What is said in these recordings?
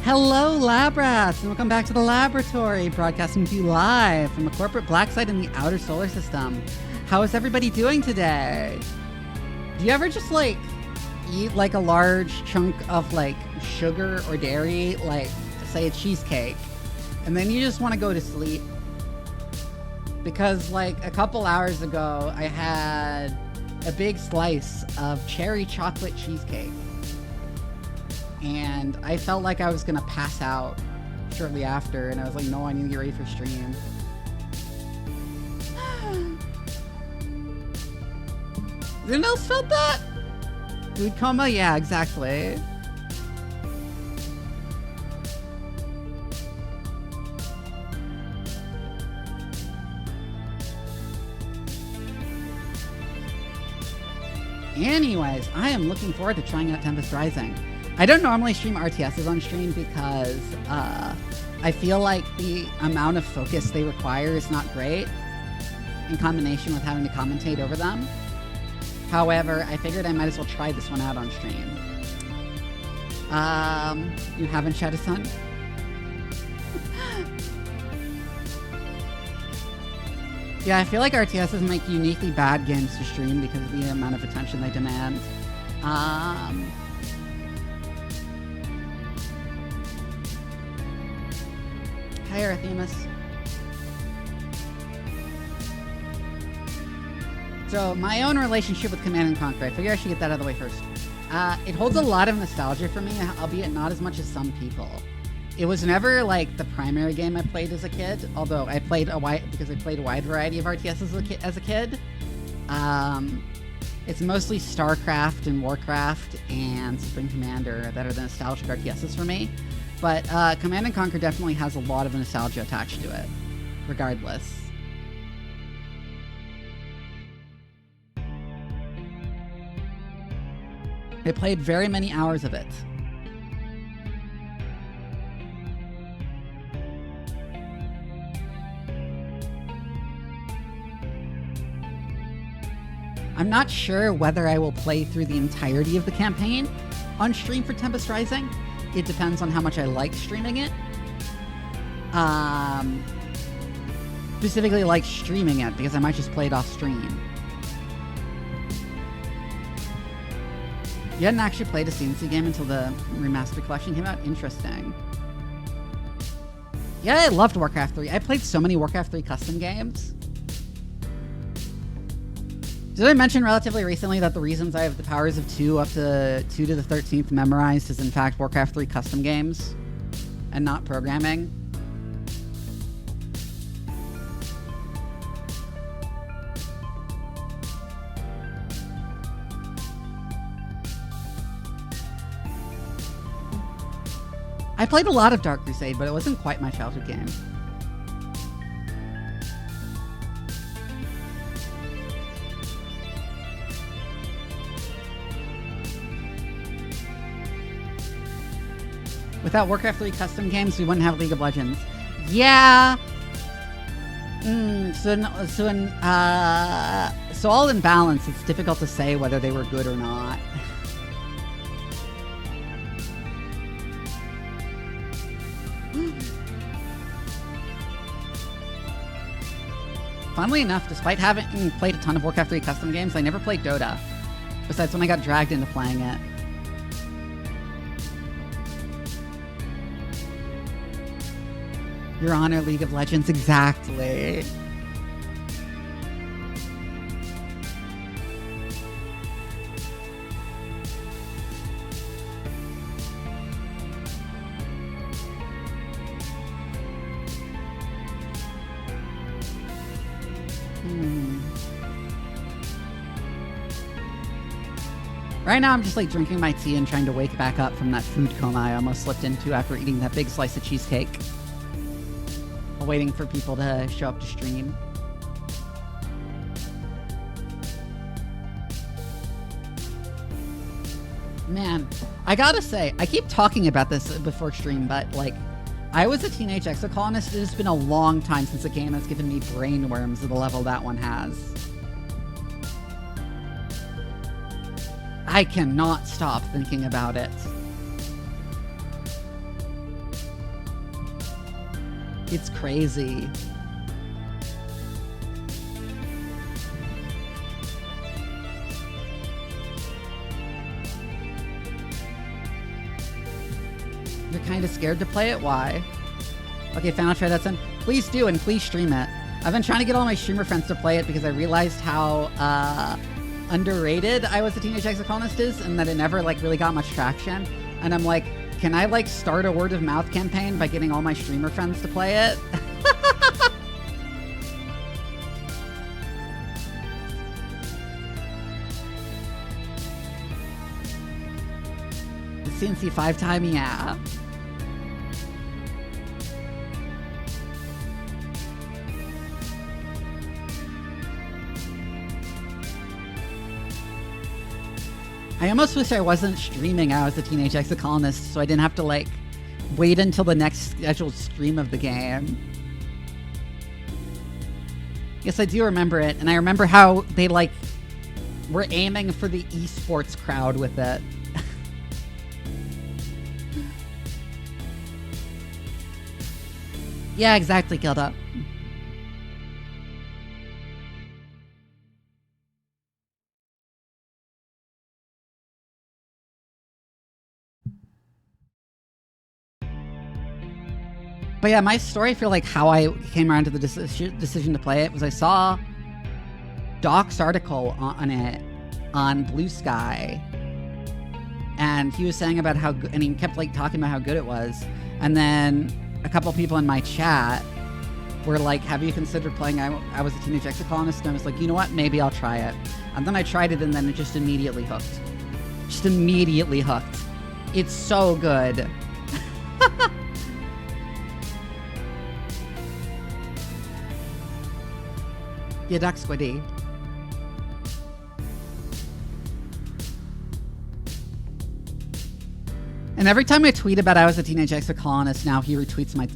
Hello, lab rats, and welcome back to the laboratory, broadcasting to you live from a corporate black site in the outer solar system. How is everybody doing today? Do you ever just, like, eat, like, a large chunk of, like, sugar or dairy, like, say a cheesecake, and then you just want to go to sleep? Because, like, a couple hours ago, I had a big slice of cherry chocolate cheesecake. And I felt like I was gonna pass out shortly after, and I was like, no, I need to get ready for stream. Anyone else felt that? Food coma? Yeah, exactly. Anyways, I am looking forward to trying out Tempest Rising. I don't normally stream RTSs on stream because I feel like the amount of focus they require is not great in combination with having to commentate over them. However, I figured I might as well try this one out on stream. You haven't shed a sun? Yeah, I feel like RTSs make uniquely bad games to stream because of the amount of attention they demand. Hi, Erythemus. So, my own relationship with Command & Conquer, I figure I should get that out of the way first. It holds a lot of nostalgia for me, albeit not as much as some people. It was never, like, the primary game I played as a kid, although I played a wide variety of RTS as a kid. It's mostly StarCraft and Warcraft and Supreme Commander that are the nostalgic RTSs for me. But Command & Conquer definitely has a lot of nostalgia attached to it, regardless. I played very many hours of it. I'm not sure whether I will play through the entirety of the campaign on stream for Tempest Rising. It depends on how much I like streaming it. Specifically like streaming it, because I might just play it off stream. You hadn't actually played a CNC game until the remastered collection came out? Interesting. Yeah, I loved Warcraft 3. I played so many Warcraft 3 custom games. Did I mention relatively recently that the reasons I have the powers of 2 up to 2 to the 13th memorized is in fact Warcraft 3 custom games and not programming? I played a lot of Dark Crusade, but it wasn't quite my childhood game. Without Warcraft 3 custom games, we wouldn't have League of Legends. Yeah. So all in balance, it's difficult to say whether they were good or not. Funnily enough, despite having played a ton of Warcraft 3 custom games, I never played Dota. Besides when I got dragged into playing it. Your Honor, League of Legends, exactly. Right now I'm just like drinking my tea and trying to wake back up from that food coma I almost slipped into after eating that big slice of cheesecake. Waiting for people to show up to stream. Man, I gotta say, I keep talking about this before stream, but like, I was a teenage exocolonist. It has been a long time since a game has given me brain worms at the level that one has. I cannot stop thinking about it. It's crazy. You're kind of scared to play it? Why? Okay, Final Try that's in. Please do, and please stream it. I've been trying to get all my streamer friends to play it because I realized how underrated I Was a Teenage Exocolonist is, and that it never like really got much traction. And I'm like, can I like start a word of mouth campaign by getting all my streamer friends to play it? The CNC 5-time, yeah. I almost wish I wasn't streaming I Was a Teenage Exocolonist, so I didn't have to, like, wait until the next scheduled stream of the game. Yes, I do remember it, and I remember how they, like, were aiming for the esports crowd with it. Yeah, exactly, Gilda. But yeah, my story for like how I came around to the decision to play it was I saw Doc's article on it on Blue Sky, and he was saying about how good, and he kept like talking about how good it was. And then a couple people in my chat were like, "Have you considered playing I Was a Teenage Exocolonist?" And I was like, "You know what? Maybe I'll try it." And then I tried it, and then it just immediately hooked. Just immediately hooked. It's so good. Yeah, Doc Squiddy. And every time I tweet about I Was a Teenage Exocolonist, now he retweets my...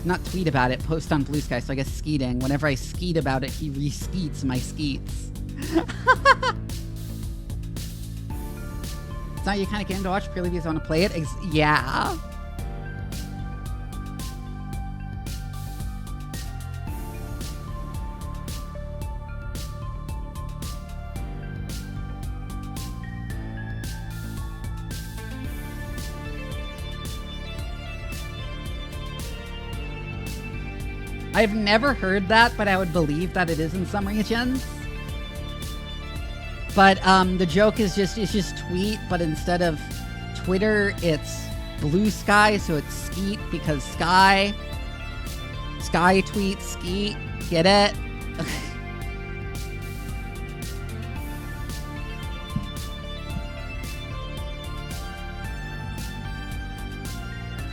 not tweet about it, post on Blue Sky, so I guess skeeting. Whenever I skeet about it, he re-skeets my skeets. It's not you kind of game to watch purely because I want to play it? Yeah. I've never heard that, but I would believe that it is in some regions. But the joke is it's just tweet, but instead of Twitter, it's Blue Sky, so it's skeet because sky tweet, skeet, get it?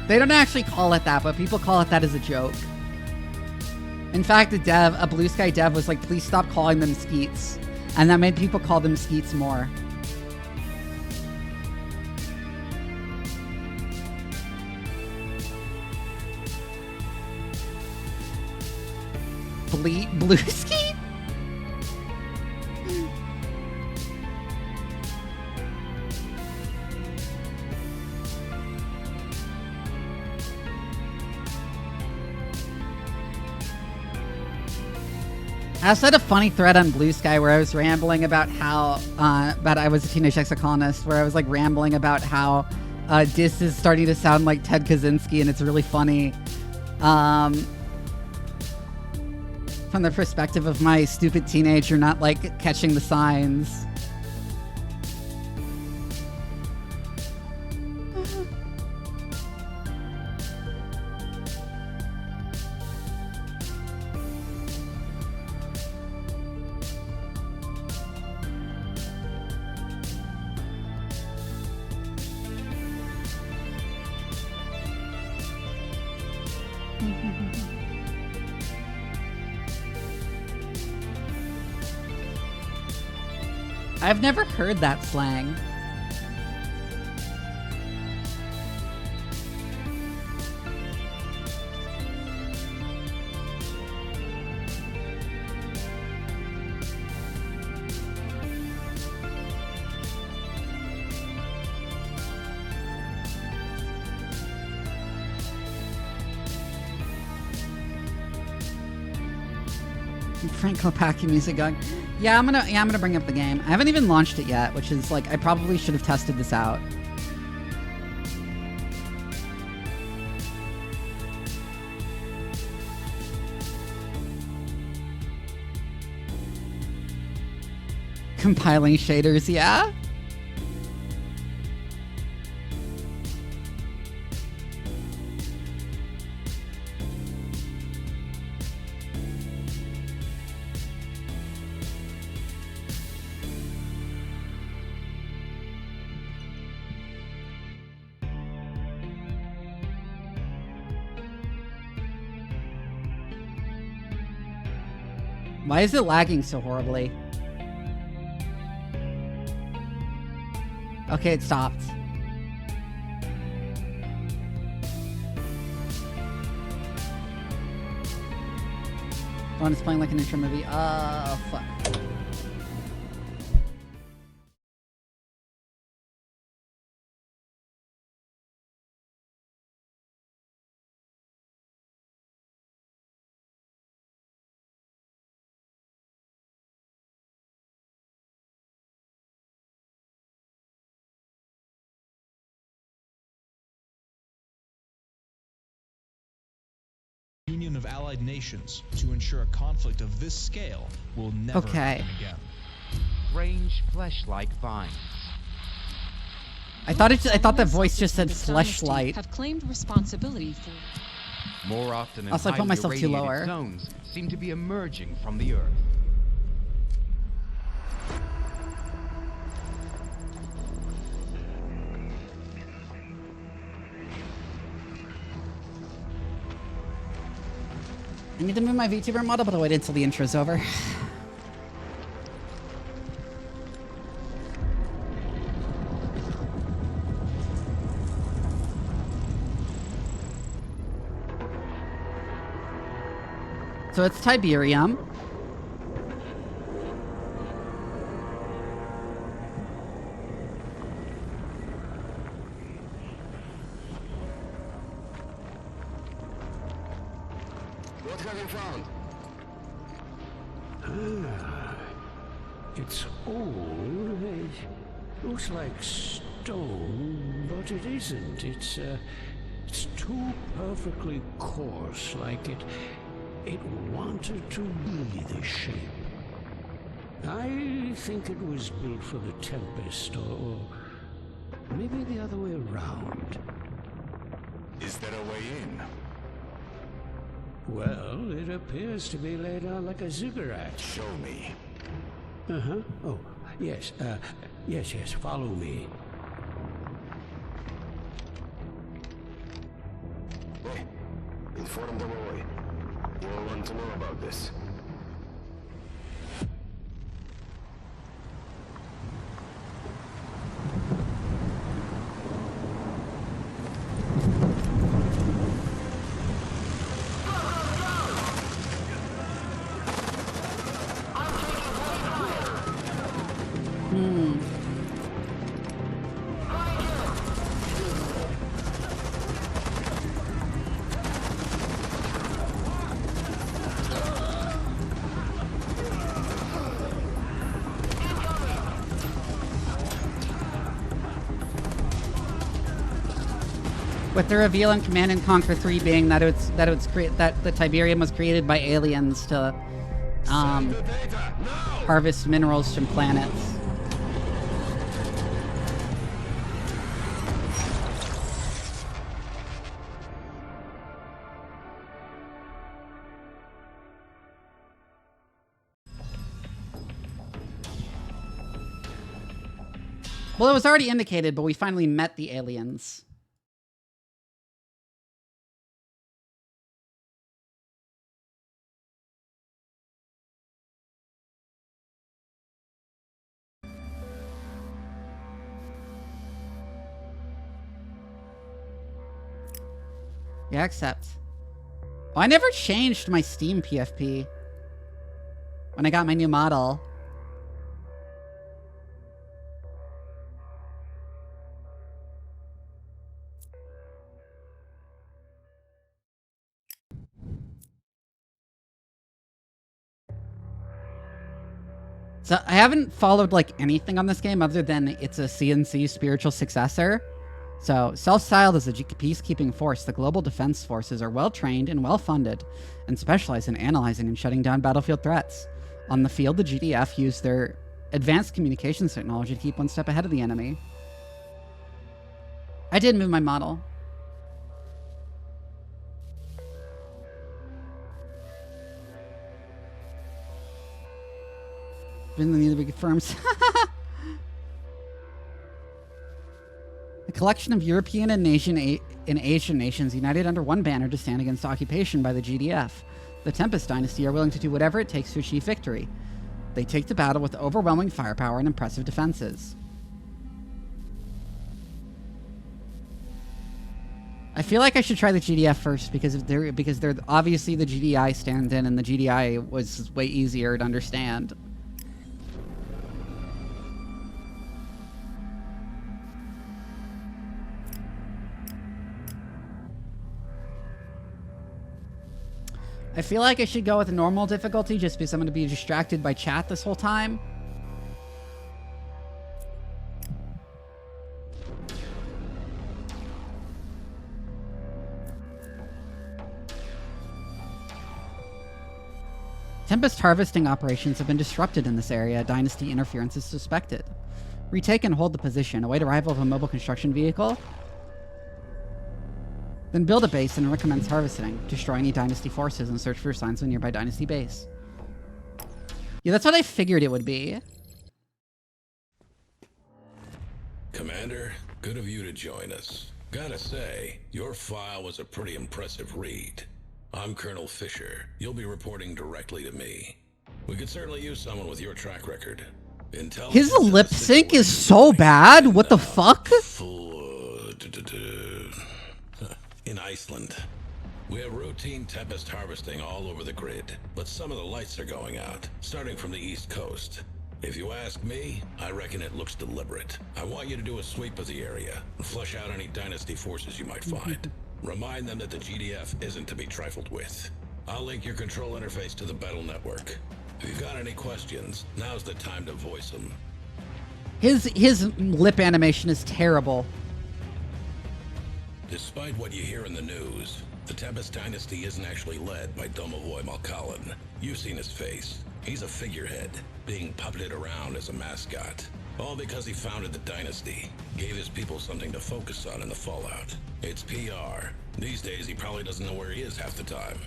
They don't actually call it that, but people call it that as a joke. In fact, a Blue Sky dev was like, please stop calling them skeets. And that made people call them skeets more. Blue skeet? I also had a funny thread on Blue Sky where I was rambling about how, about I Was a Teenage Exocolonist, where I was like rambling about how Dis is starting to sound like Ted Kaczynski, and it's really funny. From the perspective of my stupid teenager not like catching the signs. I've never heard that slang. Frank Kopacki music going. Yeah, I'm gonna bring up the game. I haven't even launched it yet, which is like I probably should have tested this out. Compiling shaders, yeah? Why is it lagging so horribly? Okay, it stopped. Ron is playing like an intro movie. Fuck. Union of Allied Nations to ensure a conflict of this scale will never happen again. Strange flesh-like vines. I thought that voice just said fleshlight. Have claimed responsibility for. More often, also, I put myself too lower. Zones seem to be emerging from the Earth. I need to move my VTuber model, but I'll wait until the intro's over. So it's Tiberium. What have you found? It's old. It looks like stone, but it isn't. It's too perfectly coarse, like it wanted to be the shape. I think it was built for the Tempest, or maybe the other way around. Is there a way in? Well, it appears to be laid out like a ziggurat. Show me. Uh-huh. Oh, yes. Yes, follow me. Hey, inform them away. We all want to know about this. With the reveal in Command and Conquer 3 being that the Tiberium was created by aliens to harvest minerals from planets. Well, it was already indicated, but we finally met the aliens. Yeah, accept. Oh, I never changed my Steam PFP when I got my new model. So I haven't followed like anything on this game other than it's a CNC spiritual successor. So self-styled as a peacekeeping force, the Global Defense Forces are well-trained and well-funded and specialize in analyzing and shutting down battlefield threats. On the field, the GDF use their advanced communications technology to keep one step ahead of the enemy. I did move my model. Been the big firms. A collection of European and Asian nations united under one banner to stand against occupation by the GDF. The Tempest Dynasty are willing to do whatever it takes to achieve victory. They take to battle with overwhelming firepower and impressive defenses. I feel like I should try the GDF first because they're obviously the GDI stand-in, and the GDI was way easier to understand. I feel like I should go with normal difficulty just because I'm going to be distracted by chat this whole time. Tempest harvesting operations have been disrupted in this area. Dynasty interference is suspected. Retake and hold the position. Await arrival of a mobile construction vehicle. Then build a base and recommence harvesting. Destroy any Dynasty forces and search for signs of a nearby Dynasty base. Yeah, that's what I figured it would be. Commander, good of you to join us. Gotta say, your file was a pretty impressive read. I'm Colonel Fisher. You'll be reporting directly to me. We could certainly use someone with your track record. His lip sync is so bad. What the fuck? In Iceland, we have routine Tempest harvesting all over the grid, but some of the lights are going out, starting from the East Coast. If you ask me, I reckon it looks deliberate. I want you to do a sweep of the area and flush out any Dynasty forces you might find. Remind them that the GDF isn't to be trifled with. I'll link your control interface to the battle network. If you've got any questions, now's the time to voice them. His lip animation is terrible. Despite what you hear in the news, the Tempest Dynasty isn't actually led by Domovoy Malkalin. You've seen his face. He's a figurehead, being puppeted around as a mascot. All because he founded the Dynasty, gave his people something to focus on in the fallout. It's PR. These days, he probably doesn't know where he is half the time.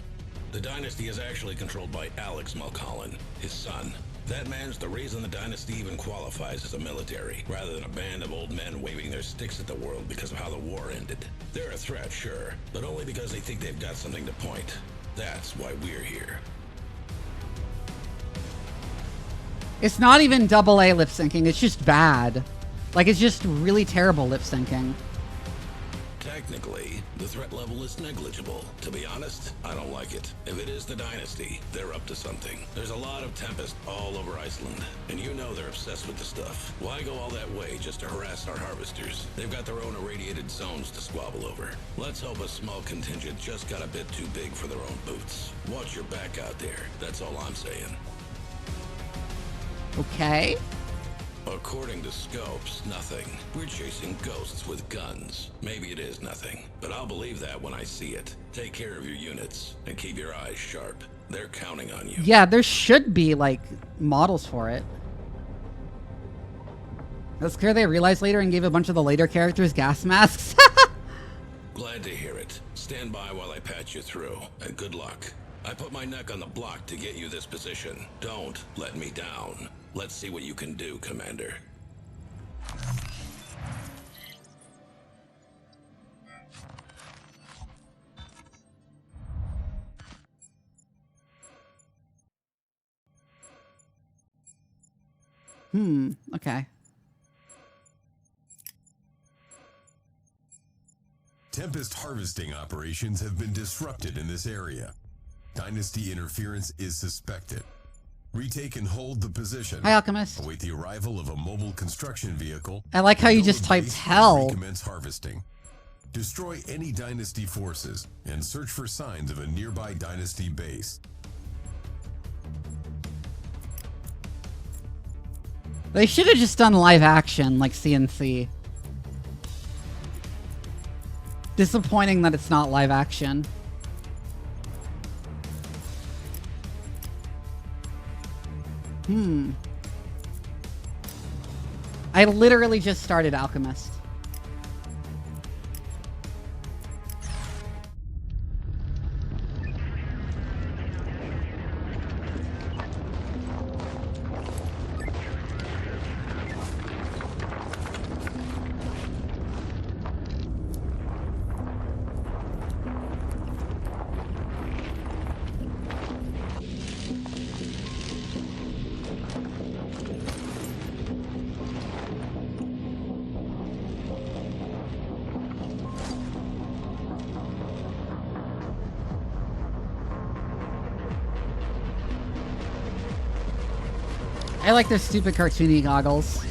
The Dynasty is actually controlled by Alex Malkalin, his son. That man's the reason the Dynasty even qualifies as a military, rather than a band of old men waving their sticks at the world because of how the war ended. They're a threat, sure, but only because they think they've got something to point. That's why we're here. It's not even AA lip syncing, it's just bad. Like, it's just really terrible lip syncing. Technically, the threat level is negligible. To be honest, I don't like it. If it is the Dynasty, they're up to something. There's a lot of Tempest all over Iceland, and you know they're obsessed with the stuff. Why go all that way just to harass our harvesters? They've got their own irradiated zones to squabble over. Let's hope a small contingent just got a bit too big for their own boots. Watch your back out there, that's all I'm saying. Okay. According to scopes, nothing. We're chasing ghosts with guns. Maybe it is nothing, but I'll believe that when I see it. Take care of your units, and keep your eyes sharp. They're counting on you. Yeah, there should be, like, models for it. That's clear they realized later and gave a bunch of the later characters gas masks. Glad to hear it. Stand by while I patch you through, and good luck. I put my neck on the block to get you this position. Don't let me down. Let's see what you can do, Commander. Okay. Tempest harvesting operations have been disrupted in this area. Dynasty interference is suspected. Retake and hold the position. Hi, Alchemist. Await the arrival of a mobile construction vehicle. I like how you just typed hell. Recommence harvesting. Destroy any Dynasty forces and search for signs of a nearby Dynasty base. They should have just done live action like CNC. Disappointing that it's not live action. I literally just started Alchemist. I like their stupid cartoony goggles.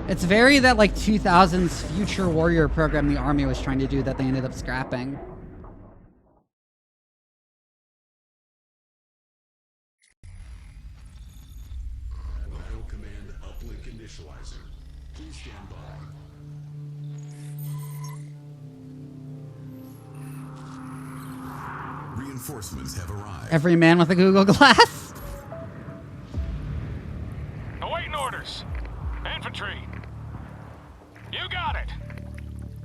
It's very that like 2000s future warrior program the army was trying to do that they ended up scrapping. Reinforcements have arrived. Every man with a Google Glass. Awaiting orders. Infantry. You got it.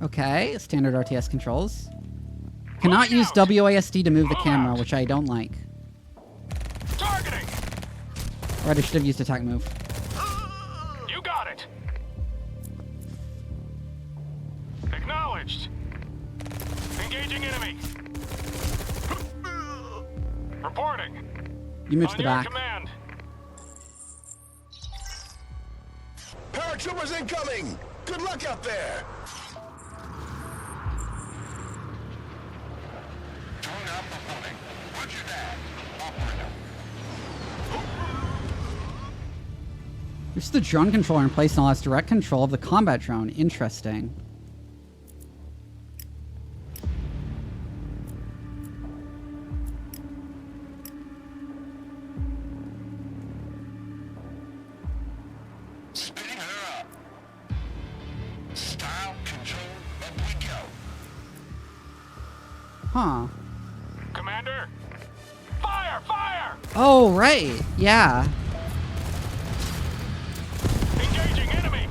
Okay, standard RTS controls. Cannot use WASD to move the camera, which I don't like. Targeting. Right, I should have used attack move. You got it. Acknowledged. Engaging enemy. Reporting. You moved to the On your back. command. Paratroopers incoming! Good luck out there! There's the drone controller in place and allows direct control of the combat drone. Interesting. Spinning her up. Style control, up we go. Huh. Commander. Fire! Fire! Oh, right. Yeah. Engaging enemy.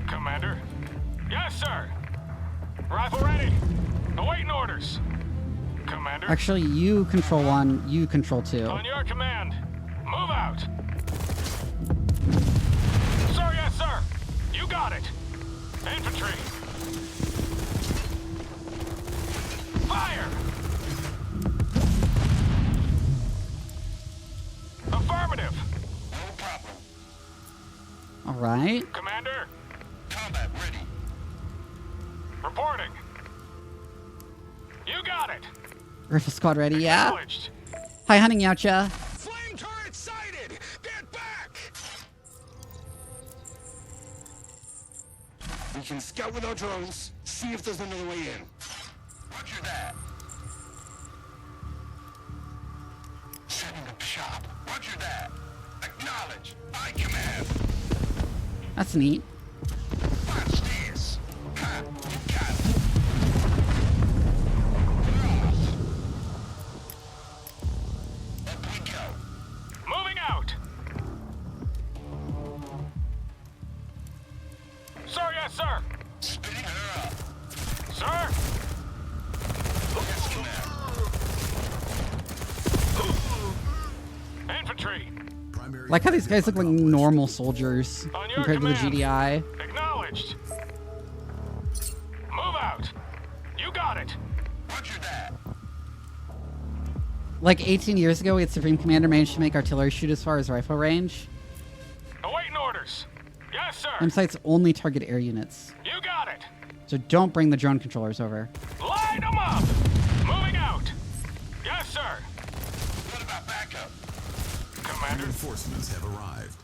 Commander. Yes, sir. Rifle ready. Awaiting orders. Commander. Actually, you control one, you control two. On your command. Move out. Sir, yes, sir. You got it. Infantry. Fire. Affirmative. No problem. All right. Commander. Combat ready. Reporting. You got it. Rifle squad ready, yeah. Acknowledged. Hi, hunting Yacha. Flame turret sighted! Get back! We can scout with our drones, see if there's another way in. Roger that. Setting up shop. Roger that. Acknowledge. I command. That's neat. Watch this. Ha, you got it. Up we go. Moving out. Sir, yes, sir. Spinning her up. Sir. Yes, command. Infantry. Primary Like how these guys look like normal soldiers On your compared to the command. GDI. Acknowledged. Move out. You got it. Roger that. Like 18 years ago, we had Supreme Commander managed to make artillery shoot as far as rifle range. Awaiting orders. Yes, sir. Them sights only target air units. You got it. So don't bring the drone controllers over. Line them up. Moving out. Yes, sir. about backup? Commander, Reinforcements have arrived.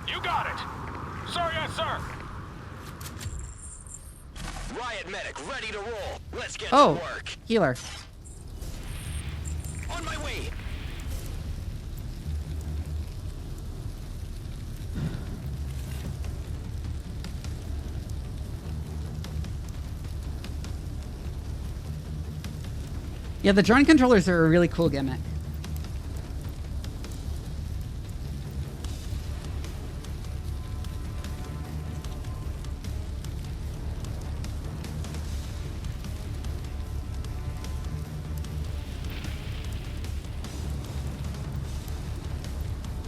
you got it. Sir, yes, sir. Riot medic, ready to roll. Let's get Oh, to work. healer. On my way. Yeah, the drone controllers are a really cool gimmick.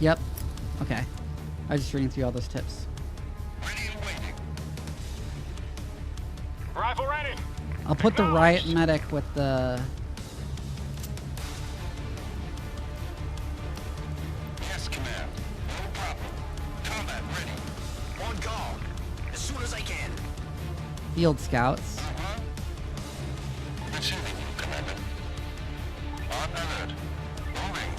Yep. Okay. I was just reading through all those tips. Ready and waiting. Rifle ready. I'll put the riot medic with the... Yes, command. No problem. Combat ready. On call. As soon as I can. field scouts. Receiving you, Commander. On alert. Moving.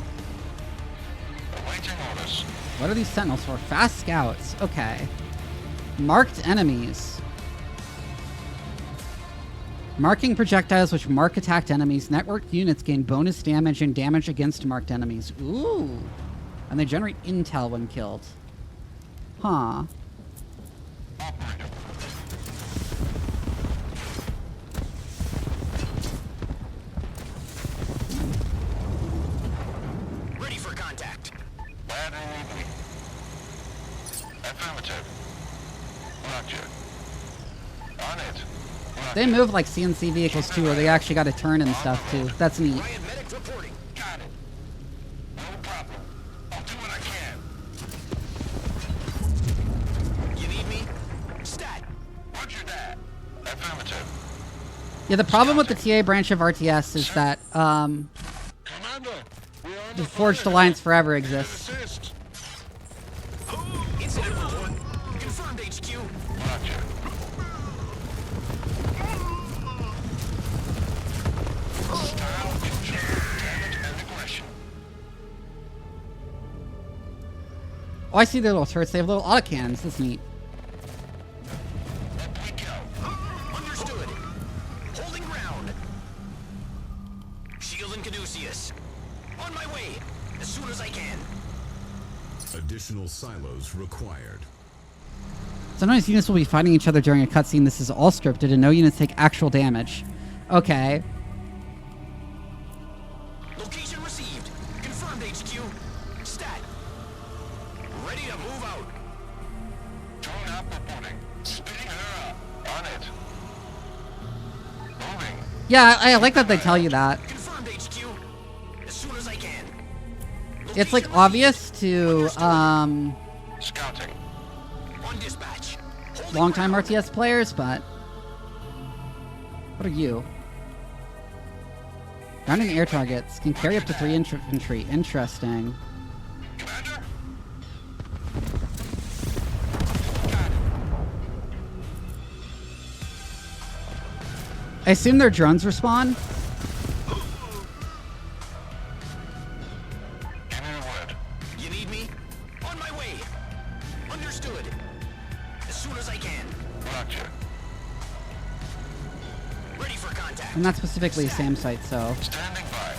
Awaiting orders. What are these sentinels for? Fast scouts. Okay. Marked enemies. Marking projectiles which mark attacked enemies. Networked units gain bonus damage and damage against marked enemies. Ooh. And they generate intel when killed. Huh. Operator. Ready for contact. Where do you need me? Affirmative. Roger. On it. They move like CNC vehicles too, where they actually got to turn and stuff too. That's neat. Riot medic reporting. Got it. No problem. I'll do what I can. You need me? Stat. Roger that. Affirmative. Yeah, the problem with the TA branch of RTS is that Commander, we are the Forged Alliance Forever exists. assist. Incident report. Confirmed HQ. Roger. Style, control, damage, and aggression. Oh, I see their little turrets. They have little autocannons. That's neat. Up we go. Understood. Holding ground. Shield and Caduceus. On my way. As soon as I can. Additional silos required. Sometimes units will be fighting each other during a cutscene. This is all scripted, and no units take actual damage. Okay. Location received. Confirmed HQ. Stat. Ready to move out. Drone up reporting. Spinning her up. On it. Moving. Yeah, I like that they tell you that. Confirmed HQ. As soon as I can. It's like obvious to Scouting. On dispatch. Holding longtime ground. RTS players, but what are you? Grounding air targets can carry up to 3 infantry. Interesting. Commander. I assume their drones respawn. Give me a word. You need me? On my way. Understood. As soon as I can. Roger. Ready for contact. I'm not specifically a SAM site, so. Standing by.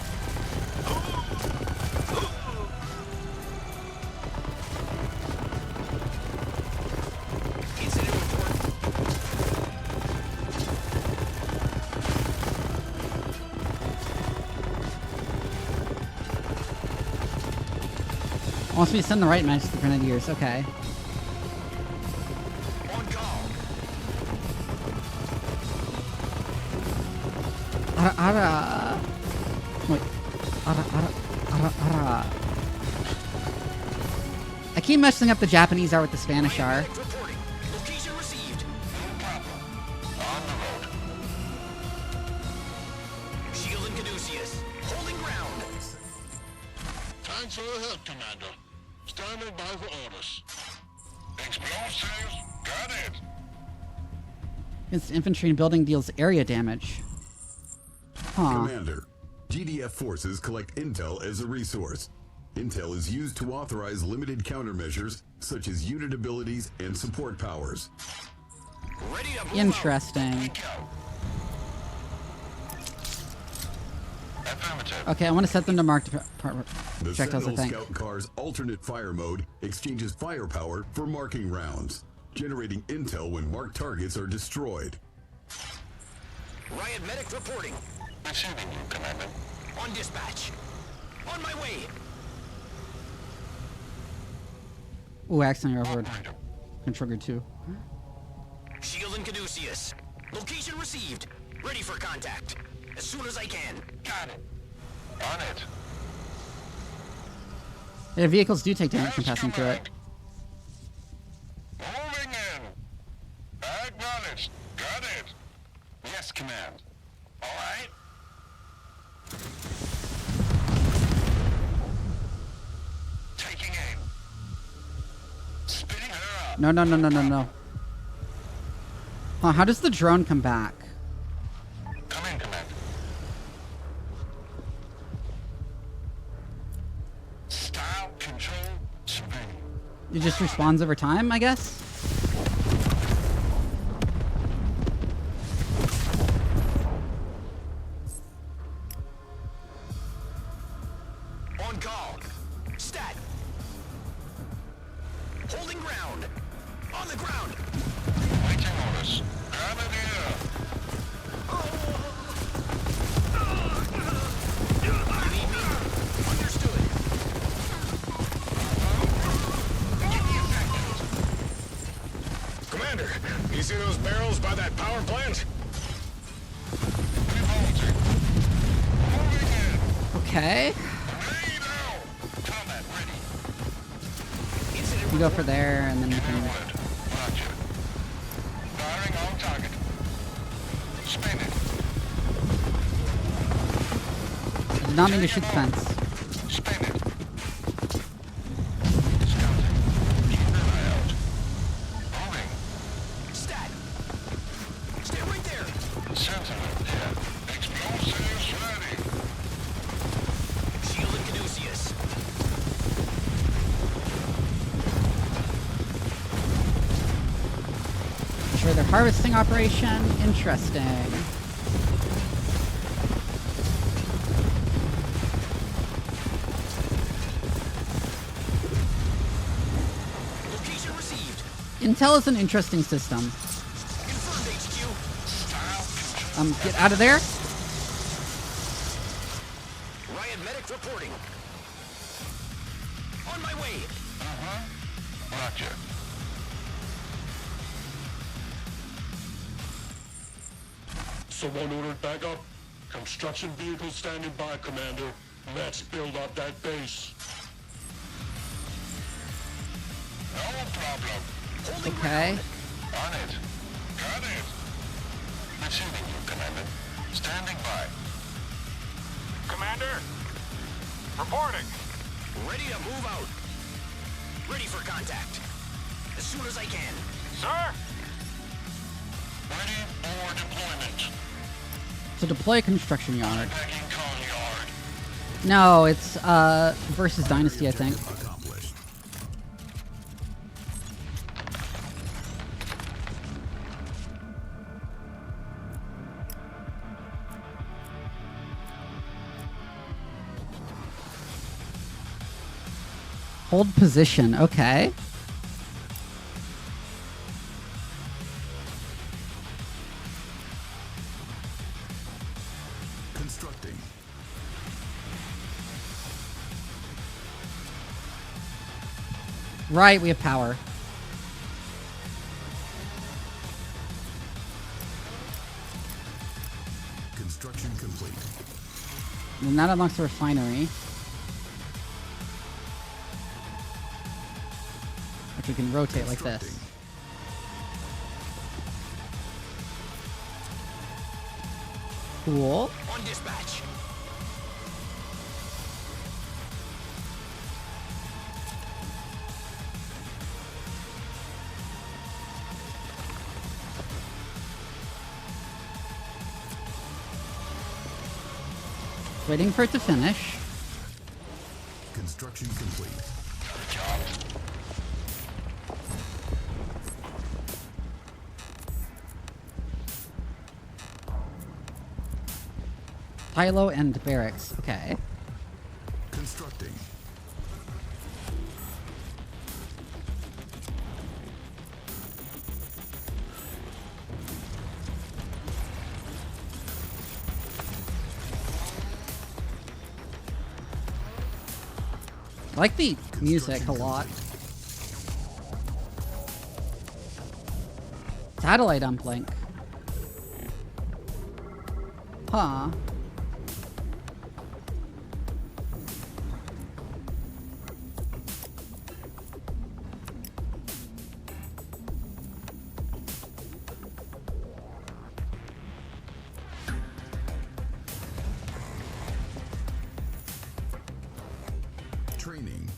Incident report. Wants me to send the right message to the Grenadiers. Okay. On call. Ara. Wait. Ara. I keep messing up the Japanese R with the Spanish R. Medic reporting. Location received. No problem. On the road. Shield and Caduceus. Holding ground. Thanks for the help, Commander. Standing by for orders. Explosives. Got it. Against infantry and building deals area damage. Huh. Commander, GDF forces collect intel as a resource. Intel is used to authorize limited countermeasures, such as unit abilities and support powers. Ready to move Interesting. out. Affirmative. Okay, I want to set them to marked The projectiles, I Sentinel think. Scout car's alternate fire mode exchanges firepower for marking rounds, generating intel when marked targets are destroyed. Riot medic reporting. Receiving you, Commander. On dispatch. On my way. Ooh, accidentally overrode. Control 2. Shield and Caduceus. Location received. Ready for contact. As soon as I can. Got it. On it. Yeah, vehicles do take damage from passing through it. Moving in. Acknowledged. Got it. Yes, Command. All right. Taking aim. Spinning her up. No, no, no, no, no, no. Huh, how does the drone come back? Come in, Command. Style, control, spin. It just respawns over time, I guess? On call. Stat. Holding ground. On the ground. Waiting orders. Grenadier. You need me? Understood. Give me effective. Commander, you see those barrels by that power plant? Revolting. Moving in. Okay. Ready now. Combat ready. You go for there, and then you can... Roger. Firing on target. Spin it. I did not mean to shoot the fence. Spin it. Scouting. Keep an eye out. Moving. Stat. Stay right there. Sentinel here. Explosives ready. Shield and Caduceus. Sure, their harvesting operation. Interesting. Location received. Intel is an interesting system. Confirmed HQ. Style control. Get out of there. Riot medic reporting. On my way. Roger. Someone ordered backup. Construction vehicle standing by, Commander. Let's build up that base. No problem. Holding Okay. On it. Got it. Receiving you, Commander. Standing by. Commander? Reporting. Ready to move out. Ready for contact. As soon as I can. Sir? Ready for deployment. So deploy a construction yard. Packing con yard. No, it's versus Dynasty, I think. Accomplished. Hold position. Okay. Constructing. Right, we have power. Construction complete. And that unlocks the refinery. Which we can rotate like this. Cool. On dispatch. Waiting for it to finish. Construction complete. Silo and barracks. Okay. Constructing. I like the music a lot. Satellite uplink. Huh. Training.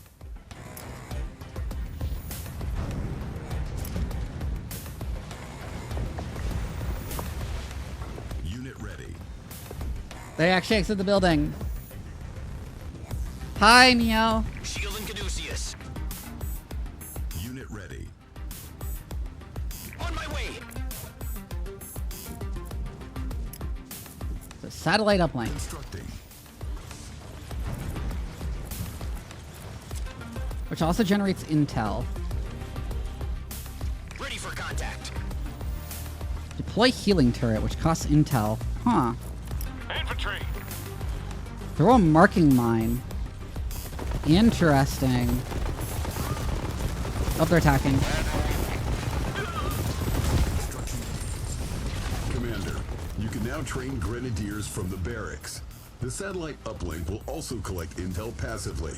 Unit ready. They actually exit the building. Hi, Neo. Shielding Caduceus. Unit ready. On my way. So satellite uplink. Constructing. Which also generates intel. Ready for contact. Deploy healing turret, which costs intel. Huh. Infantry. Throw a marking mine. Interesting. Oh, they're attacking. Commander, you can now train grenadiers from the barracks. The satellite uplink will also collect intel passively.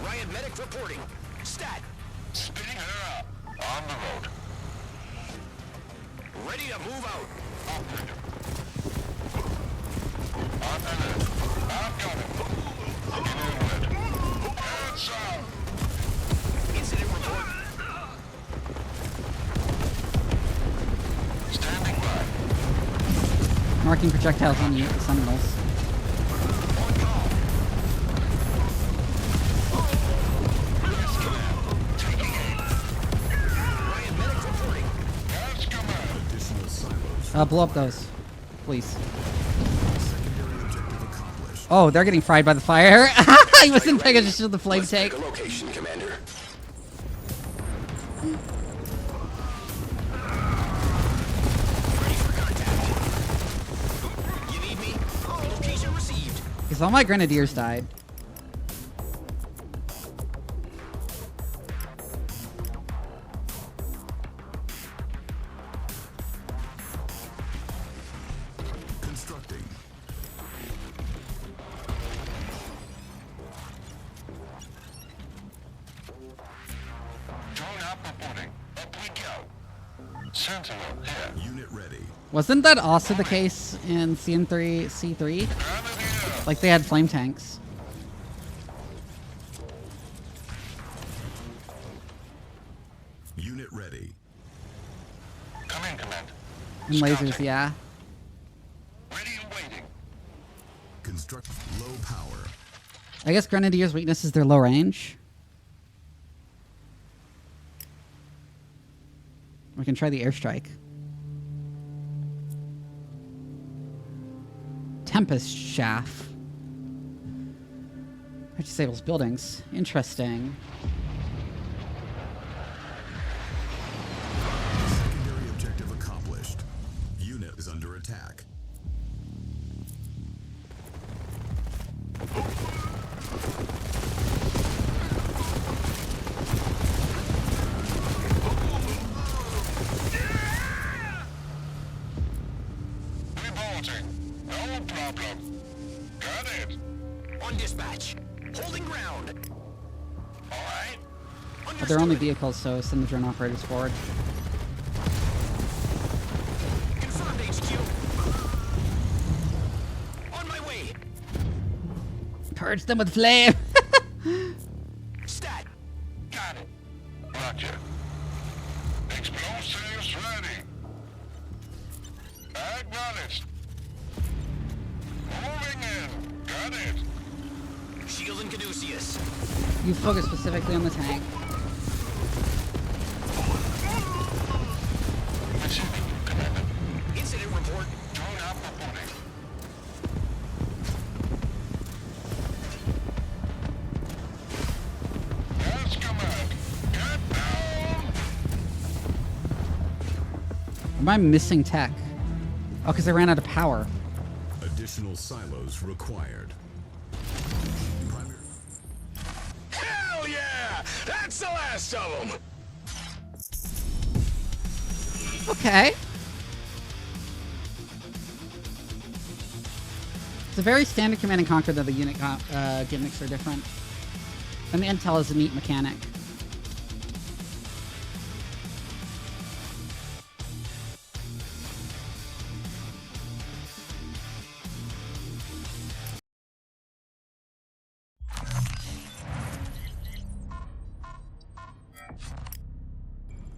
Riot medic reporting. Stat. Spinning her up. On the road. Ready to move out. Operator. On alert. Outgoing. Inhabit. Heads up. Incident report. Standing by. Marking projectiles on the Sentinels. On call. Yes, command. Taking aim. Riot medic reporting. Yes, command. Additional silos. Blow up those. Please. Secondary objective accomplished. Oh, they're getting fried by the fire. I wasn't paying attention to the flame take. Pick a location, Commander. Ready for contact. You need me? Location received. Because all my grenadiers died. Constructing. Drone out reporting. Up we go. Sentinel here. Unit ready. Wasn't that also the case in C3? Grenadier. Like they had flame tanks. Unit ready. Come in, Command. And lasers, yeah. Ready and waiting. Construct low power. I guess Grenadier's weakness is their low range. We can try the airstrike. Tempest shaft. Which disables buildings. Interesting. Secondary objective accomplished. Unit is under attack. Reporting. No problem. Got it. On dispatch. Holding ground. All right. But they're only vehicles, so send the drone operators forward. Confirmed HQ. On my way. Purge them with flame! Stat. Roger. Explosives ready. Acknowledged. Moving in. Got it. Shielding Caduceus. You focus specifically on the tank. Receiving, Commander. Incident report. Drone up reporting. Yes, command. Get down! Am I missing tech? Oh, because I ran out of power. Additional silos required. Hell yeah! That's the last of them! Okay. It's a very standard Command and Conquer, though the unit gimmicks are different. And the intel is a neat mechanic.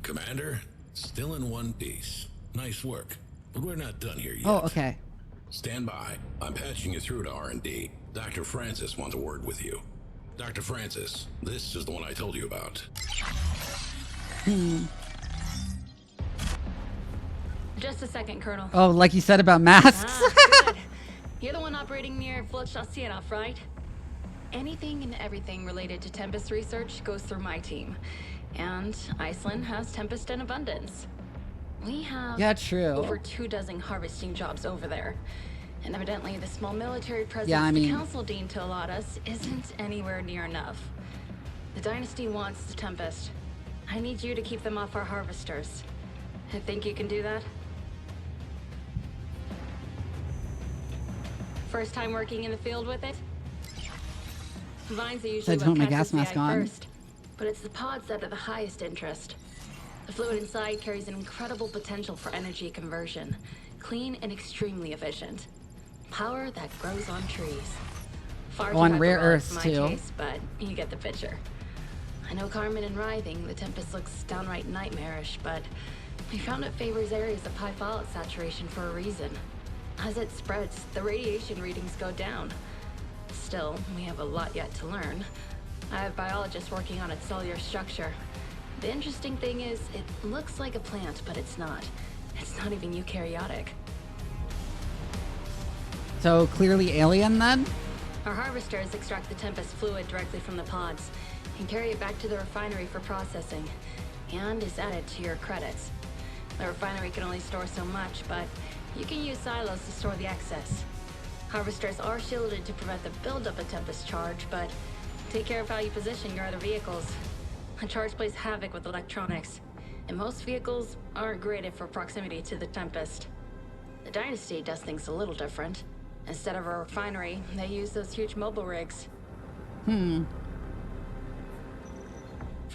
Commander, still in one piece. Nice work, but we're not done here yet. Oh, okay. Stand by. I'm patching you through to R&D. Dr. Francis wants a word with you. Dr. Francis, this is the one I told you about. Just a second, Colonel. Oh, like you said about masks. Good. You're the one operating near Flotschasienov, right? Anything and everything related to Tempest research goes through my team. And Iceland has Tempest in abundance. We have over 24 harvesting jobs over there. And evidently the small military presence the council deemed to allot us isn't anywhere near enough. The Dynasty wants the Tempest. I need you to keep them off our harvesters. I think you can do that? First time working in the field with it? Vines are usually Put my what gas catches the mask eye on. first, but it's the pods that are the highest interest. The fluid inside carries an incredible potential for energy conversion, clean and extremely efficient. Power that grows on trees. Far too On high for rare relics earths, for my too. taste, but you get the picture. I know Carmen and writhing, the Tempest looks downright nightmarish, but we found it favors areas of high folate saturation for a reason. As it spreads, the radiation readings go down. Still, we have a lot yet to learn. I have biologists working on its cellular structure. The interesting thing is, it looks like a plant, but it's not. It's not even eukaryotic. So clearly alien then? Our harvesters extract the Tempest fluid directly from the pods and carry it back to the refinery for processing, and is added to your credits. The refinery can only store so much, but you can use silos to store the excess. Harvesters are shielded to prevent the buildup of Tempest charge, but take care of how you position your other vehicles. A charge plays havoc with electronics, and most vehicles aren't graded for proximity to the Tempest. The Dynasty does things a little different. Instead of a refinery, they use those huge mobile rigs. For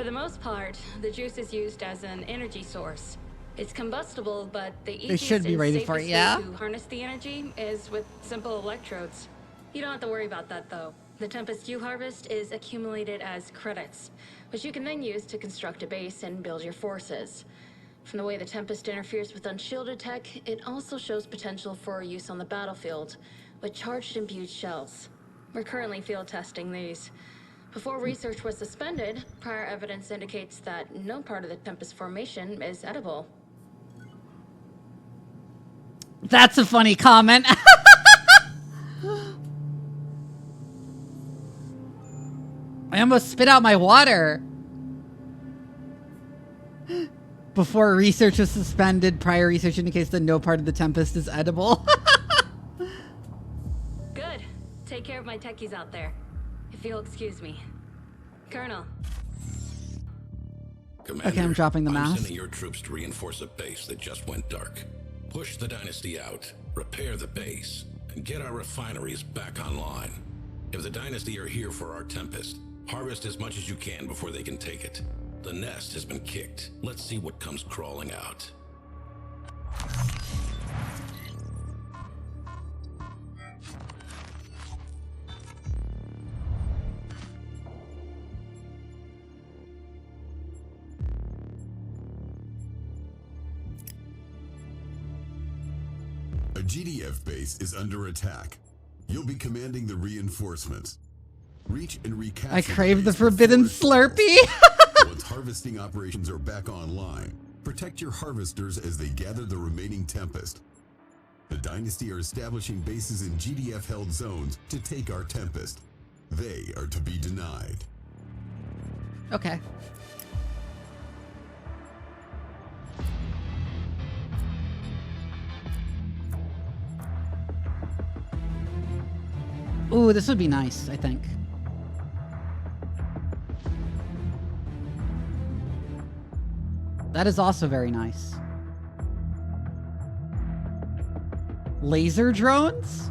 the most part, the juice is used as an energy source. It's combustible, but the easiest should be and rated safest for it, way yeah? to harness the energy is with simple electrodes. You don't have to worry about that, though. The Tempest you harvest is accumulated as credits, which you can then use to construct a base and build your forces. From the way the Tempest interferes with unshielded tech, it also shows potential for use on the battlefield, with charged imbued shells. We're currently field testing these. Before research was suspended, prior evidence indicates that no part of the Tempest formation is edible. That's a funny comment. I almost spit out my water. Before research was suspended, prior research indicates that no part of the Tempest is edible. Good. Take care of my techies out there. If you'll excuse me. Colonel. Commander, Okay, I'm dropping the I'm mask. sending your troops to reinforce a base that just went dark. Push the Dynasty out, repair the base, and get our refineries back online. If the Dynasty are here for our Tempest, harvest as much as you can before they can take it. The nest has been kicked. Let's see what comes crawling out. GDF base is under attack. You'll be commanding the reinforcements. Reach and recapture. I crave the base forbidden before it Slurpee. falls. Once harvesting operations are back online, protect your harvesters as they gather the remaining Tempest. The Dynasty are establishing bases in GDF-held zones to take our Tempest. They are to be denied. Okay. Ooh, this would be nice, I think. That is also very nice. Laser drones?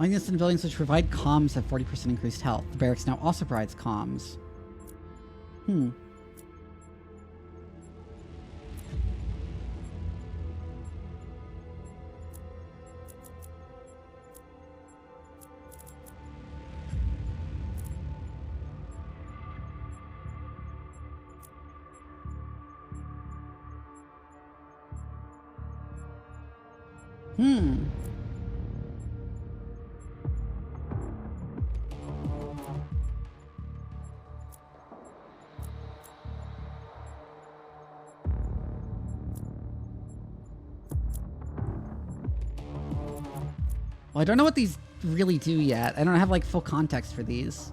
Units in buildings which provide comms have 40% increased health. The barracks now also provides comms. Hmm. Hmm. Well, I don't know what these really do yet. I don't have like full context for these.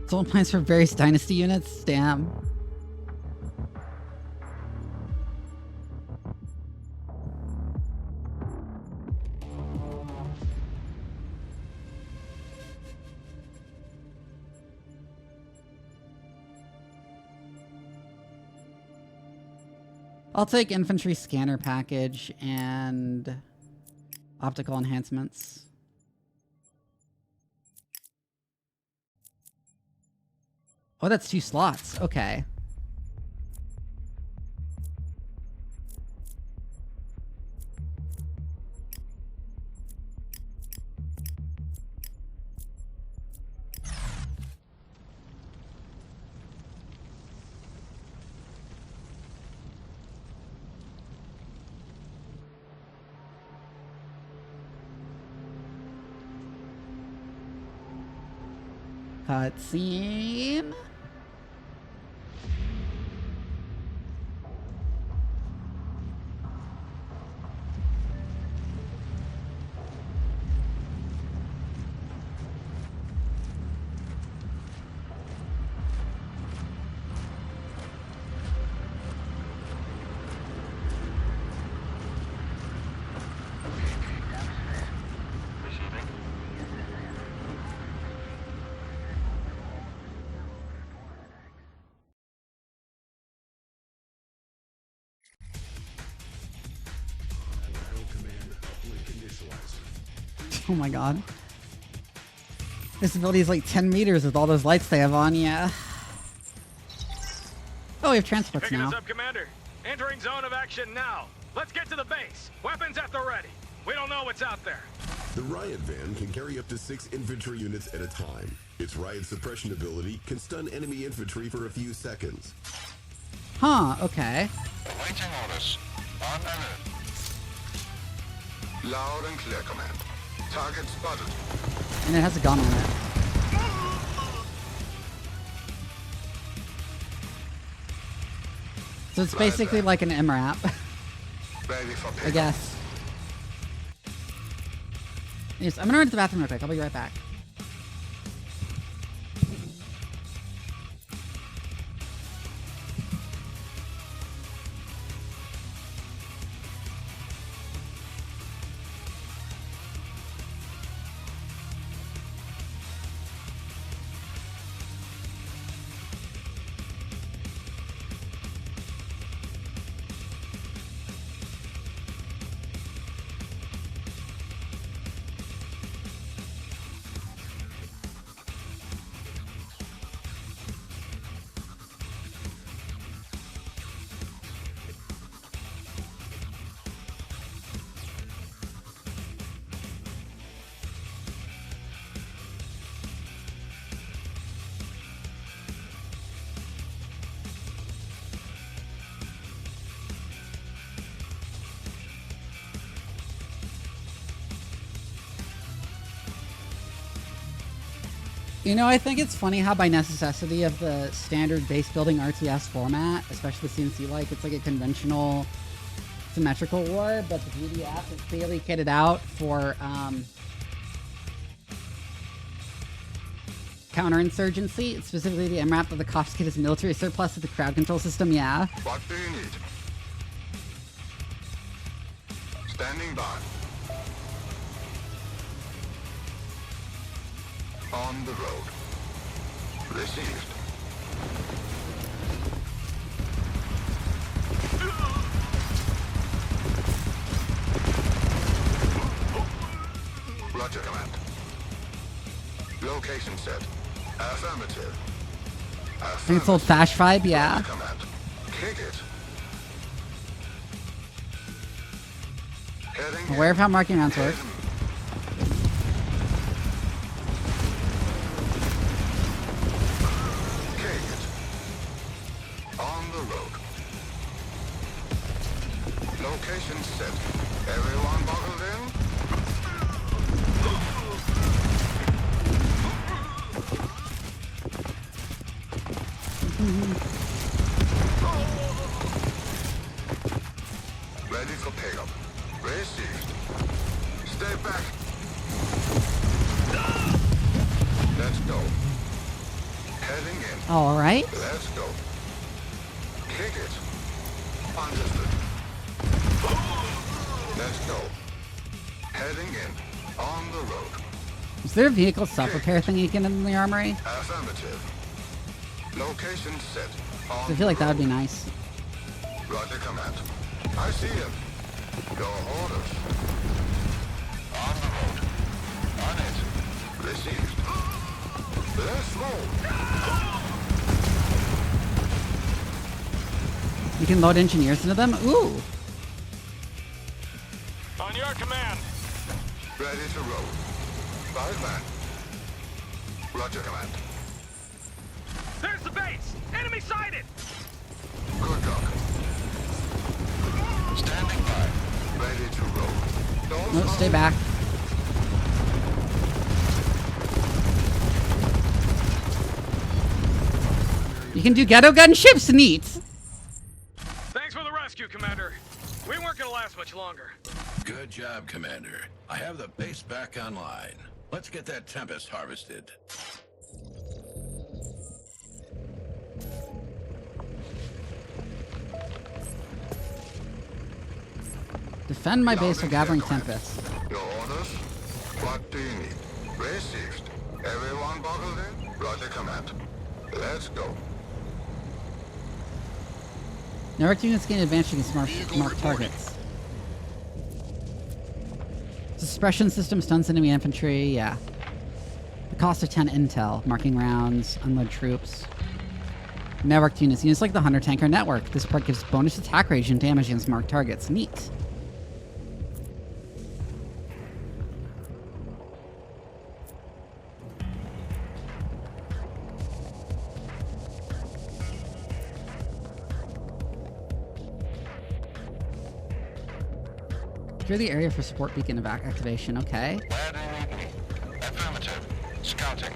Soul plans for various dynasty units? Damn. I'll take infantry scanner package and optical enhancements. Oh, that's 2 slots. Okay. Cutscene. Oh my god. This ability is like 10 meters with all those lights they have on, yeah. Oh, we have transports Picking now. us up, Commander. Entering zone of action now. Let's get to the base. Weapons at the ready. We don't know what's out there. The riot van can carry up to 6 infantry units at a time. Its riot suppression ability can stun enemy infantry for a few seconds. Huh, okay. Awaiting orders. On alert. Loud and clear, Command. Target spotted. And it has a gun on it. So it's basically like an MRAP. Ready for I guess. Yes, I'm gonna run to the bathroom real quick. I'll be right back. You know, I think it's funny how by necessity of the standard base building RTS format, especially the CNC-like, it's like a conventional symmetrical war, but the PDF is clearly kitted out for counterinsurgency, specifically the MRAP of the cops kit is military surplus to the crowd control system, yeah. What do you need? Standing by. On the road. Received. Roger, command. Location set. Affirmative. I think it's old Fash vibe, yeah. Command. Kick it. Heading Aware of how marking rounds work. Kick it. On the road. Location set. Everyone buckled in? Ready for pickup. Received. Stay back. Let's go. Heading in. All right. Let's go. Kick it. Understood. Let's go. Heading in. On the road. Is there a vehicle self-repair thing you can in the armory? Affirmative. Location set. I feel like that would be nice. Roger, command. I see him. Your orders. On the road. On it. Received. Let's roll. You can load engineers into them? Ooh! On your command. Ready to roll. 5 man. Roger, command. There's the base. Enemy sighted. Good luck. Standing by. Ready to roll. No, stay back. You can do ghetto gunships, neat. Thanks for the rescue, Commander. We weren't gonna last much longer. Good job, Commander. I have the base back online. Let's get that Tempest harvested. Defend my base while gathering Tempest. Your orders? What do you need? Received. Everyone buckled in? Roger, command. Let's go. Network units gain advantage against marked targets. Suppression system stuns enemy infantry, yeah. The cost of 10 intel, marking rounds, unload troops. Networked units. Units like the Hunter Tanker Network. This part gives bonus attack range and damage against marked targets. Neat. Clear the area for support beacon activation, okay. Where do you need me? Affirmative. Scouting.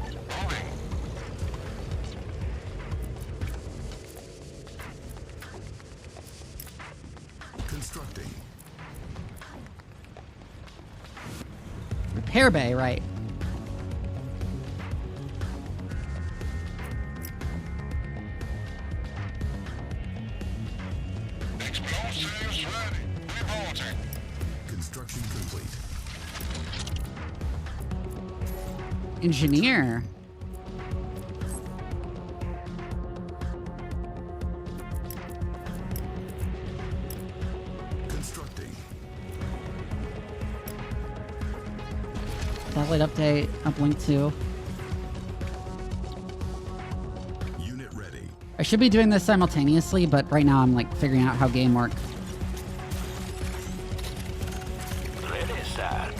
Moving. Constructing. Repair bay, right. Explosives ready. Revolting. Construction complete. Engineer. Constructing. Satellite update, uplink to. Unit ready. I should be doing this simultaneously, but right now I'm like figuring out how game works. Ready, sir.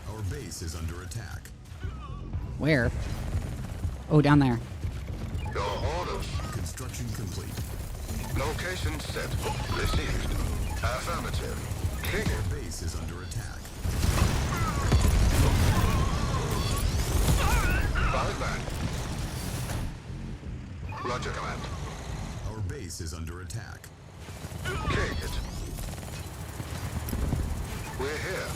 Our base is under attack. Where? Oh, down there. Your orders. Construction complete. Location set. Received. Affirmative. Kick Our it. base is under attack. that. Roger, Command. Our base is under attack. Take it. We're here.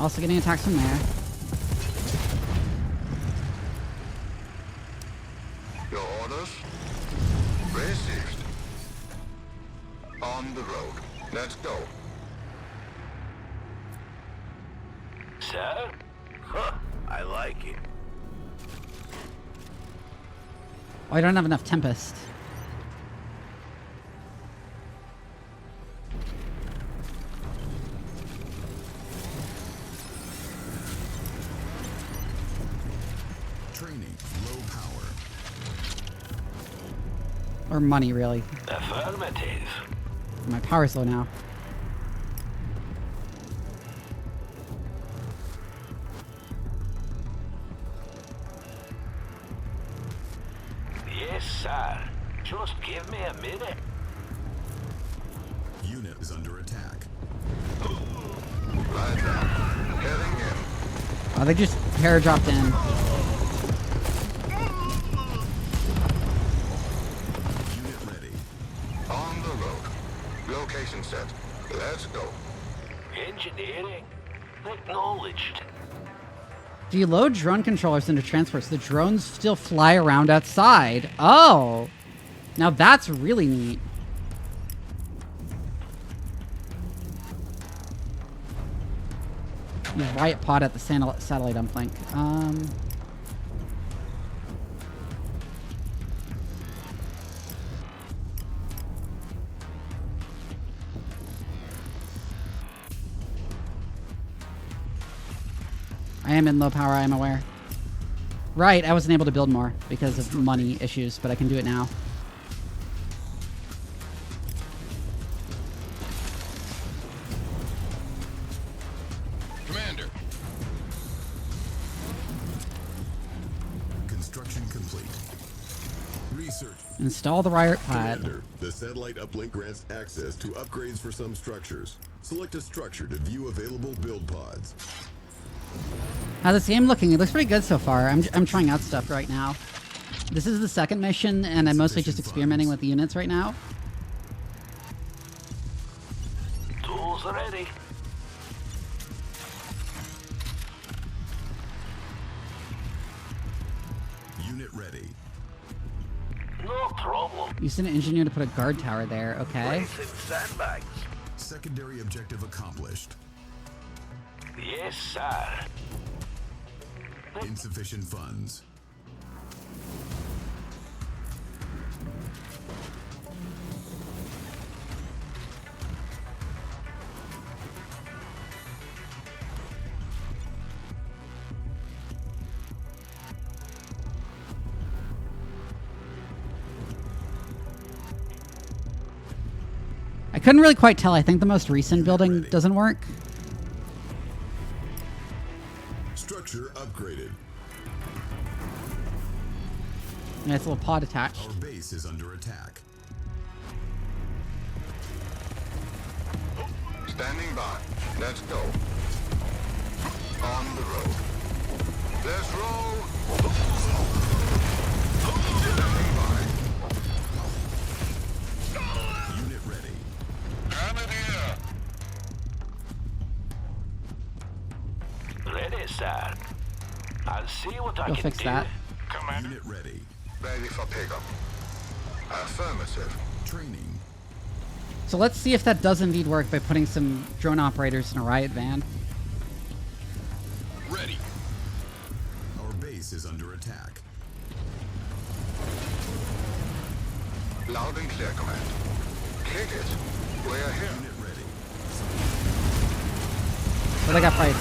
Also getting attacks from there. Your orders? Received. On the road. Let's go. Sir? Huh, I like it. Oh, I don't have enough Tempest. Training, low power. Or money, really. Affirmative. My power's low now. Yes, sir. Just give me a minute. Unit is under attack. Right now. Heading in. Oh, they just pair-dropped in. Unit ready. On the road. Location set. Let's go. Engineering. Acknowledged. Do you load drone controllers into transports? The drones still fly around outside. Oh! Now that's really neat. Riot pod at the satellite uplink. I am in low power, I am aware. Right, I wasn't able to build more because of money issues, but I can do it now. Commander. Construction complete. Research. Install the riot pod. Commander, the satellite uplink grants access to upgrades for some structures. Select a structure to view available build pods. How's this game looking? It looks pretty good so far. I'm trying out stuff right now. This is the second mission, and I'm mostly just experimenting with the units right now. Tools ready. Unit ready. No problem. You sent an engineer to put a guard tower there, okay? Placing sandbags. Secondary objective accomplished. Yes, sir. Insufficient funds. I couldn't really quite tell. I think the most recent building doesn't work. Structure upgraded. Yeah, it's a little pod attached. Our base is under attack. Standing by. Let's go. On the road. Let's roll. Standing by. Unit ready. I'm in here. Ready, sir. I'll see what I Go can fix do. that. Commander. Unit ready. Ready for pickup. Affirmative. Training. So let's see if that does indeed work by putting some drone operators in a riot van. Ready. Our base is under attack. Loud and clear, Command. Kick it. We're here. Unit ready. But I got fight.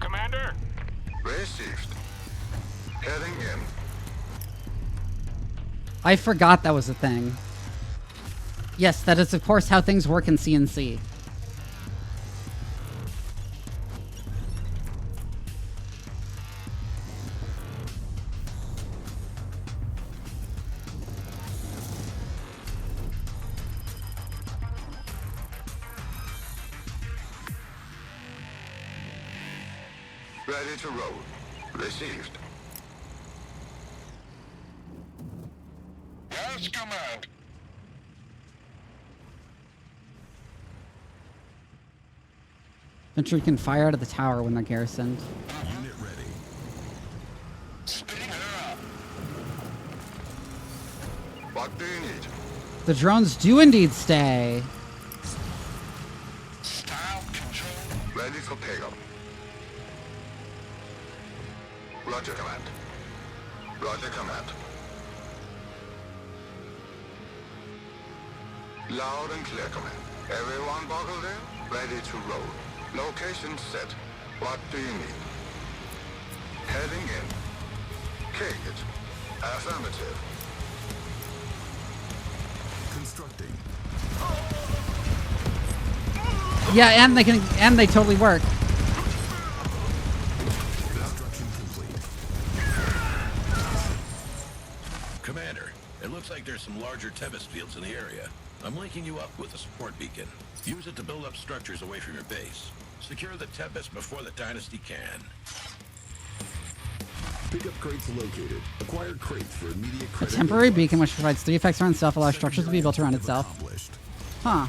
Commander. Received. Heading in. I forgot that was a thing. Yes, that is of course how things work in CNC. Ready to roll. Received. Yes, command. Infantry can fire out of the tower when they're garrisoned. Unit ready. Spinning her up. What do you need? The drones do indeed stay. Style control. Ready for pickup. Roger, command. Roger, command. Loud and clear, command. Everyone buckled in? Ready to roll. Location set. What do you need? Heading in. Kick it. Affirmative. Constructing. Yeah, and they totally work. Construction complete. Commander, it looks like there's some larger Tempest fields in the area. I'm linking you up with a support beacon. Use it to build up structures away from your base. Secure the Tempest before the Dynasty can. Pickup crates located. Acquire crates for immediate A credit. temporary beacon which provides 3 effects around itself allows structures to be built around itself. Accomplished. Huh.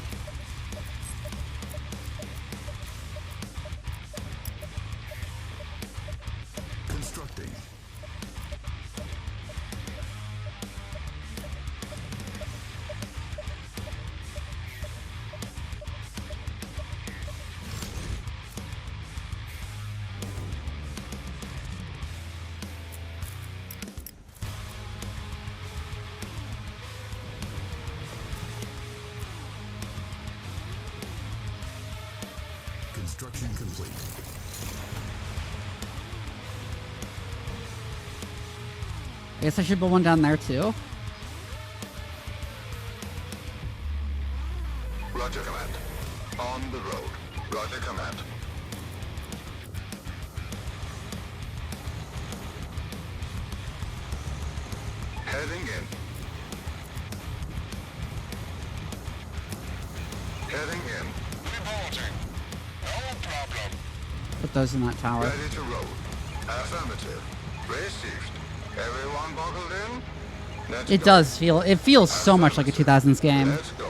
Constructing. Construction complete. I guess I should build one down there too. Roger, command. On the road. Roger, command. Heading in. Heading in. Reporting. No problem. Put those in that tower. Ready to roll. Affirmative. Received. Everyone buckled in? Let's It go. does feel, it feels so much like a 2000s game. Let's go.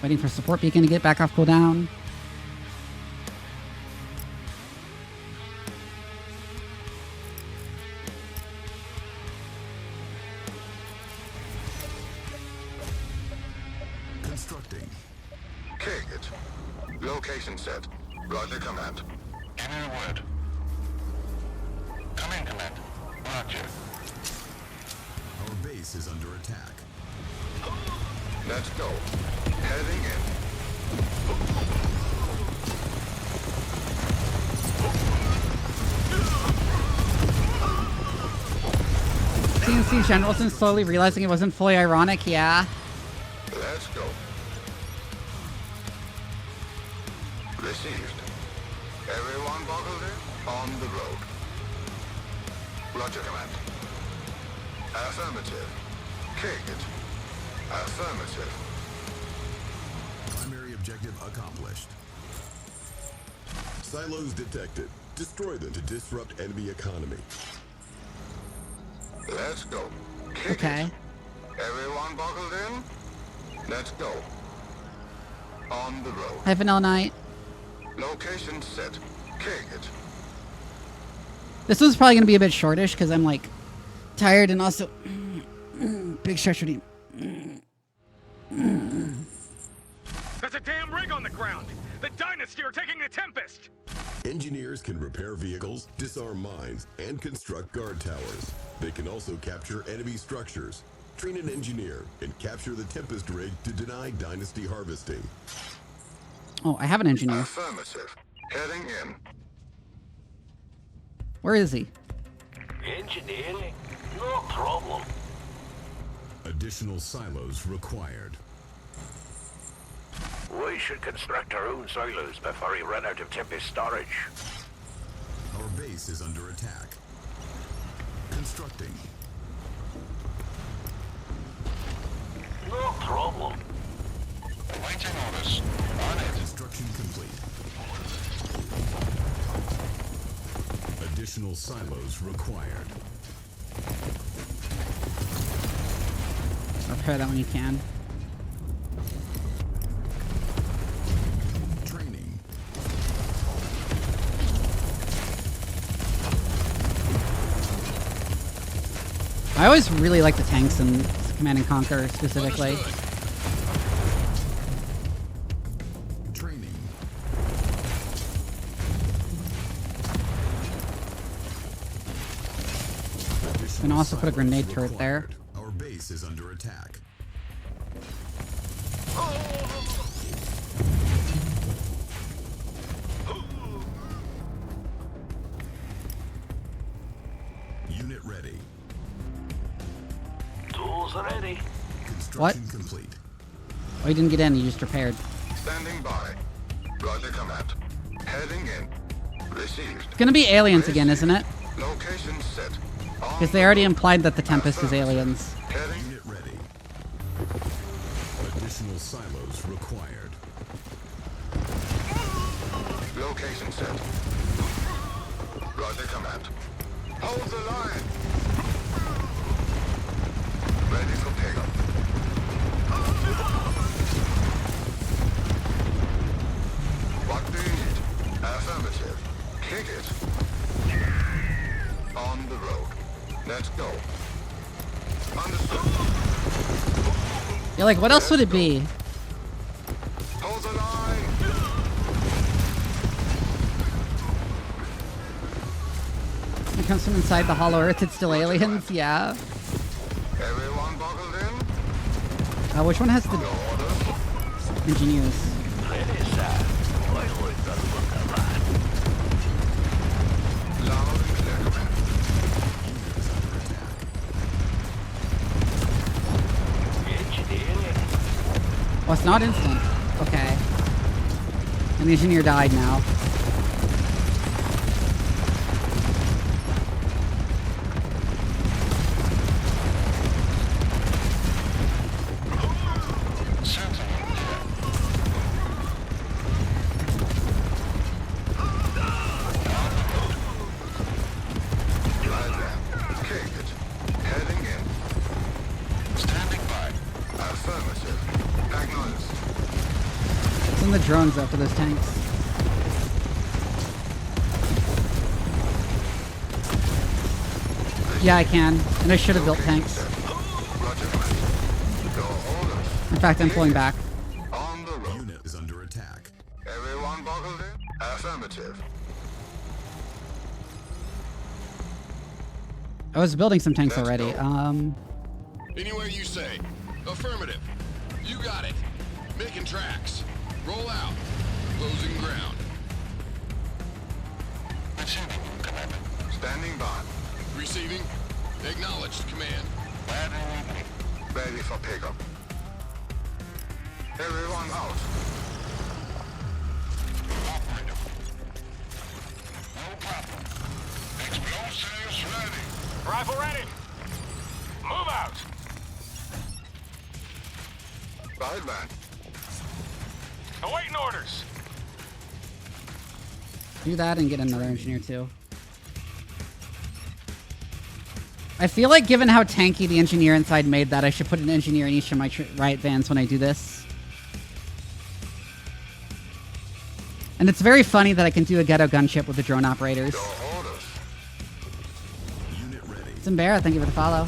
Waiting for support beacon to get back off cooldown. Constructing. Kick it. Location set. Roger, command. Give me a word. Come in, command. Roger. Our base is under attack. Let's go. Heading in. CNC Generalson slowly realizing it wasn't fully ironic, yeah. Let's go. Received. Everyone buckled in? On the road. Roger, command. Affirmative. Kick it. Affirmative. Primary objective accomplished. Silos detected. Destroy them to disrupt enemy economy. Let's go. Kick Okay. it. Everyone buckled in? Let's go. On the road. Hi, Vanilla Knight. Location set. Kick it. This was probably going to be a bit shortish because I'm like tired and also big stretch routine. There's a damn rig on the ground! The Dynasty are taking the Tempest! Engineers can repair vehicles, disarm mines, and construct guard towers. They can also capture enemy structures, train an engineer, and capture the Tempest rig to deny Dynasty harvesting. Oh, I have an engineer. Affirmative. Heading in. Where is he? Engineering? No problem. Additional silos required. We should construct our own silos before we run out of Tempest storage. Our base is under attack. Constructing. No problem. Waiting orders. On it. Construction complete. Additional silos required. Repair that when you can. Training. I always really like the tanks in Command and Conquer specifically. Training. You can also put a grenade turret there. Our base is under attack. Unit ready. Tools are ready. Construction complete. Oh, you didn't get in, you just repaired. Standing by. Roger command. Heading in. Received. It's gonna be aliens again, isn't it? Location set. Because they already implied that the Tempest is aliens. Unit ready. Additional silos required. Location set. Roger command. Hold the line. Ready for pickup. What do you need? Affirmative. Kick it. On the road. Let's go. Understood. You're like, what else would it be? Hold the line. It comes from inside the Hollow Earth, it's still aliens? Yeah. Everyone buckled in? Which one has the engineers? Ready, sir. I like the look of that. Loud and clear, command. Engineering. Oh, it's not instant. Okay. And the engineer died now. Send the drones after those tanks. Yeah, I can. And I should have built tanks. In fact, I'm pulling back. On the road. Unit is under attack. Everyone buckled in? Affirmative. I was building some tanks already. Anywhere you say. Affirmative. You got it. Making tracks. Roll out. Closing ground. Standing by. Receiving. Acknowledged, command. Ready for pickup. Everyone out. No problem. Explosives ready. Rifle ready. Move out. Right, man. Awaiting orders. Do that and get another engineer too. I feel like given how tanky the engineer inside made that, I should put an engineer in each of my riot vans when I do this. And it's very funny that I can do a ghetto gunship with the drone operators. It's embarrassing. Thank you for the follow.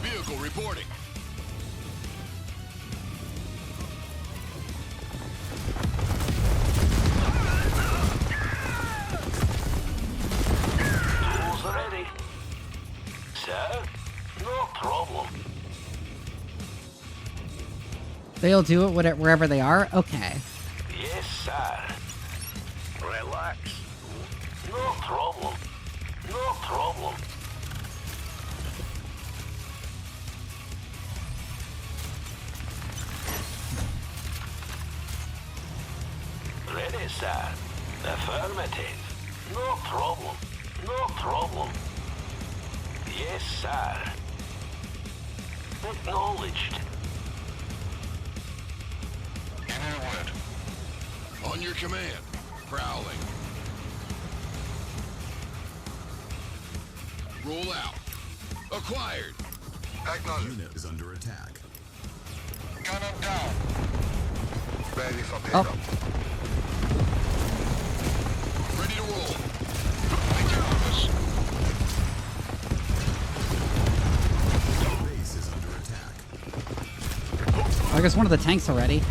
Vehicle reporting. Tools are ready. Sir, no problem. They'll do it wherever they are? Okay. Yes, sir. Relax. No problem. No problem. sir. Affirmative. No problem. No problem. Yes, sir. Acknowledged. Inward. On your command. Prowling. Roll out. Acquired. Acknowledged. Unit is under attack. Gun him down. Ready for pickup. Ready to roll. Take care of us. Base is under attack. I guess one of the tanks already.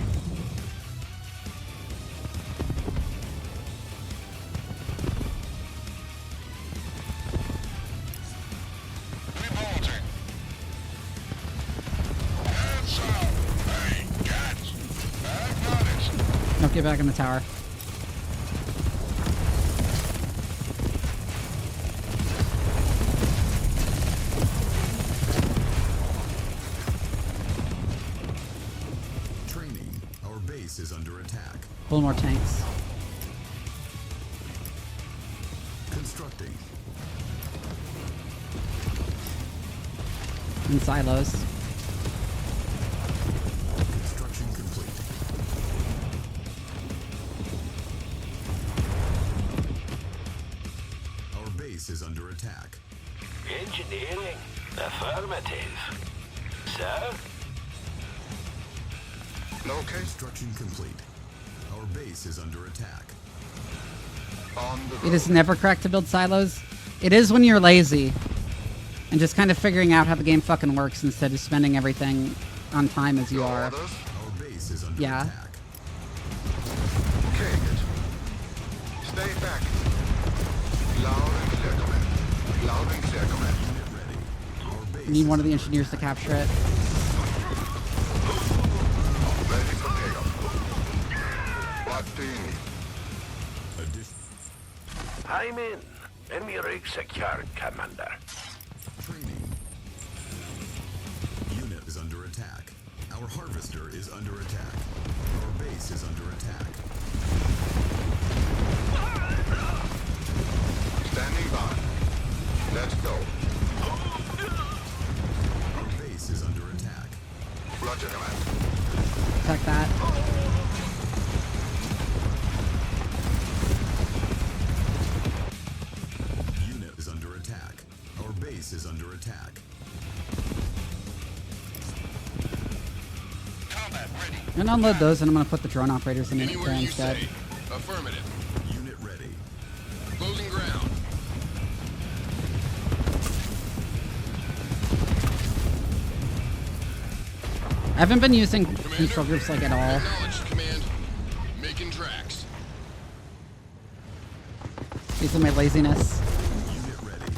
Revolting. Heads up. Hey, cats. Acknowledged. No, get back in the tower. Training. Our base is under attack. Pull more tanks. Constructing. In silos. Construction complete. Our base is under attack. Engineering. Affirmative. Sir? Location Construction complete. Our base is under attack. on the It road. is never correct to build silos. It is when you're lazy and just kind of figuring out how the game fucking works instead of spending everything on time as you are. Orders. Our base is under Yeah. attack. Kick it. Stay back. Loud and clear command. Loud and clear command. Unit ready. Our base Need is one of the under engineers to attack. capture it. Ready for pickup. What do you need? Addition. I'm in. Enemy rig secured, Commander. Training. Unit is under attack. Our harvester is under attack. Our base is under attack. Standing by. Let's go. Our base is under attack. Roger, command. Attack that. Unit is under attack. Our base is under attack. Combat ready. I'm gonna unload those and I'm gonna put the drone operators in Anywhere there you instead. say. Affirmative. Unit ready. Closing ground. I haven't been using control groups like at all. Acknowledged, command. Making tracks. These are my laziness. Unit ready.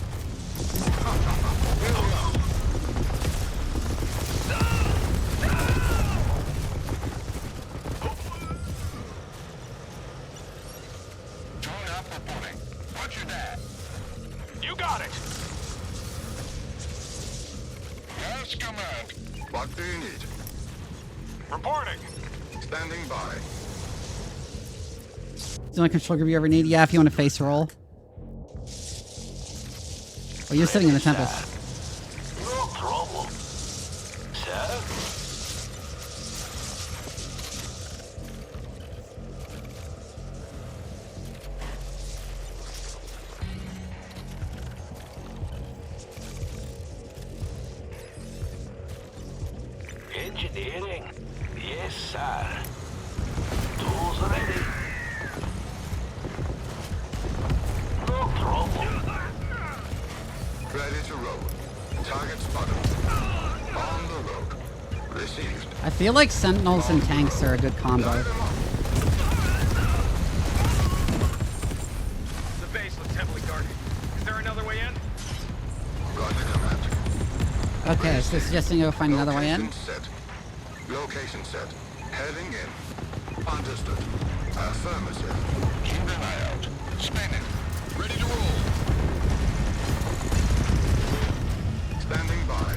Drone up reporting. Roger that. You got it. Yes, command. What do you need? Reporting. Standing by. Is the only control group you ever need? Yeah, if you want to face roll. Oh, you're sitting in the Tempest. No problem. Sir? Engineering. Yes, sir. Tools ready. No problem. Ready to roll. Target spotted. On the road. Received. I feel like sentinels and tanks are a good combo. Light 'em up. The base looks heavily guarded. Is there another way in? Roger, command. Okay, so suggesting go find another way in. Location set. Location set. Heading in. Understood. Affirmative. Keep an eye out. Spin it. Ready to roll. Standing by.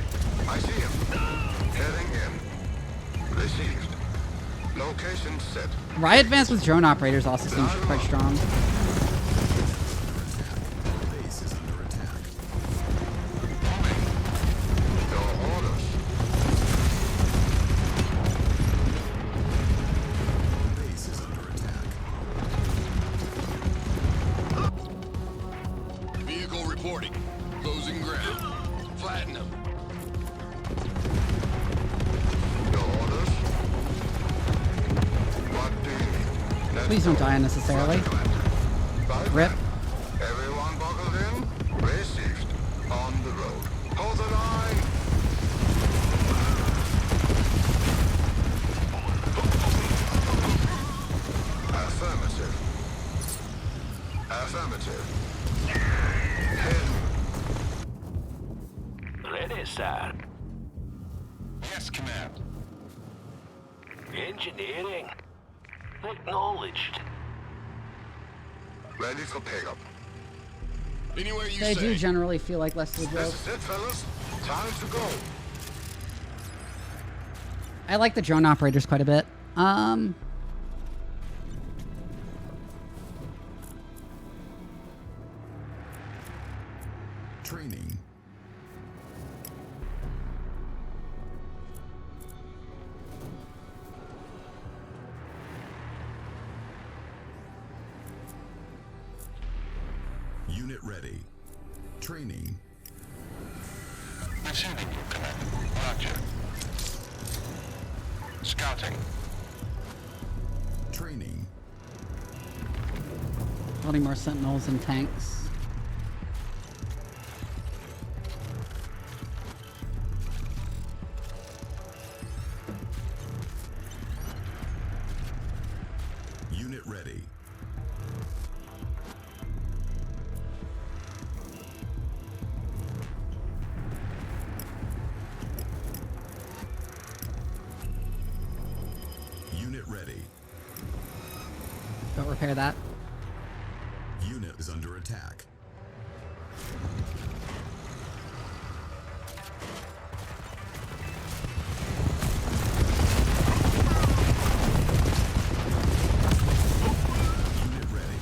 I see him. Heading in. Received. Location set. Riot Vans with drone operators also seems quite strong. Base is under attack. Your orders. Base is under attack. Vehicle reporting. Closing ground. Flatten them. Your orders. What do you need? Please don't die unnecessarily. Right. Rip. Everyone buckled in? Received. On the road. Hold the line! Affirmative. Affirmative. Hidden. Ready, sir. Yes, Command. Engineering. Acknowledged. Ready for pickup. Anywhere you They say. do generally feel like less of a joke. This is it, fellas. Time to go. I like the drone operators quite a bit. Training. Unit ready. Training. Receiving you, Command. Roger. Scouting. Training. Building more sentinels and tanks. Unit ready. Unit ready. Don't repair that. Unit is under attack. Unit ready.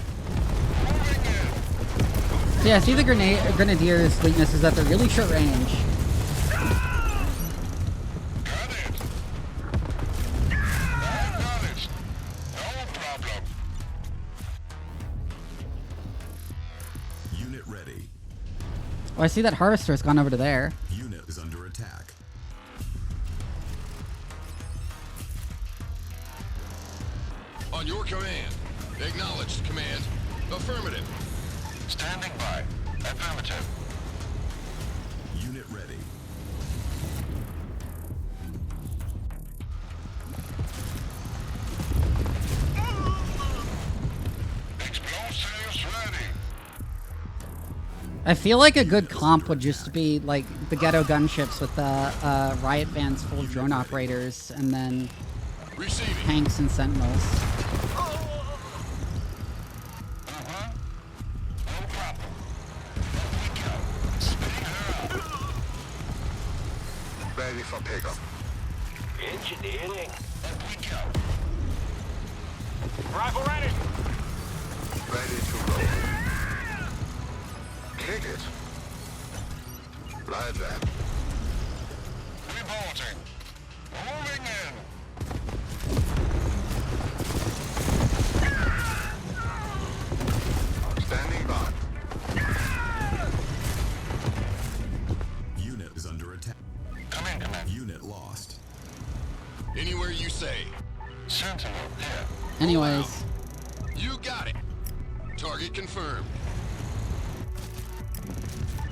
So yeah, I see the Grenadier's weakness is that they're really short range. Acknowledged. No problem. Unit ready. Oh, I see that Harvester's gone over to there. Unit is under attack. On your command. Acknowledged, Command. Affirmative. Standing by. Affirmative. Unit ready. Explosives ready. I feel like a good comp would just be like the ghetto gunships with the Riot Vans full of drone operators and then Receiving. tanks and sentinels. No problem. Up we go. Speeding her up. Ready for pickup. Engineering. Up we go. Rifle ready. Ready to roll. Kick it. Like that. Reporting. Moving in. Standing by. Unit is under attack. Come in, Command. Unit lost. Anywhere you say. Sentinel here. Anyways, You got it. Target confirmed.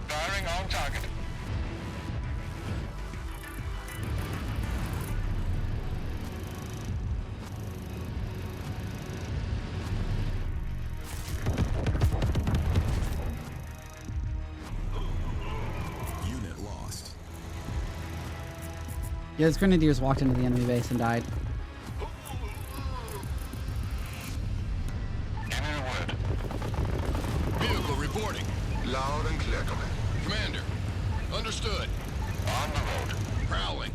Firing on target. Unit lost. yeah, this Grenadiers walked into the enemy base and died. Give me a word. Vehicle reporting. Loud and clear, Command. Commander. Understood. On the road. Prowling.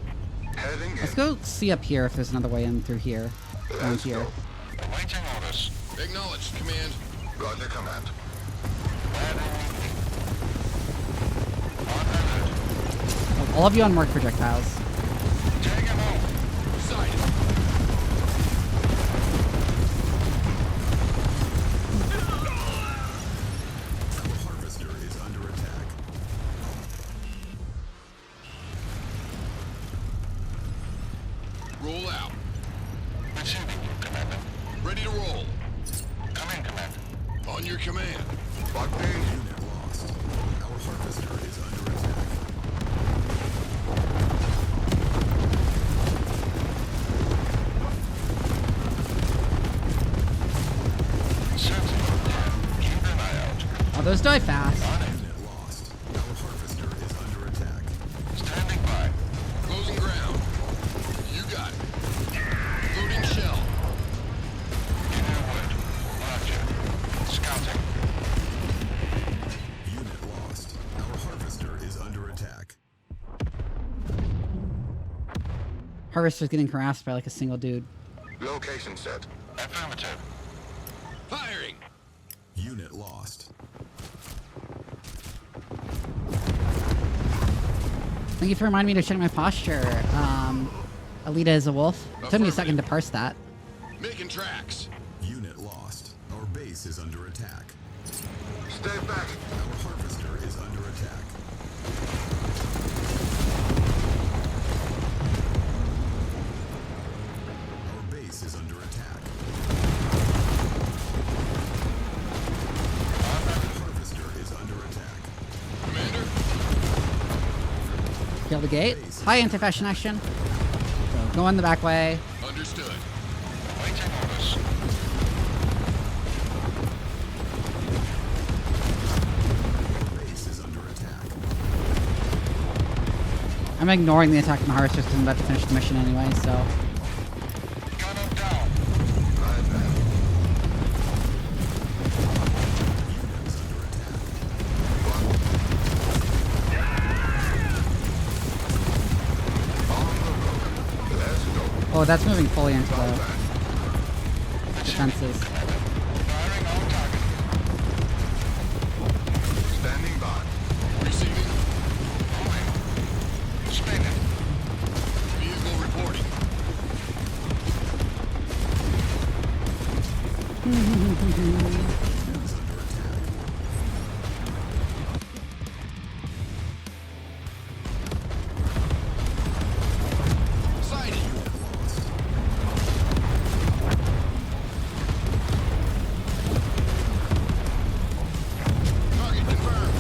Heading in. Let's go see up here if there's another way in through here. around here. Awaiting orders. Acknowledged, Command. Roger, Command. All of you on work projectiles. Take him home. Sighted. Our harvester is under attack. Roll out. Receiving, Commander. Ready to roll. Come in, Commander. On your command. What being? Unit lost. Our harvester is under attack. Keep an eye out. Oh, those die fast. Unit lost. Our harvester is under attack. Standing by. Closing ground. You got it. Loading shell. Inward. Roger. Scouting. Unit lost. Our harvester is under attack. Harvester's getting harassed by like a single dude. Location set. Affirmative. Firing. Unit lost. Thank you for reminding me to check my posture. Alita is a wolf. It took me a second to parse that. Making tracks. Unit lost. Our base is under attack. Stay back. Our harvester is under attack. Our base is under attack. Our harvester is under attack. Commander. Kill the gate. High anti-fashion action. So go in the back way. Understood. Waiting orders. Our base is under attack. I'm ignoring the attack from the harvester because I'm about to finish the mission anyway, so. Gunner down. Oh, that's moving fully into the defenses. Firing on target. Standing by. Receiving. Moving. Spinning. Vehicle reporting. Sighted. Target confirmed.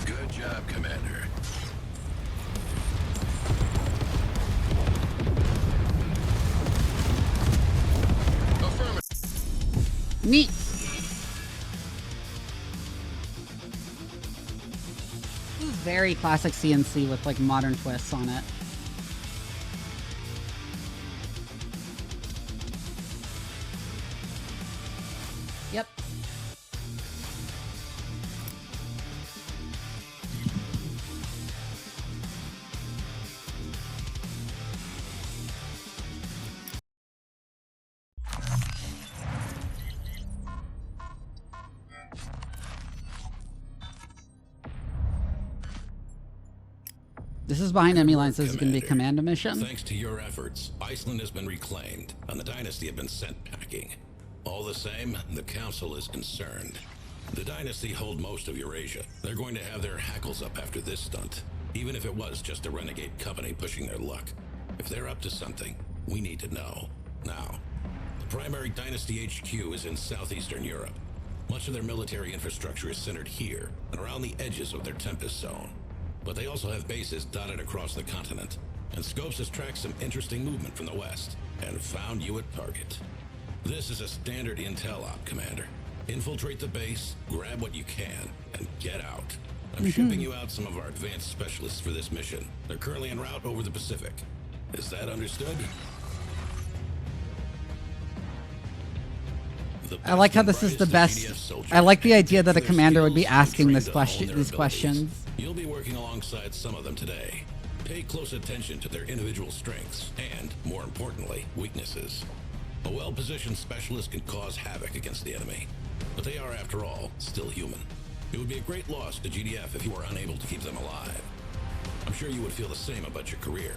Good job, Commander. Affirmative. Neat. This is very classic CNC with like modern twists on it. Yep. This is behind enemy lines. This is going to be a commando mission. Thanks to your efforts, Iceland has been reclaimed, and the Dynasty have been sent packing. All the same, the Council is concerned. The Dynasty hold most of Eurasia. They're going to have their hackles up after this stunt, even if it was just a renegade company pushing their luck. If they're up to something, we need to know. Now, the primary Dynasty HQ is in southeastern Europe. Much of their military infrastructure is centered here and around the edges of their Tempest zone. But they also have bases dotted across the continent, and Scopes has tracked some interesting movement from the west and found you at target. This is a standard intel op, Commander. Infiltrate the base, grab what you can, and get out. I'm shipping you out some of our advanced specialists for this mission. They're currently en route over the Pacific. Is that understood? I like how this is the best. I like the idea that a commander would be asking these questions. You'll be working alongside some of them today. Pay close attention to their individual strengths and, more importantly, weaknesses. A well-positioned specialist can cause havoc against the enemy, but they are, after all, still human. It would be a great loss to GDF if you were unable to keep them alive. I'm sure you would feel the same about your career.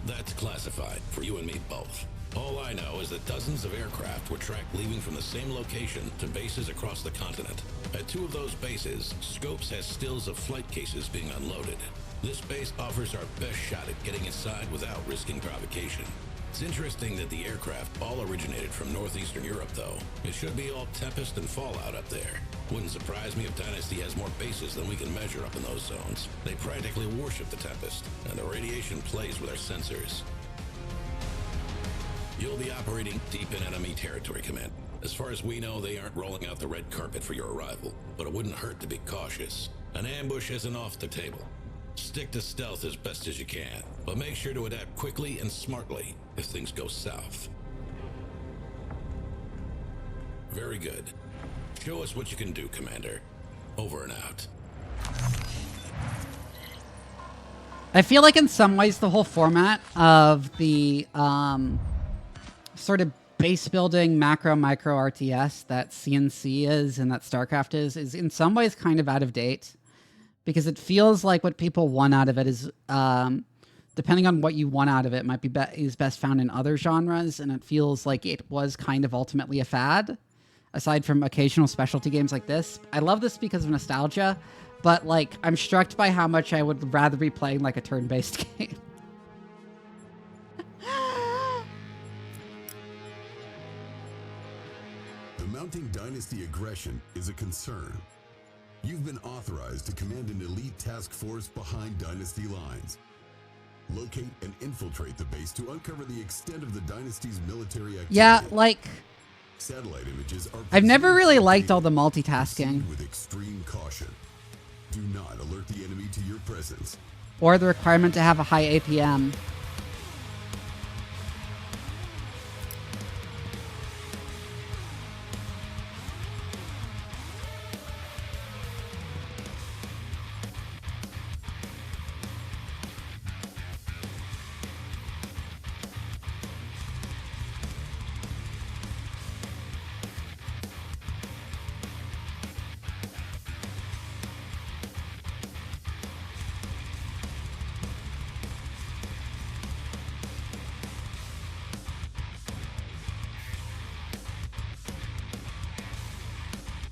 That's classified for you and me both. All I know is that dozens of aircraft were tracked leaving from the same location to bases across the continent. At 2 of those bases, Scopes has stills of flight cases being unloaded. This base offers our best shot at getting inside without risking provocation. It's interesting that the aircraft all originated from northeastern Europe, though. It should be all Tempest and Fallout up there. Wouldn't surprise me if Dynasty has more bases than we can measure up in those zones. They practically worship the Tempest, and the radiation plays with our sensors. You'll be operating deep in enemy territory, Command. As far as we know, they aren't rolling out the red carpet for your arrival, but it wouldn't hurt to be cautious. An ambush isn't off the table. Stick to stealth as best as you can, but make sure to adapt quickly and smartly if things go south. Very good. Show us what you can do, Commander. Over and out. I feel like in some ways the whole format of the sort of base building macro micro RTS that CNC is and that StarCraft is in some ways kind of out of date, because it feels like what people want out of it is depending on what you want out of it might be is best found in other genres, and it feels like it was kind of ultimately a fad aside from occasional specialty games like this. I love this because of nostalgia, but like I'm struck by how much I would rather be playing like a turn-based game. Mounting Dynasty aggression is a concern. You've been authorized to command an elite task force behind Dynasty lines. Locate and infiltrate the base to uncover the extent of the Dynasty's military activity. Yeah, like... Satellite images are... I've never really liked all the multitasking. With extreme caution. Do not alert the enemy to your presence. Or the requirement to have a high APM.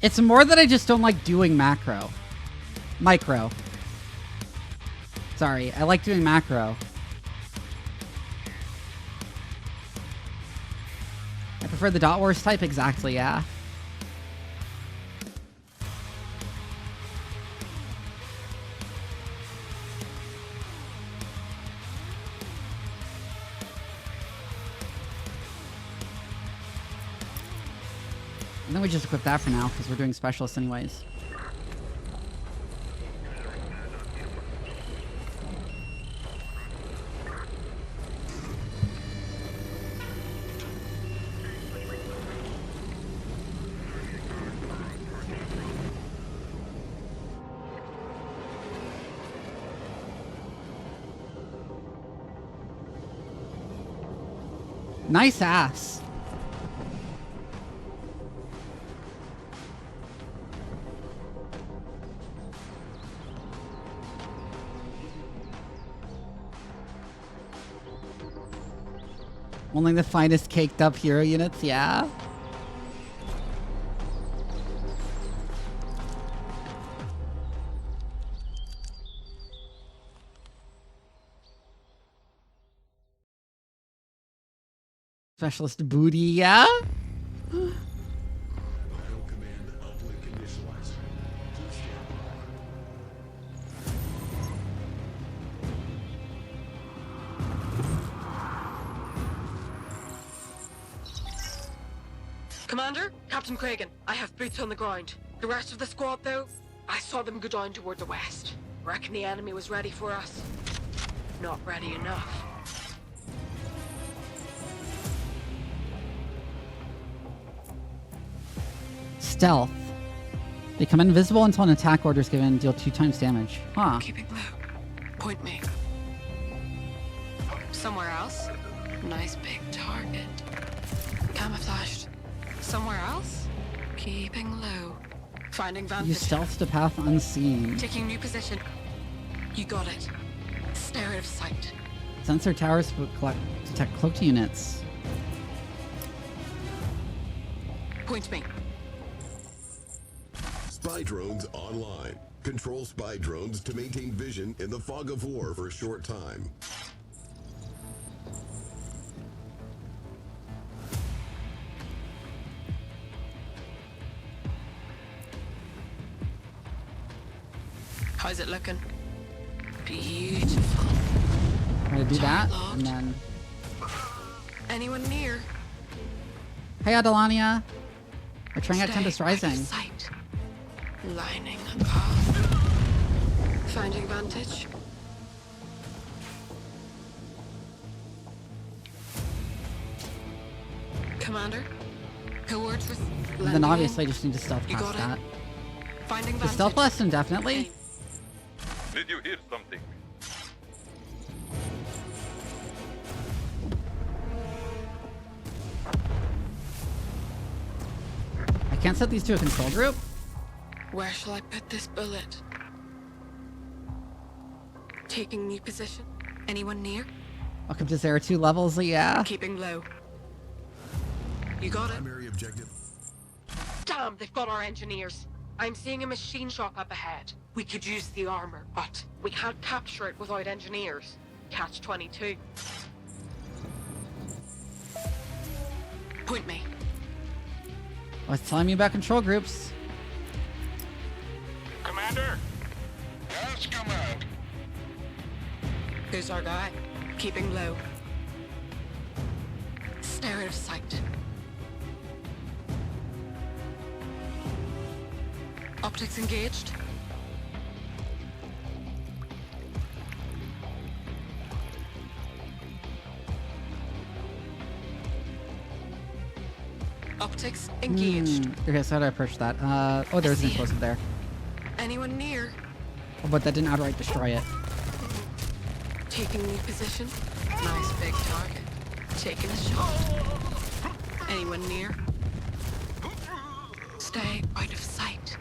It's more that I just don't like doing micro. Sorry, I like doing macro. I prefer the dot wars type, exactly, yeah. And then we just equip that for now, because we're doing specialists anyways. Nice ass. Only the finest caked up hero units, yeah. Specialist booty, yeah. Commander, Captain Kragan, I have boots on the ground. The rest of the squad, though, I saw them go down toward the west. Reckon the enemy was ready for us. Not ready enough. Stealth. Become invisible until an attack order is given. Deal 2 times damage. Huh. Keeping low. Point me. Somewhere else? Nice big target. Camouflaged. Somewhere else? Keeping low. Finding vantage. Use stealth to path unseen. Taking new position. You got it. Stare out of sight. Sensor towers detect cloaked units. Point me. Spy drones online. Control spy drones to maintain vision in the fog of war for a short time. How's it looking? Beautiful. I'm gonna do that, and then... Anyone near? Hey, Adelania. We're trying out Tempest Rising. Sight. Lining up. Finding vantage. Commander. Coordinates. And then obviously I just need to stealth past that. Finding The vantage. stealth lesson, definitely. Did you hear something? I can't set these to a control group. Where shall I put this bullet? Taking new position. Anyone near? Welcome to 02 levels, yeah. Keeping low. You got it. Primary objective. Damn, they've got our engineers. I'm seeing a machine shop up ahead. We could use the armor, but we can't capture it without engineers. Catch-22. Point me. I was telling you about control groups. Commander? Yes, command. Who's our guy? Keeping low. Stare out of sight. Optics engaged. Optics engaged. Okay, so how do I approach that? Oh, there's an explosive there. Anyone near? Oh, but that didn't outright destroy it. Taking new position. Nice big target. Taking a shot. Anyone near? Stay out of sight.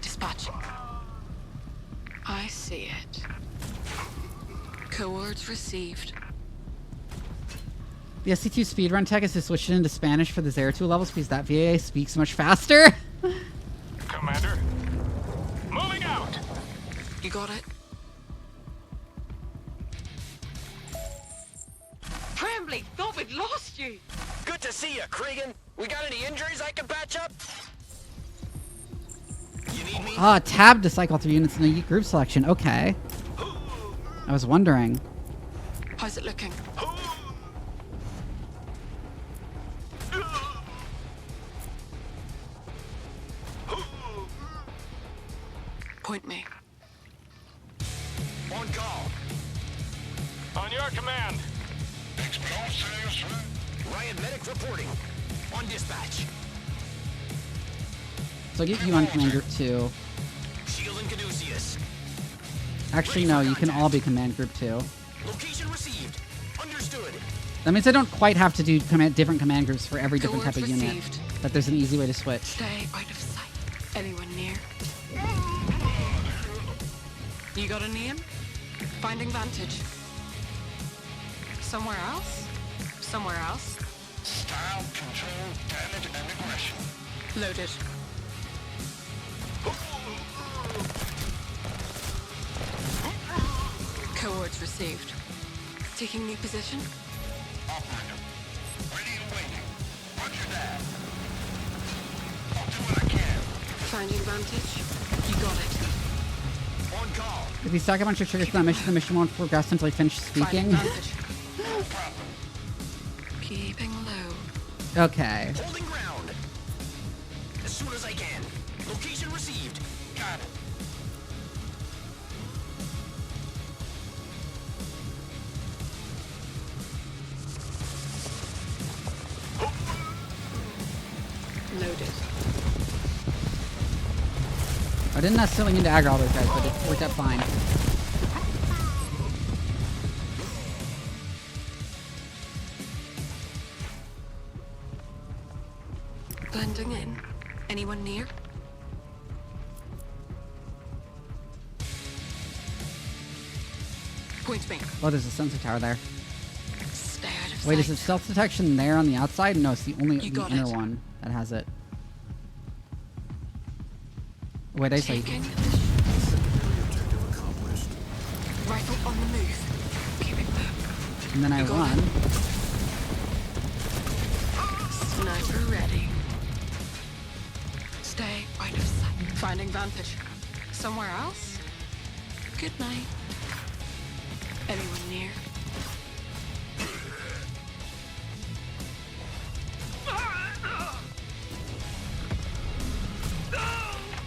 Dispatching. I see it. Coords received. The SC2 speedrun tech is to switch it into Spanish for the 02 levels because that VA speaks much faster. Commander? Moving out! You got it? Trembly, thought we'd lost you! Good to see you, Cregan. We got any injuries I can patch up? You need me? Tab to cycle through units in the group selection. Okay. I was wondering. How's it looking? Point me. On call. On your command. Riot medic reporting. On dispatch. So I'll get you on command group 2. Shield and Caduceus. Actually, no, you can all be command group 2. Location received. Understood. That means I don't quite have to do different command groups for every different type of unit. But there's an easy way to switch. Stay out of sight. Anyone near? You got a name? Finding vantage. Somewhere else? Somewhere else? Style, control, damage, and aggression. Loaded. Coords received. Taking new position? Operator. Ready and waiting. Roger that. I'll do what I can. Finding vantage? You got it. On call. If you stack a bunch of triggers to that mission, the mission won't progress until I finish speaking. Finding vantage. No problem. Keeping low. Okay. Holding ground. As soon as I can. Location received. Got it. Loaded. I didn't necessarily need to aggro all those guys, but it worked out fine. Blending in. Anyone near? Point me. Oh, there's a sensor tower there. Stay out of Wait, sight. is it stealth detection there on the outside? No, it's the only You got inner it. one that has it. Wait, I say. Taking. Rifle on the move. Keep it low. And then I You got run. Sniper ready. Stay out of sight. Finding vantage. Somewhere else? Good night. Anyone near?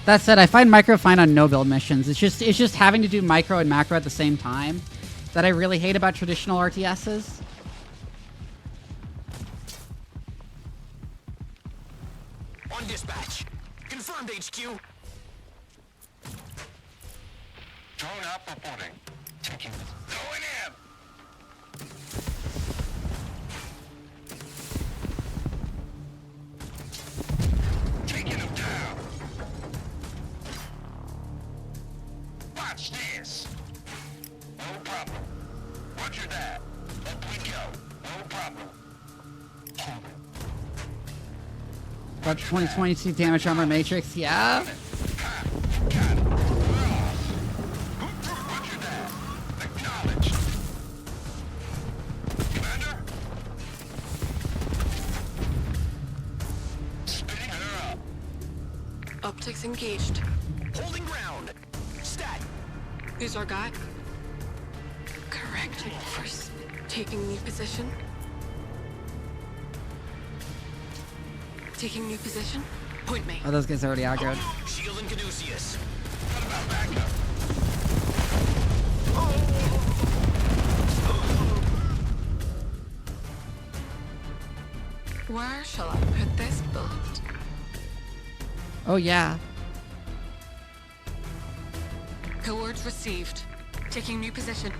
That said, I find micro fine on no build missions. It's just having to do micro and macro at the same time that I really hate about traditional RTSs. On dispatch. Confirmed, HQ. Drone out reporting. Taking this. Going in. Taking him down. Watch this. No problem. Roger that. Up we go. No problem. About 2022 damage armor matrix, yeah. Optics engaged. Holding ground. Stat. Who's our guy? Correcting first. Taking new position. Taking new position. Point me. Oh, those guys are already aggroed. Shielding Caduceus. What about backup? Where shall I put this bullet? Oh, yeah. Coordinates received. Taking new position.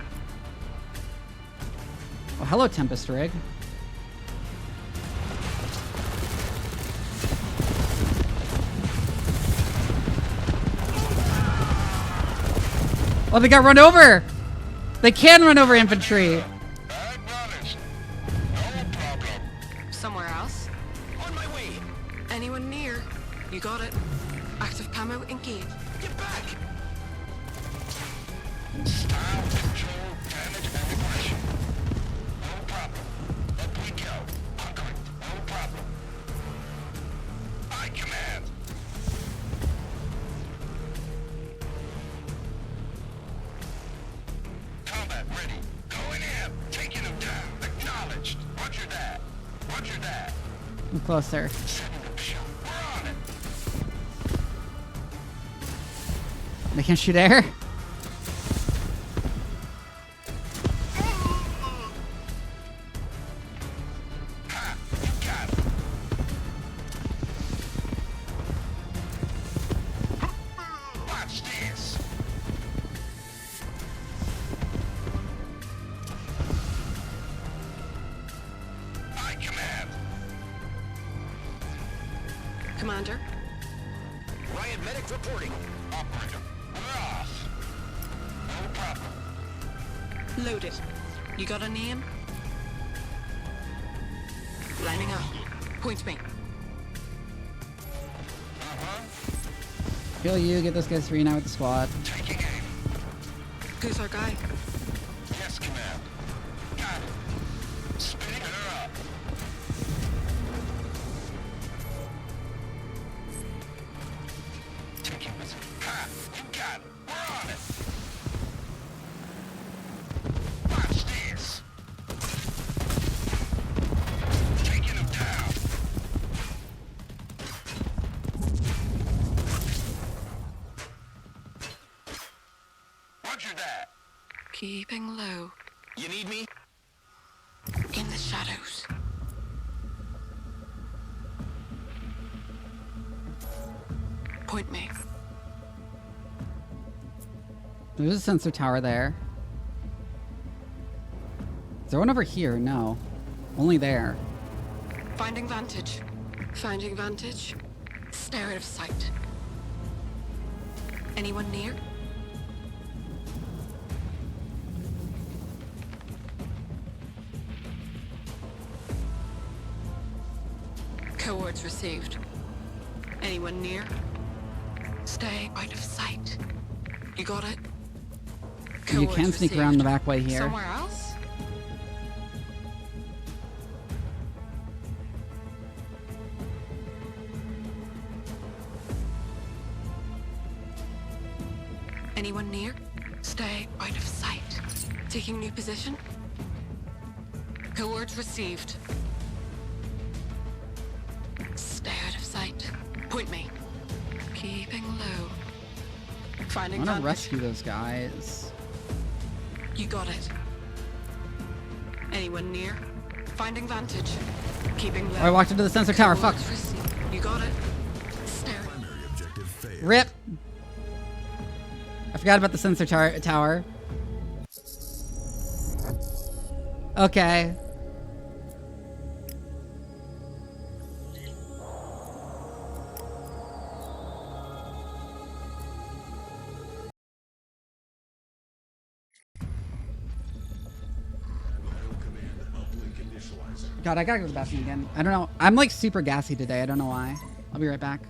Oh, hello, Tempest Rig. Oh, they got run over! They can run over infantry! Somewhere else? On my way. Anyone near? You got it. Active camo engaged. Get back. Style, control, damage, and aggression. No problem. Up we go. Hunkering. No problem. I command. Combat ready. Going in. Taking him down. Acknowledged. Roger that. Roger that. I'm closer. They can shoot air? Watch this. I command. Commander. Riot medic reporting. Operator, we're off. No problem. Loaded. You got a name? Lining up. Point me. Kill you, get those guys reunited with the squad. Taking aim. Who's our guy? Yes, command. Got it. Spinning her up. Taking this. Ha! You got it. We're on it. Watch this. Taking him down. Roger that. Keeping low. You need me? In the shadows. Point me. There's a sensor tower there. Is there one over here? No. Only there. Finding vantage. Finding vantage. Stare out of sight. Anyone near? Coordinates received. Anyone near? Stay out of sight. You got it? And you can sneak around the back way here. Somewhere else? Anyone near? Stay out of sight. Taking new position? Coordinates received. Stay out of sight. Point me. Keeping low. I Finding want to vantage. rescue those guys. You got it. Anyone near? Finding vantage. Keeping low. Oh, I walked into the sensor tower. Fuck. Coordinates received. You got it. Stare. Primary objective failed. Rip. I forgot about the sensor tower. Okay. God, I gotta go to the bathroom again. I don't know. I'm like super gassy today. I don't know why. I'll be right back.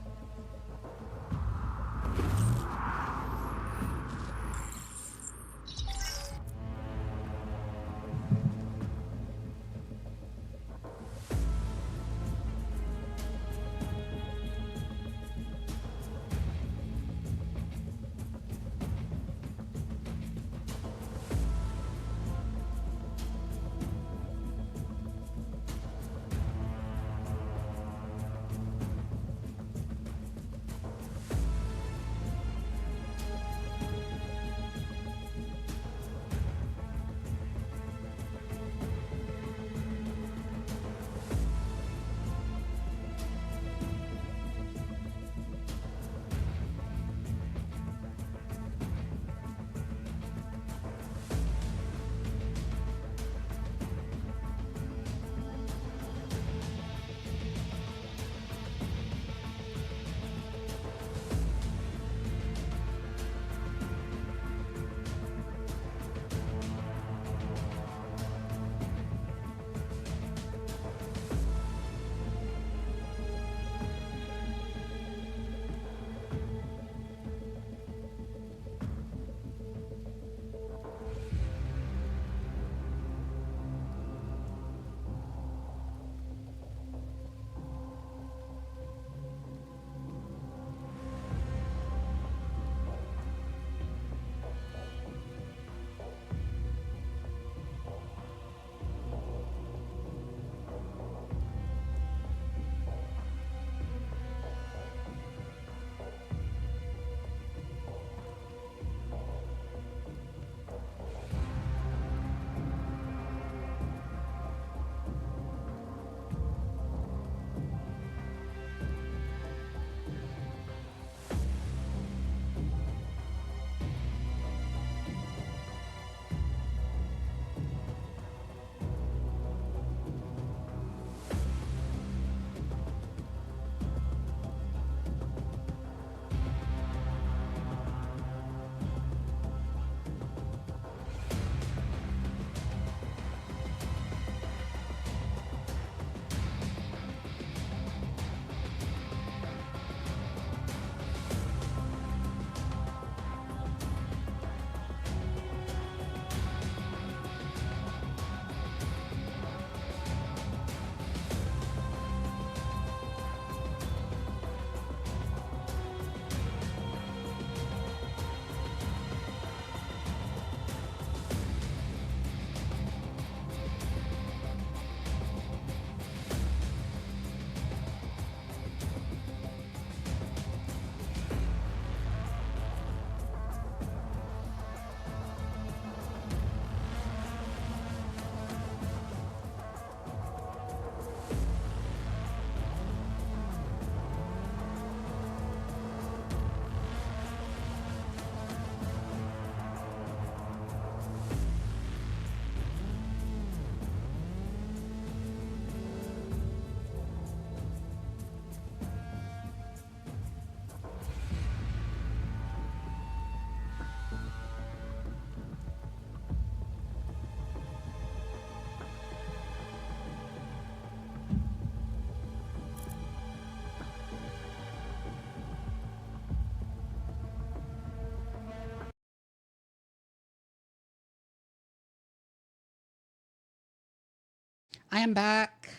I am back.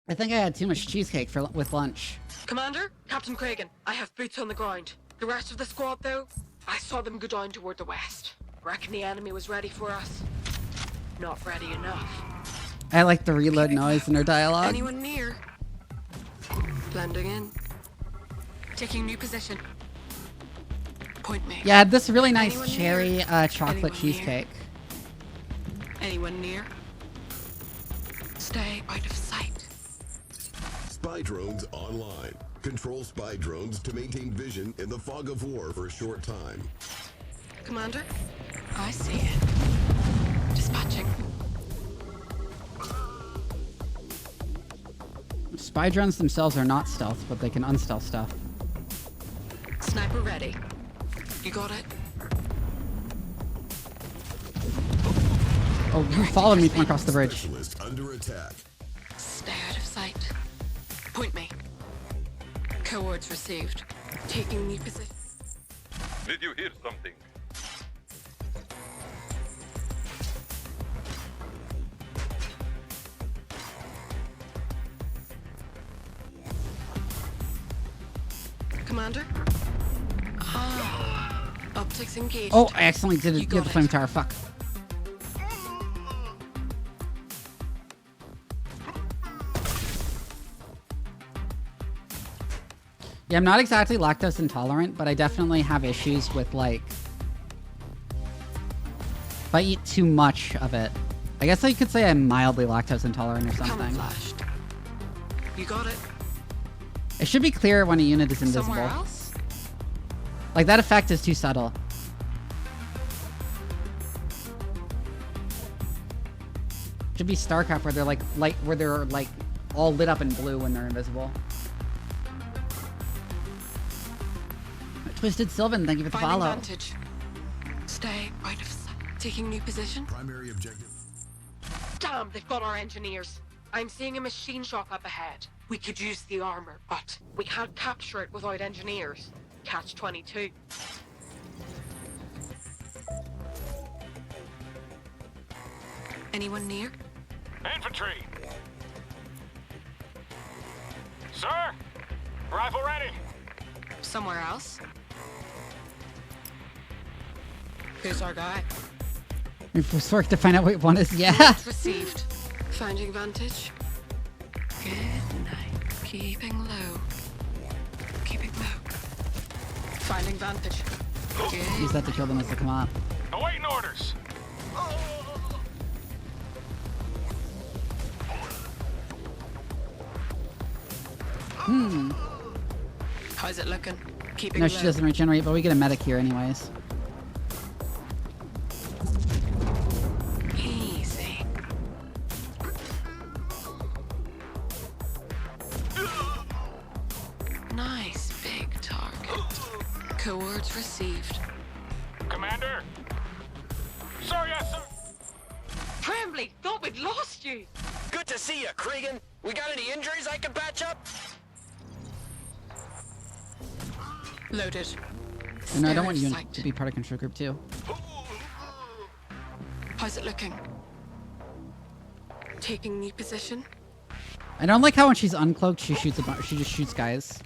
I think I had too much cheesecake with lunch. Commander, Captain Cragen, I have boots on the ground. The rest of the squad, though, I saw them go down toward the west. Reckon the enemy was ready for us. Not ready enough. I like the reload noise in her dialogue. Anyone near? Blending in. Taking new position. Point me. Yeah, this really nice Anyone cherry near? chocolate Anyone cheesecake. Near? Anyone near? Stay out of sight. Spy drones online. Control spy drones to maintain vision in the fog of war for a short time. Commander, I see it. Dispatching. Spy drones themselves are not stealth, but they can unstealth stuff. Sniper ready. You got it? Oh, you followed me from across the bridge. Specialist under attack. Stay out of sight. Point me. Coordinates received. Taking new position. Did you hear something? Commander? Ah. Optics engaged. Oh, I accidentally did You it. got Get the flame it. tower. Fuck. Yeah, I'm not exactly lactose intolerant, but I definitely have issues with, like, if I eat too much of it. I guess you could say I'm mildly lactose intolerant or something. Camouflaged. You got it. It should be clear when a unit is invisible. Somewhere else? Like, that effect is too subtle. Should be StarCraft where they're like light, where they're like all lit up in blue when they're invisible. Twisted Sylvan, thank you for the Finding follow. vantage. Stay out of sight. Taking new position. Primary objective. Damn, they've got our engineers. I'm seeing a machine shop up ahead. We could use the armor, but we can't capture it without engineers. Catch 22. Anyone near? Infantry! Sir! Rifle ready! Somewhere else? Who's our guy? We've just worked to find out what one is. Yeah. Coordinates received. Finding vantage. Good night. Keeping low. Keeping low. Finding vantage. Good. Use that to kill them as they come up. Awaiting orders! Hmm. How's it looking? Keeping No, low. she doesn't regenerate, but we get a medic here anyways. Easy. Nice big target. Coordinates received. Commander? Sir, yes, sir! Trembly, thought we'd lost you. Good to see you, Cregan. We got any injuries I can patch up? Loaded. And I don't Stare want in you sight. to be part of control group too. How's it looking? Taking new position. I don't like how when she's uncloaked, she shoots she just shoots guys.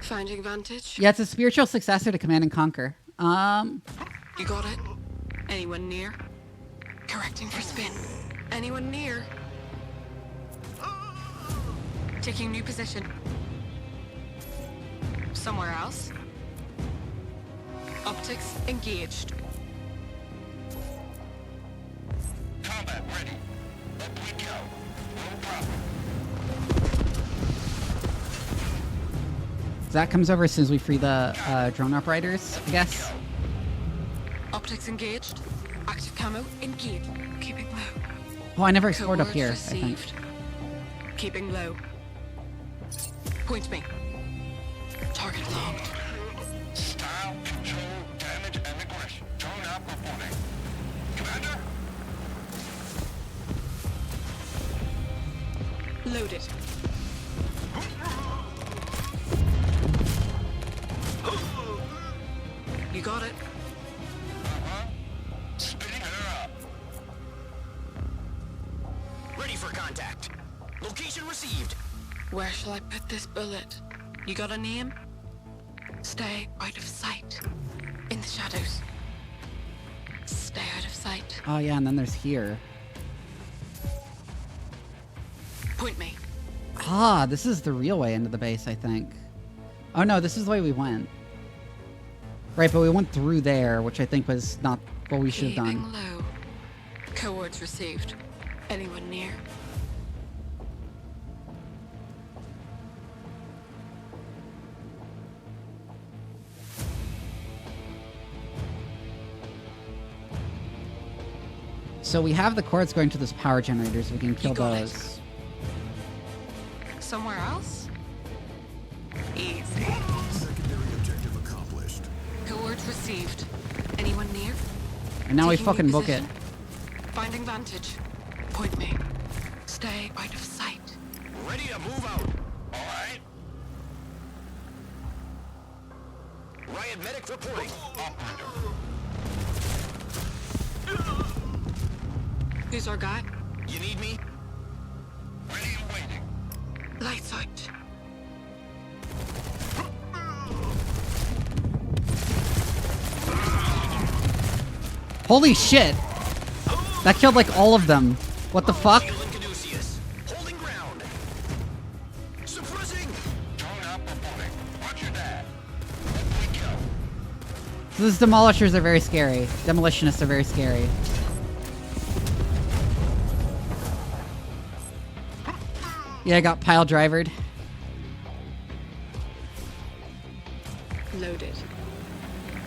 Finding vantage. Yeah, it's a spiritual successor to Command and Conquer. You got it? Anyone near? Correcting for spin. Anyone near? Taking new position. Somewhere else? Optics engaged. Combat ready. Up we go. No problem. That comes over as soon as we free the drone operators, I guess. Optics engaged. Active camo engaged. Keeping low. Oh, I never explored up here, I Coordinates think. received. Keeping low. Point me. Target logged. Style, control, damage, and aggression. Drone out reporting. Commander? Loaded. You Location received. Where shall I put this bullet? You got a name? Stay out of sight. In the shadows. Stay out of sight. Oh yeah, and then there's here. Point me. Ah, this is the real way into the base, I think. Oh no, this is the way we went. Right, but we went through there, which I think was not what we should have done. Keeping low. Coordinates received. Anyone near? So we have the cords going to those power generators. We can kill got it. those. Somewhere else? Easy. Secondary objective accomplished. Coordinates received. Anyone near? And now we Taking fucking new book it. position. Finding vantage. Point me. Stay out of sight. Ready to move out. All right. Riot medic reporting. Who's our guy? You need me? Ready and waiting. Lights out. Holy shit! That killed like all of them. What the fuck? Holding ground. Suppressing. Drone up reporting. Roger that. Up we go. So these demolishers are very scary. Demolitionists are very scary. Yeah, I got pile drivered. Loaded.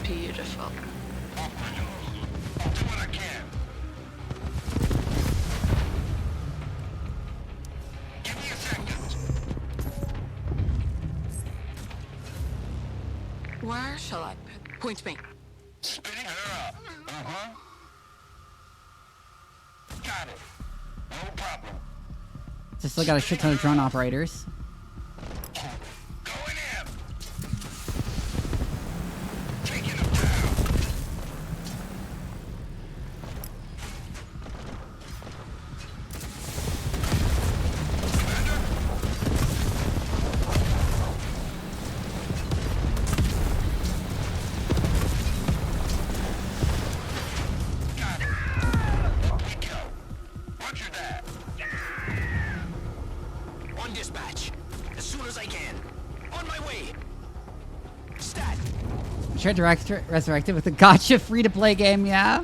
Beautiful. I'll do what I can. Give me a second. Where shall I put? Point me. Spinning her up. Uh-huh. Got it. No problem. Just still got a shit ton of drone operators. Going in. Taking them down. Got it. Up we go. Roger that. On dispatch. As soon as I can. On my way. Stat. Tried to resurrect it with a gotcha free-to-play game, yeah?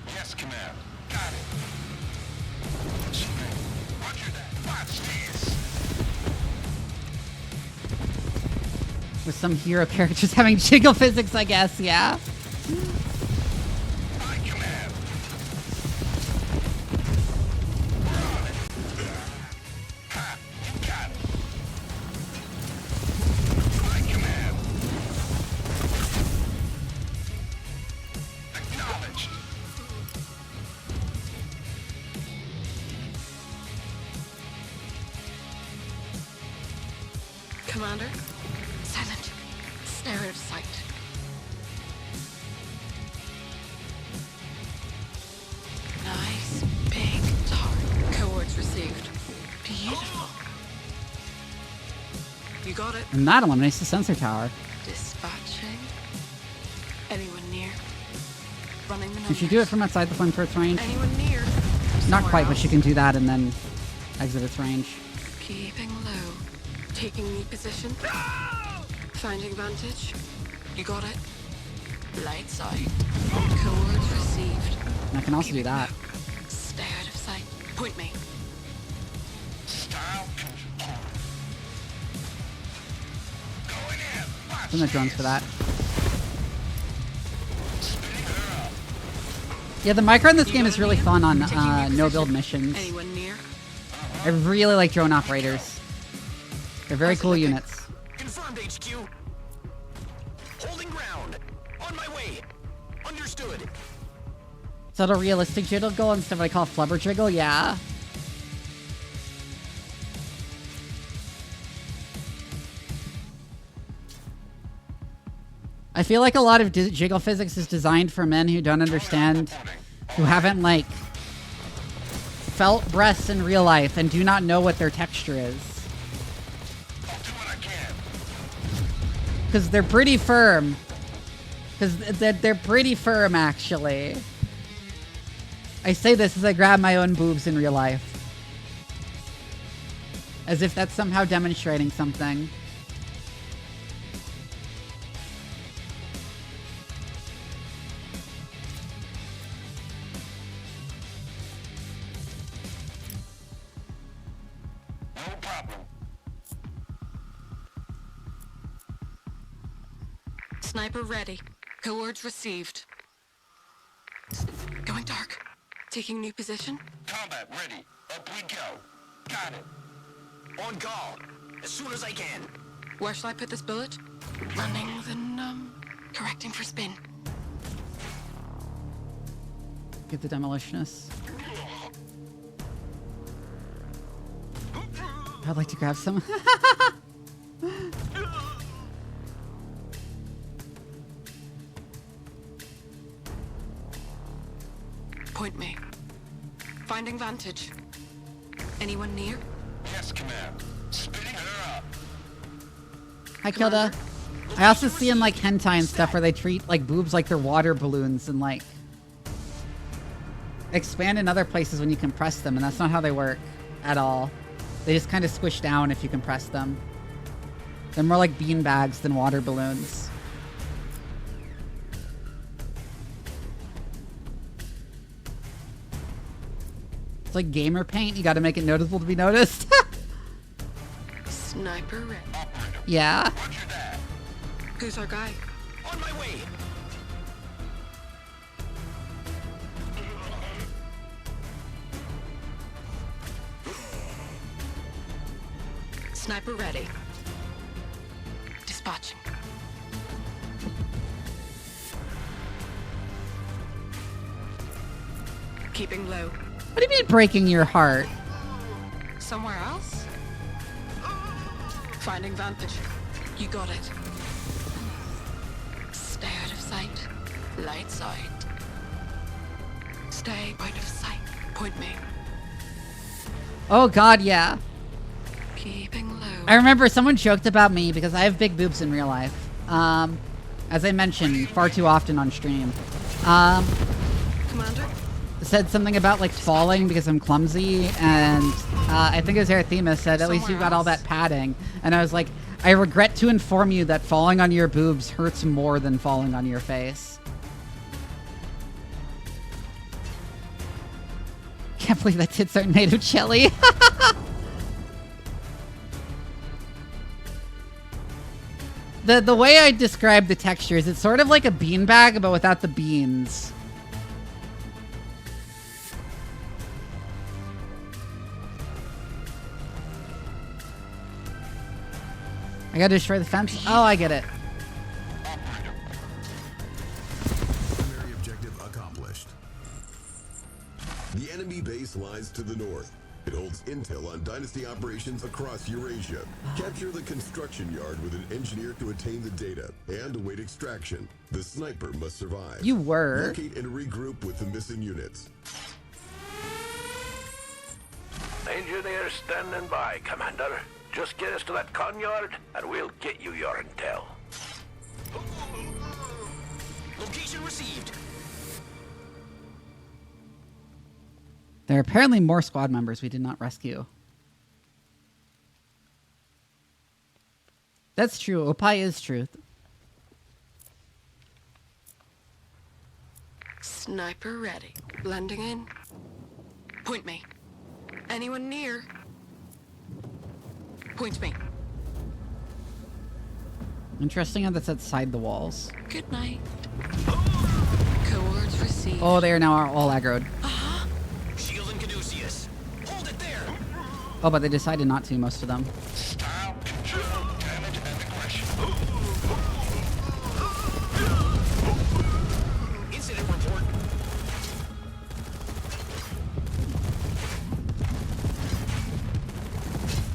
Yes, command. Got it. Roger that. Watch this. With some hero characters having jiggle physics, I guess, yeah? My command. Ha! You got it. My command. Acknowledged. Commander? Silent. Stare out of sight. Nice, big target. Coordinates received. Beautiful. You got it. And that eliminates the sensor tower. Dispatching. Anyone near? Running the Can numbers. she do it from outside the flamethrow's range? Anyone near? Not Somewhere quite, but else? she can do that and then exit its range. Keeping low. Taking knee position. Finding vantage. You got it. Lights out. Coordinates received. And I can also do that. Stay out of sight. Point me. Style control. Going in. Watch Send the drones for that. Spinning her up. Yeah, the micro in this game is really fun on no-build missions. Anyone near? I really like drone operators. They're very cool units. Confirmed HQ. Holding ground. On my way. Understood. Is that a realistic jiggle instead of what I call flubber jiggle? Yeah. I feel like a lot of jiggle physics is designed for men who don't understand who haven't, like, felt breasts in real life and do not know what their texture is. Because they're pretty firm. Because they're pretty firm, actually. I say this as I grab my own boobs in real life. As if that's somehow demonstrating something. No problem. Sniper ready. Coords received. Going dark. Taking new position. Combat ready. Up we go. Got it. On call. As soon as I can. Where shall I put this bullet? Running, then, correcting for spin. Get the demolitionist. I'd like to grab some. Point me. Finding vantage. Anyone near? Yes, command. Spinning her up. Hi, Kilda. I also see in, like, hentai and stuff where they treat, like, boobs like they're water balloons and, like, expand in other places when you compress them, and that's not how they work at all. They just kind of squish down if you compress them. They're more like bean bags than water balloons. It's like gamer paint. You gotta make it noticeable to be noticed. Sniper ready. Yeah. Who's our guy? On my way. Sniper ready. Dispatching. Keeping low. What do you mean breaking your heart? Somewhere else? Finding vantage. You got it. Stay out of sight. Light side. Stay out of sight. Point me. Oh god, yeah. Keeping low. I remember someone joked about me because I have big boobs in real life. As I mentioned far too often on stream. Commander? Said something about, like, falling because I'm clumsy, and I think it was Erythema said, at least you've got all that padding. And I was like, I regret to inform you that falling on your boobs hurts more than falling on your face. Can't believe that tits aren't made of jelly. The way I describe the texture is it's sort of like a beanbag, but without the beans. I gotta destroy the fence? Oh, I get it. Primary objective accomplished. The enemy base lies to the north. It holds intel on Dynasty operations across Eurasia. Capture the construction yard with an engineer to attain the data and await extraction. The sniper must survive. You were. Locate and regroup with the missing units. Engineer standing by, Commander. Just get us to that con yard, and we'll get you your intel. Location received. There are apparently more squad members we did not rescue. That's true. Opie is truth. Sniper ready. Blending in. Point me. Anyone near? Point me. Interesting how that's outside the walls. Good night. Coords received. Oh, they are now all aggroed. Shield and Caduceus. Hold it there. Oh, but they decided not to, most of them. Style, control, damage, and aggression. Incident report.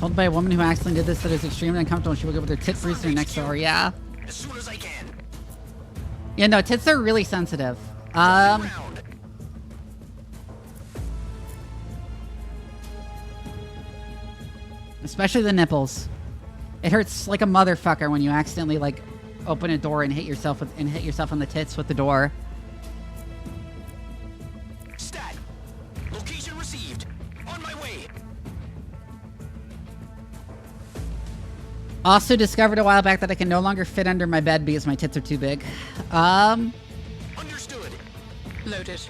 Told by a woman who accidentally did this that is extremely uncomfortable and she woke up with her tit bruised in her next door. Yeah. As soon as I can. Yeah, no, tits are really sensitive. Especially the nipples. It hurts like a motherfucker when you accidentally like open a door and hit yourself on the tits with the door. Stat. Location received. On my way. Also discovered a while back that I can no longer fit under my bed because my tits are too big. Understood. Loaded.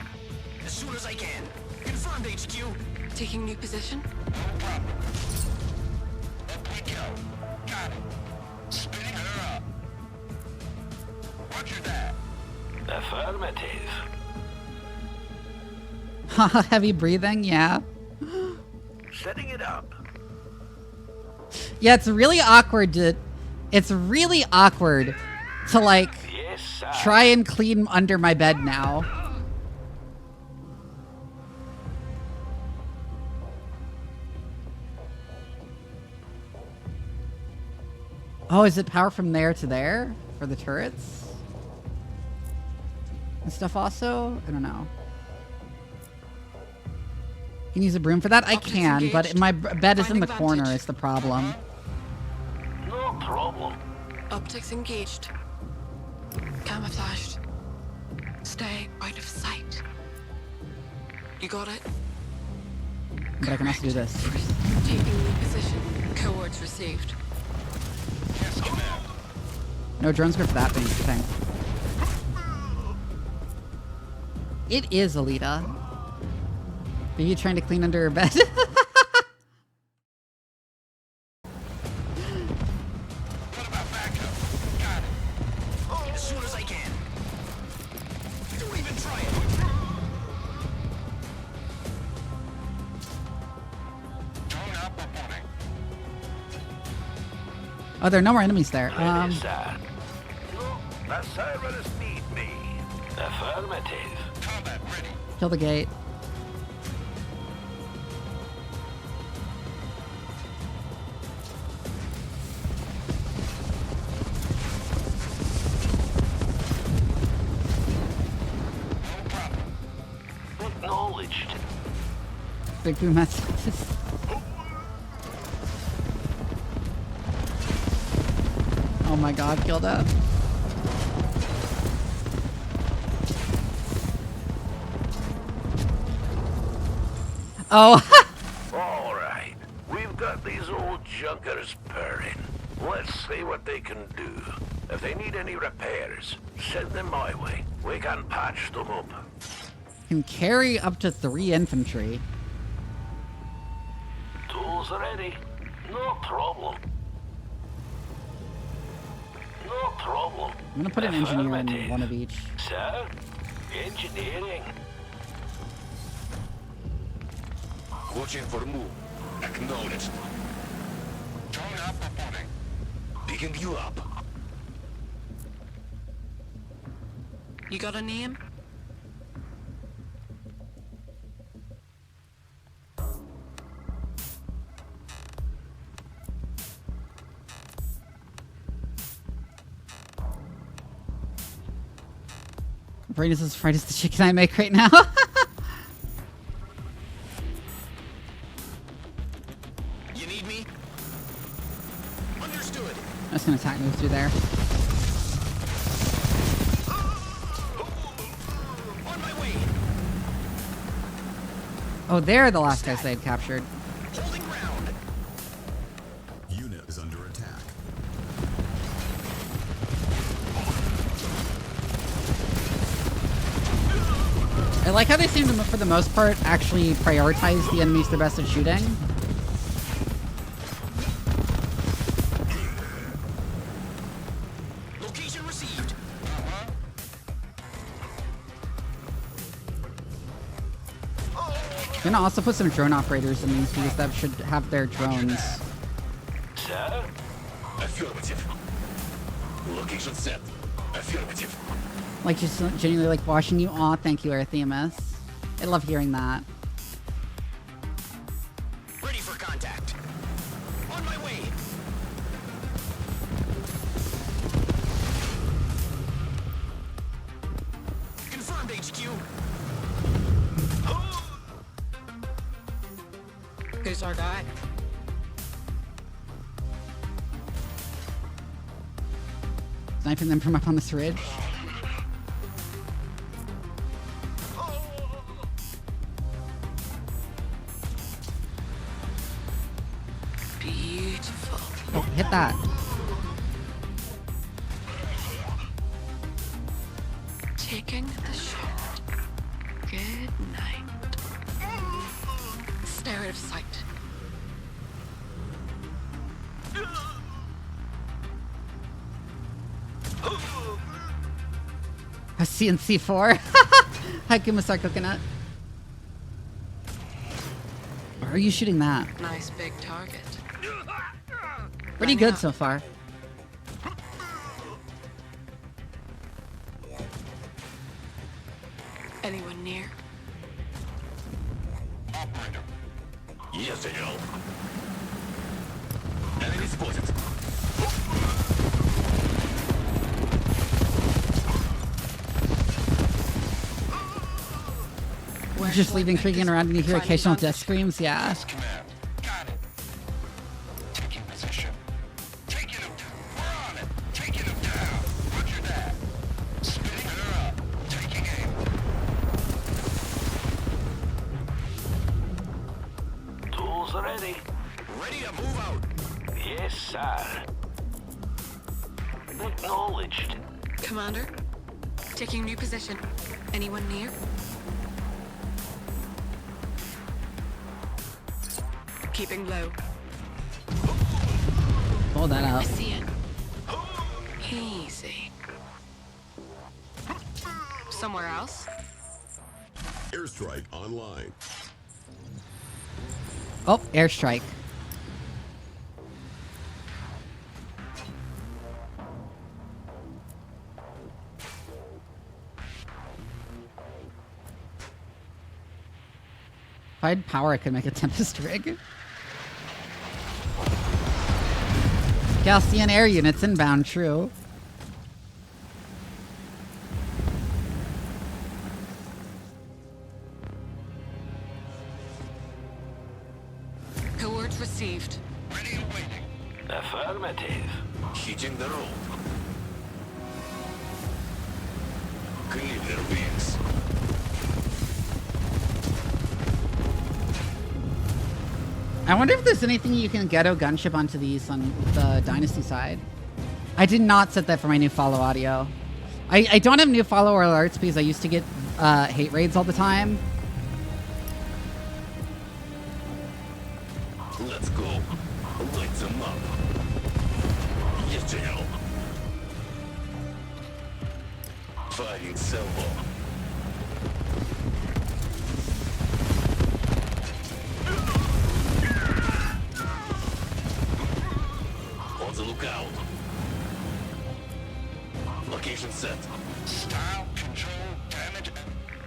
As soon as I can. Confirmed, HQ. Taking new position. No problem. Up we go. Got it. Spinning her up. Roger that. Affirmative. Heavy breathing, yeah. Setting it up. Yeah, it's really awkward to like try and clean under my bed now. Oh, is it power from there to there for the turrets and stuff also? I don't know. Can you use a broom for that? I can, but my bed is in the corner is the problem. No problem. Optics engaged. Camouflaged. Stay out of sight. You got it? But I can also do this. Taking new position. Cohorts received. Yes, command. No drones good for that thing. It is Alita. Are you trying to clean under her bed? What about backup? Got it. As soon as I can. Don't even try it. Drone up reporting. Oh, there are no more enemies there. Ready, sir. No, the servers need me. Affirmative. Combat ready. Kill the gate. Acknowledged. Big boom messages. Oh my god, kill that. Oh. Alright, we've got these old junkers purring. Let's see what they can do. If they need any repairs, send them my way. We can patch them up. Can carry up to 3 infantry. Tools ready. No problem. No problem. I'm gonna put an engineer in one of each. Sir, engineering. Watching for move. Acknowledged. Drone up reporting. Picking you up. You got a name? Brain is as fried as the chicken I make right now. You need me? Understood. I'm just gonna attack move through there. On my way. Oh, they're the last guys they had captured. Holding ground. Unit is under attack. I like how they seem to, for the most part, actually prioritize the enemies they're best at shooting. Location received. I'm gonna also put some drone operators in these because that should have their drones. Sir? Affirmative. Location set. Affirmative. Like, just genuinely like watching you. Aw, thank you, Arthemis. I love hearing that. Ready for contact. On my way. Confirmed, HQ. Who's our guy? Sniping them from up on this ridge. Beautiful. Oh, hit that. Taking the shot. Good night. Stare out of sight. A CNC4. Hakumasar coconut. Where are you shooting that? Nice big target. Pretty good so far. Anyone near? Yes, senor. Enemy spotted. Just leaving Cregan around and you hear occasional death screams, yeah. Got it. Taking position. Taking him down. We're on it. Taking him down. Roger that. Spinning her up. Taking aim. Tools ready. Ready to move out. Yes, sir. Acknowledged. Commander, taking new position. Anyone near? Keeping low. Hold that I up. see it. Easy. Somewhere else? Airstrike online. Oh, airstrike. If I had power, I could make a Tempest rig. Gaussian air units inbound, true. Cohorts received. Ready and waiting. Affirmative. Hitting the rope. Cleave their wings. I wonder if there's anything you can ghetto gunship onto these on the Dynasty side. I did not set that for my new follow audio. I don't have new follower alerts because I used to get hate raids all the time. Let's go. Light them up. Yes, General. Firing salvo. On the lookout. Location set. Style, control, damage.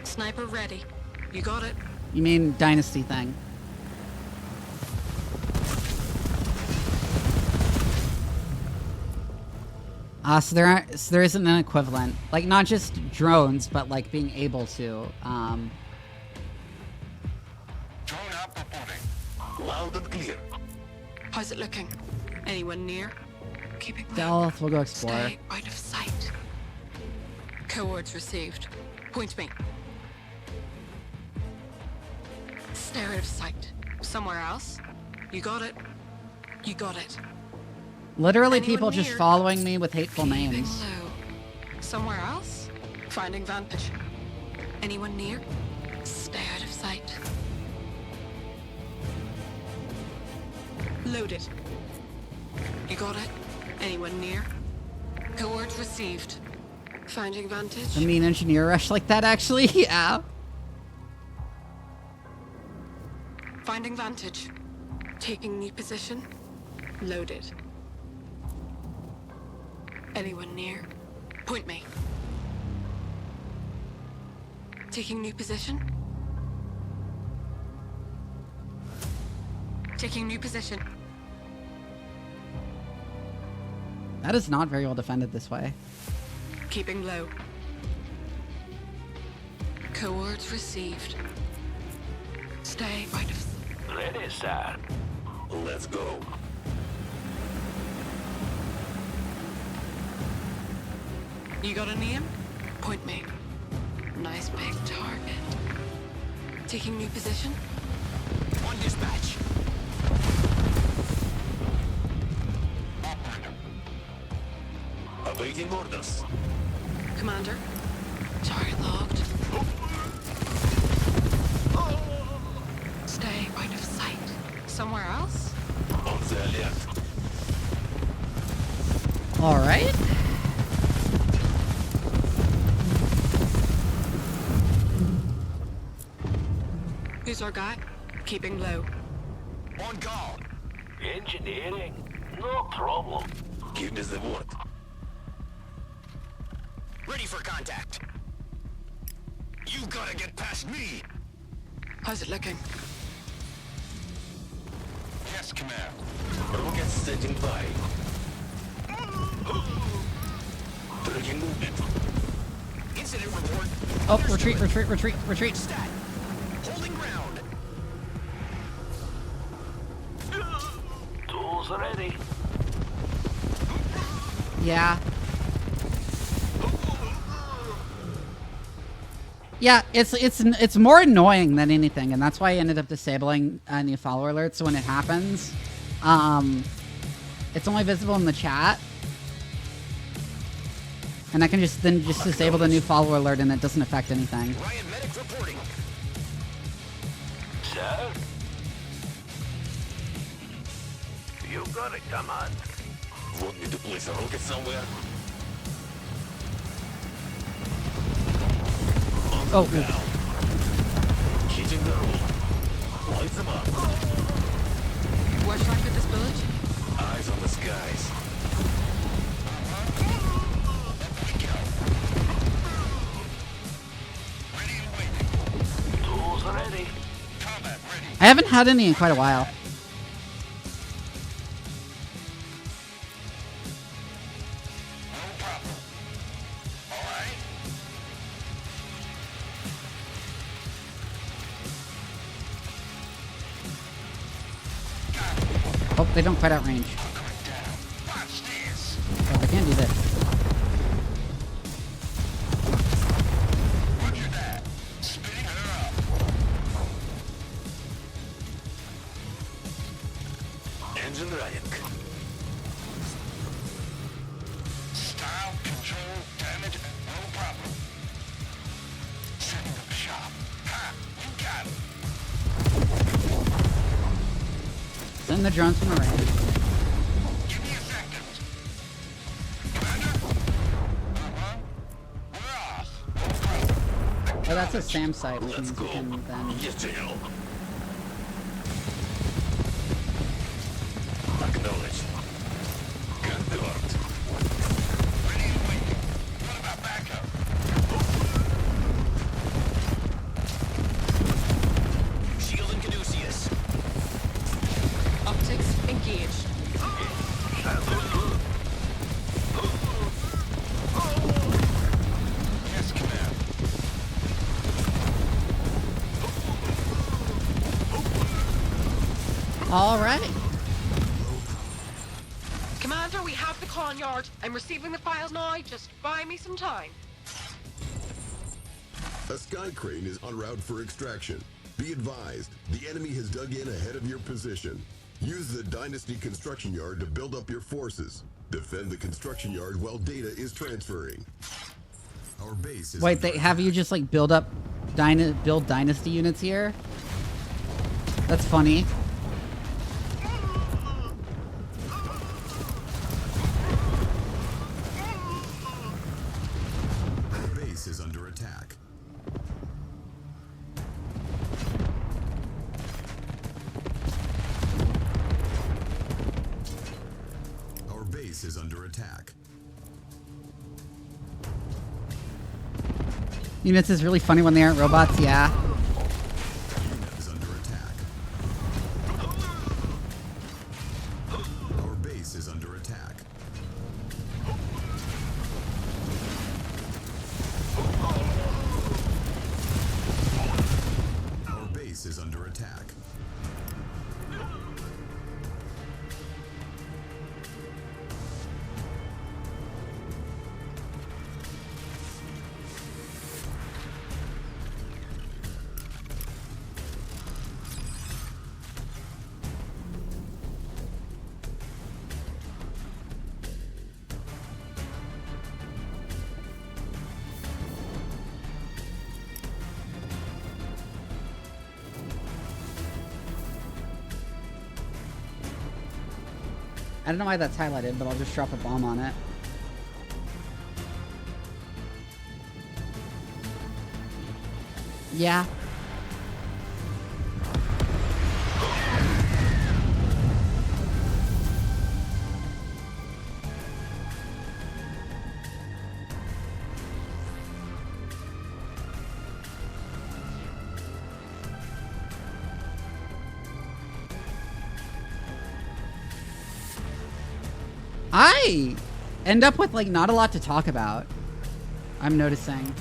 Sniper ready. You got it. You mean Dynasty thing. So there isn't an equivalent. Like, not just drones, but like being able to. Drone up reporting. Loud and clear. How's it looking? Anyone near? Keeping low. Stealth, we'll go explore. Stay out of sight. Cohorts received. Point me. Stare out of sight. Somewhere else? You got it. You got it. Literally Anyone people just near? following me with hateful Keeping names. low. Somewhere else? Finding vantage. Anyone near? Stay out of sight. Loaded. You got it? Anyone near? Cohorts received. Finding vantage. A mean engineer rush like that, actually? Yeah. Finding vantage. Taking new position. Loaded. Anyone near? Point me. Taking new position. Taking new position. That is not very well defended this way. Keeping low. Cohorts received. Stay out of... Ready, sir. Let's go. You got a name? Point me. Nice big target. Taking new position? On dispatch. Awaiting orders. Commander, target logged. Stay out of sight. Somewhere else? On the alert. All right. Who's our guy? Keeping low. On call. Engineering? No problem. Give me the word. Ready for contact. You gotta get past me. How's it looking? Yes, command. Rocket standing by. Tracking movement. Incident report. Oh, retreat, retreat, retreat, retreat. Stat. Holding ground. Tools ready. Yeah. Yeah, it's more annoying than anything, and that's why I ended up disabling new follower alerts. So when it happens, it's only visible in the chat, and I can just disable the new follower alert, and it doesn't affect anything. Riot medic reporting. Sir? You got it, command. Want me to place a rocket somewhere? Oh. Hitting the room. Light them up. Where should I put this village? Eyes on the skies. Tools ready. Combat ready. I haven't had any in quite a while. No problem. All right. Oh, they don't quite outrange. Watch this. Oh, I can't do this. Roger that. Spinning her up. Engine running. Style, control, damage, no problem. Setting up shop. Ha! You got it. Send the drones from the range. Give me a second. Commander? We're off. Oh, that's a SAM site, which Let's means you go. can then... Yes, General. Acknowledged. Confirmed. Ready and waiting. What about backup? Shielding Caduceus. Optics engaged. Yes, command. All right. Commander, we have the con yard. I'm receiving the files now. Just buy me some time. A sky crane is en route for extraction. Be advised, the enemy has dug in ahead of your position. Use the Dynasty construction yard to build up your forces. Defend the construction yard while data is transferring. Our base is... Wait, they have you just like build dynasty units here? That's funny. Our base is under attack. Our base is under attack. Units is really funny when they aren't robots, yeah. Unit is under attack. Our base is under attack. Our base is under attack. I don't know why that's highlighted, but I'll just drop a bomb on it. Yeah. I end up with like not a lot to talk about. I'm noticing.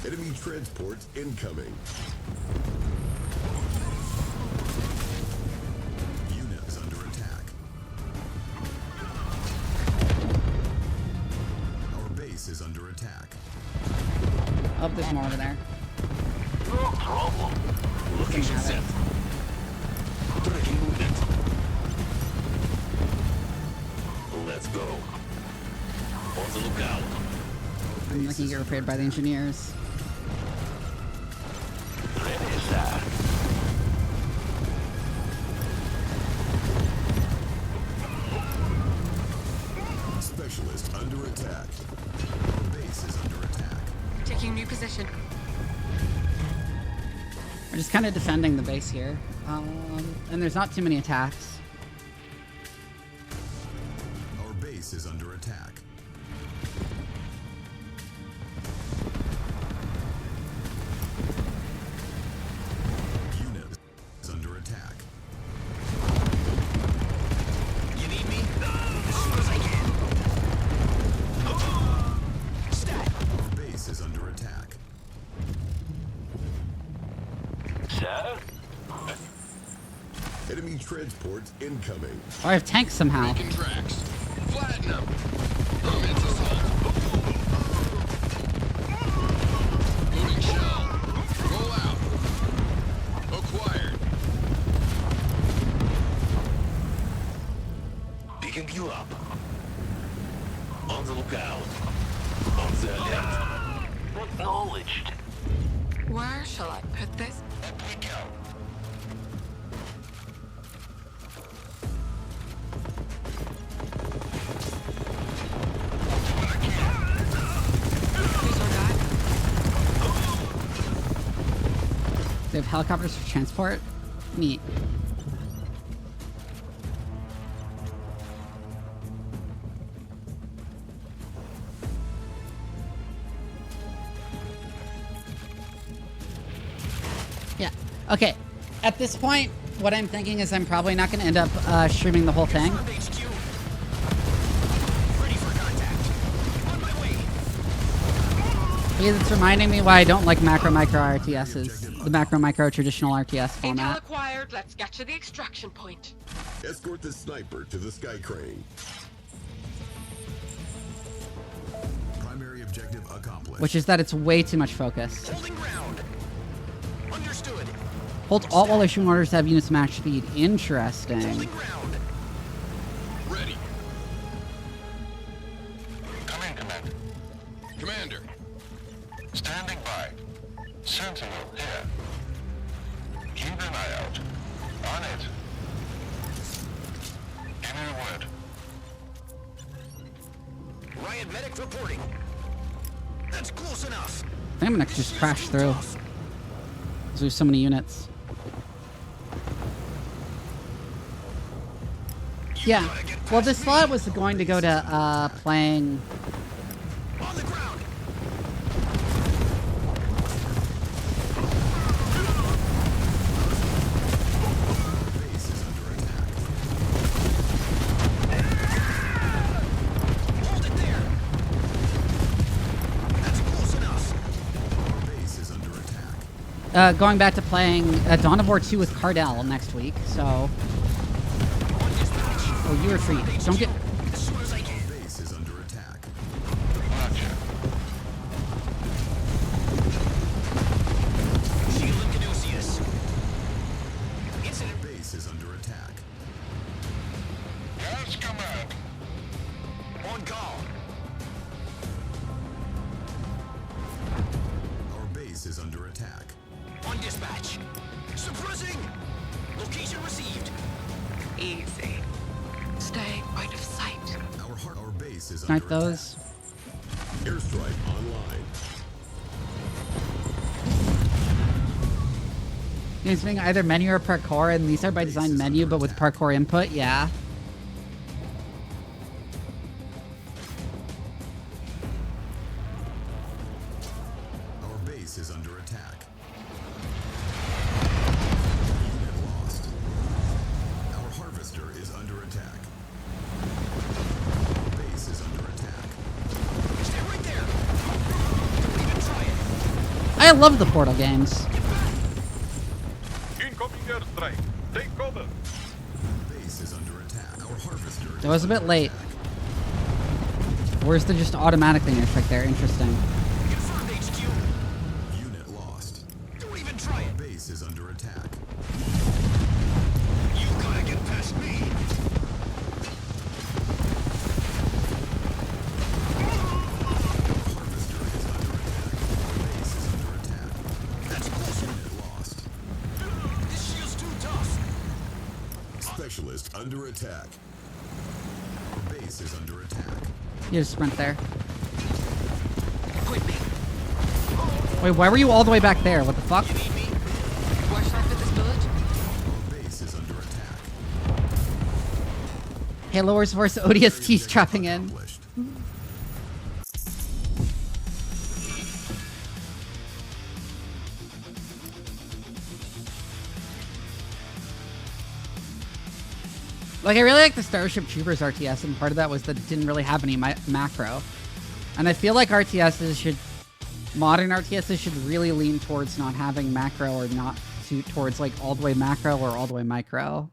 Enemy transports incoming. Units under attack. Our base is under attack. Oh, there's more over there. No problem. Location set. Tracking movement. Let's go. On the lookout. I'm looking to get repaired by the engineers. Ready, sir. Specialist under attack. Our base is under attack. Taking new position. We're just kind of defending the base here. And there's not too many attacks. Our base is under attack. Unit is under attack. You need me? As soon as I can. Stat. Our base is under attack. Sir? Enemy transports incoming. Oh, I have tanks somehow. Making tracks. Flatten them. Commence assault. Loading shell. Roll out. Acquired. Picking you up. On the lookout. On the alert. Acknowledged. Where shall I put this? Up we go. Who's our guy? They have helicopters for transport. Neat. Yeah. Okay. At this point, what I'm thinking is I'm probably not going to end up streaming the whole thing. HQ. Ready for contact. On my way. Because it's reminding me why I don't like macro-micro RTSs. The macro-micro traditional RTS Intel format. acquired. Let's get to the extraction point. Escort the sniper to the sky crane. Primary objective accomplished. Which is that it's way too much focus. Holding ground. Understood. Hold Alt while issuing orders to have units match speed. Interesting. Holding ground. Ready. Come in, Commander. Commander. Standing by. Sentinel here. Keep an eye out. On it. Give me a word. Riot medic reporting. That's close enough. I think I'm gonna just crash through. Because there's so many units. Yeah. Well, this slot was going to go to playing. On the ground. Base is under attack. Hold it there. That's close enough. Our base is under attack. Going back to playing Dawn of War 2 with Cardell next week, so. Oh, you retreat. Don't get. As soon as I can. Base is under attack. Roger. Shield and Caduceus. Incident. Base is under attack. Yes, command. On call. Suppressing! Location received. Easy. Stay out of sight. Our base is Snipe under those. attack. Airstrike online. Using either menu or parkour, and these are by design menu, but with parkour input, yeah. Our base is under attack. Unit lost. Our harvester is under attack. Our base is under attack. Stay right there. Don't even try it. I love the Portal games. Incoming airstrike. Take cover. Base is under attack. Our harvester It was a bit late. Where's the just automatic thing airstrike there? Interesting. Confirmed, HQ. Unit lost. Don't even try it. Base is under attack. You gotta get past me. Harvester is under attack. Our base is under attack. That's close. Unit lost. This shield's too tough. Specialist under attack. Our base is under attack. You just sprint there. Quit me. Wait, why were you all the way back there? What the fuck? You need me? Where should I put this village? Our base is under attack. Halo Wars Force ODST's dropping in. Accomplished. Like, I really like the Starship Troopers RTS, and part of that was that it didn't really have any macro. And I feel like modern RTSs should really lean towards not having macro, or not towards like all the way macro or all the way micro.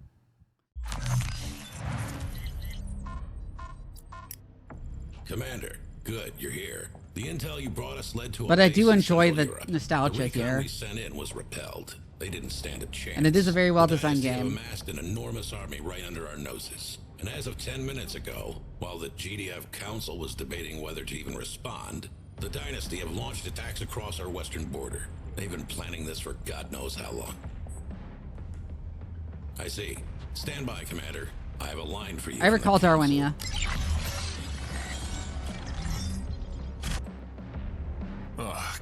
Commander, good, you're here. The intel you brought us led to a But I base do in enjoy Central the Europe. nostalgia The recon here. we sent in was repelled. They didn't stand a chance. And it is a very well-designed The Dynasty game. have amassed an enormous army right under our noses. And as of 10 minutes ago, while the GDF Council was debating whether to even respond, the Dynasty have launched attacks across our western border. They've been planning this for God knows how long. I see. Stand by, Commander. I have a line for you. I recall Darwinia.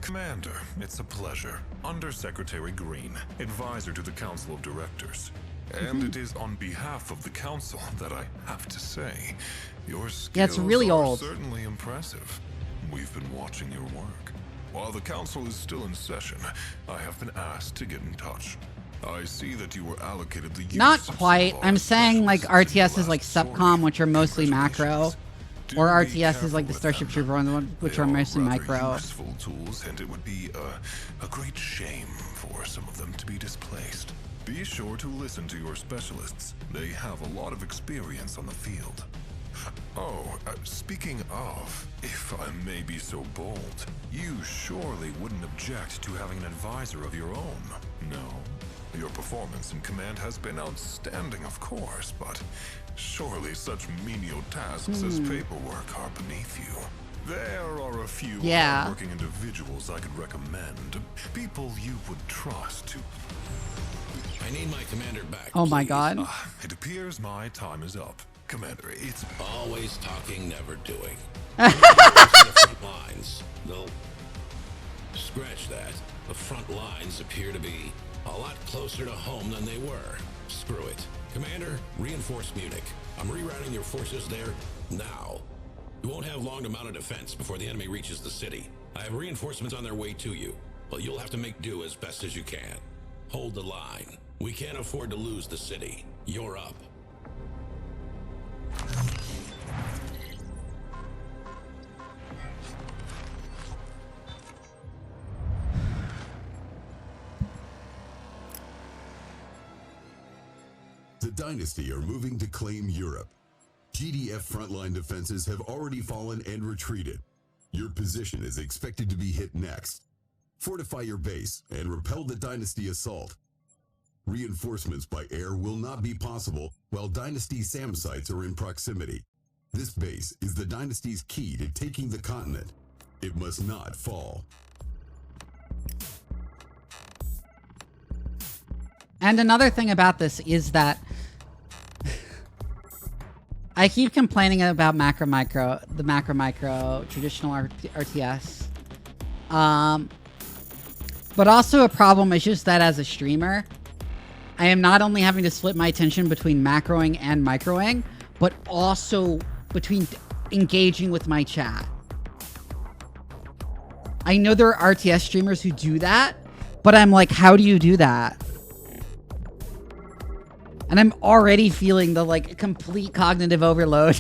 Commander, it's a pleasure. Undersecretary Green, advisor to the Council of Directors. And it is on behalf of the Council that I have to say, your skills Yeah, it's really are old. certainly impressive. We've been watching your work. While the Council is still in session, I have been asked to get in touch. I see that you were allocated the use Not of quite. some of I'm our saying like specialists in the RTS is like last Subcom, which are mostly macro. Or Do be RTS is like the careful with Starship them. Trooper one, which They are mostly rather micro. useful tools, and it would be a great shame for some of them to be displaced. Be sure to listen to your specialists. They have a lot of experience on the field. Oh, speaking of, if I may be so bold, you surely wouldn't object to having an advisor of your own, no? Your performance in command has been outstanding, of course, but surely such menial tasks as paperwork are beneath you. There are a few hardworking individuals I could recommend, people you would trust to... I need my commander back. Oh my please. god. It appears my time is up. Commander, it's... Always talking, never doing. The front lines, they'll... Scratch that. The front lines appear to be a lot closer to home than they were. Screw it. Commander, reinforce Munich. I'm rerouting your forces there now. You won't have long to mount a defense before the enemy reaches the city. I have reinforcements on their way to you, but you'll have to make do as best as you can. Hold the line. We can't afford to lose the city. You're up. The Dynasty are moving to claim Europe. GDF frontline defenses have already fallen and retreated. Your position is expected to be hit next. Fortify your base and repel the Dynasty assault. Reinforcements by air will not be possible while Dynasty SAM sites are in proximity. This base is the Dynasty's key to taking the continent. It must not fall. And another thing about this is that I keep complaining about the macro micro traditional RTS. But also a problem is just that as a streamer, I am not only having to split my attention between macroing and microing, but also between engaging with my chat. I know there are RTS streamers who do that, but I'm like, how do you do that? And I'm already feeling the, like, complete cognitive overload.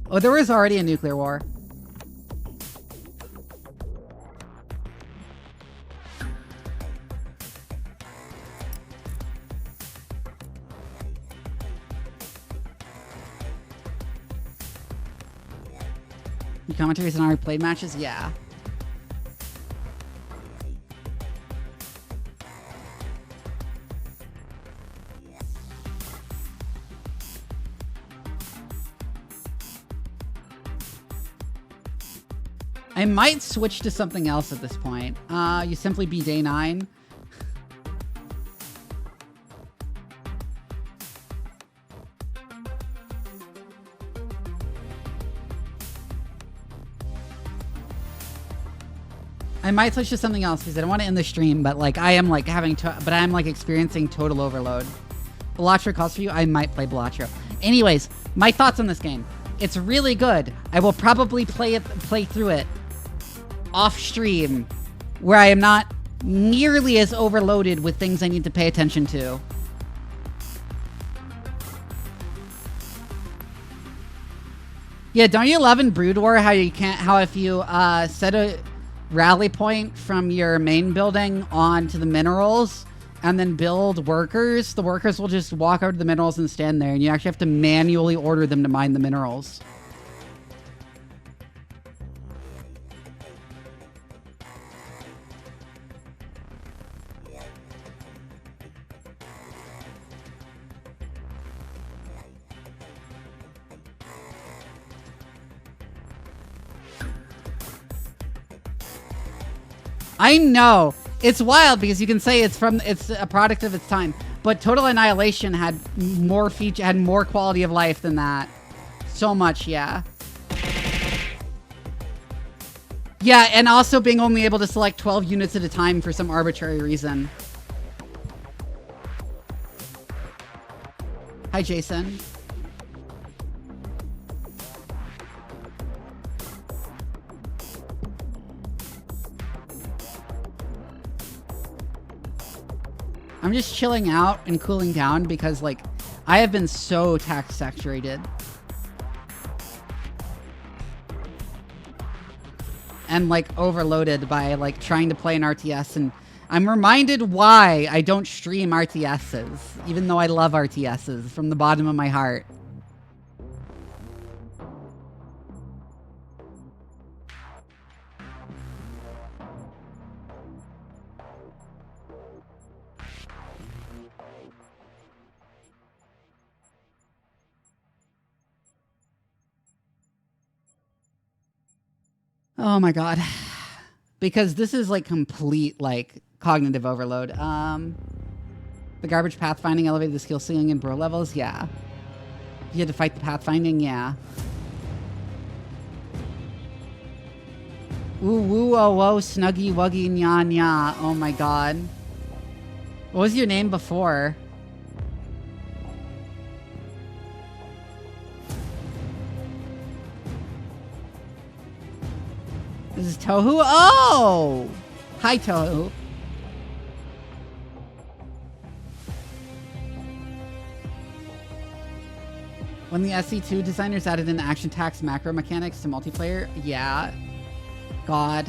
Oh, there was already a nuclear war. Your commentaries on our played matches? Yeah. I might switch to something else at this point. You simply be day 9. I might switch to something else because I don't want to end the stream, but like I am like experiencing total overload. Bellotro calls for you. I might play Bellotro. Anyways, my thoughts on this game. It's really good. I will probably play through it off stream where I am not nearly as overloaded with things I need to pay attention to. Yeah, don't you love in Brood War how if you set a rally point from your main building onto the minerals and then build workers, the workers will just walk over to the minerals and stand there, and you actually have to manually order them to mine the minerals. I know. It's wild because you can say it's a product of its time, but Total Annihilation had more quality of life than that. So much, yeah. Yeah, and also being only able to select 12 units at a time for some arbitrary reason. Hi, Jason. I'm just chilling out and cooling down because, like, I have been so tax saturated. And, like, overloaded by, like, trying to play an RTS. And I'm reminded why I don't stream RTSs, even though I love RTSs from the bottom of my heart. Oh my god. Because this is like complete like cognitive overload. The garbage pathfinding elevated the skill ceiling in bro levels, yeah. You had to fight the pathfinding, yeah. Ooh woo oh whoa snuggy wuggy nya nya. Oh my god. What was your name before? This is Tohu? Oh! Hi, Tohu. When the SC2 designers added in action tax macro mechanics to multiplayer? Yeah. God.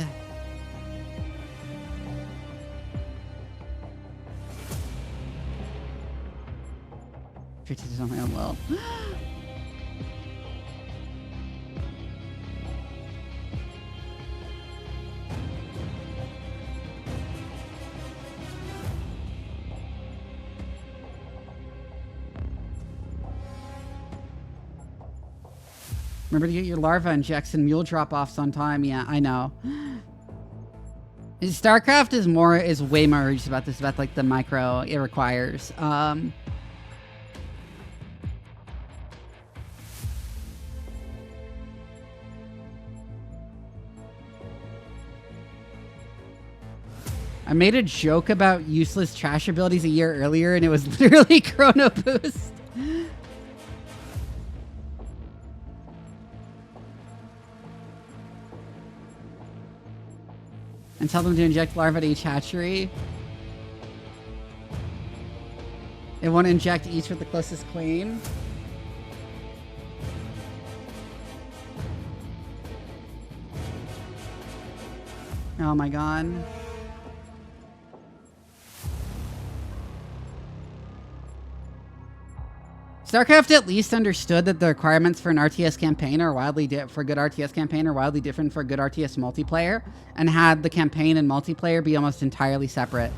On my own will. Remember to get your larva injects and mule drop-offs on time. Yeah, I know. StarCraft is way more just about this, about like the micro it requires. I made a joke about useless trash abilities a year earlier, and it was literally Chrono Boost. And tell them to inject larvae at each hatchery. It won't inject each with the closest queen. Oh my god. StarCraft at least understood that the requirements for an RTS campaign are wildly for a good RTS campaign are wildly different for a good RTS multiplayer, and had the campaign and multiplayer be almost entirely separate.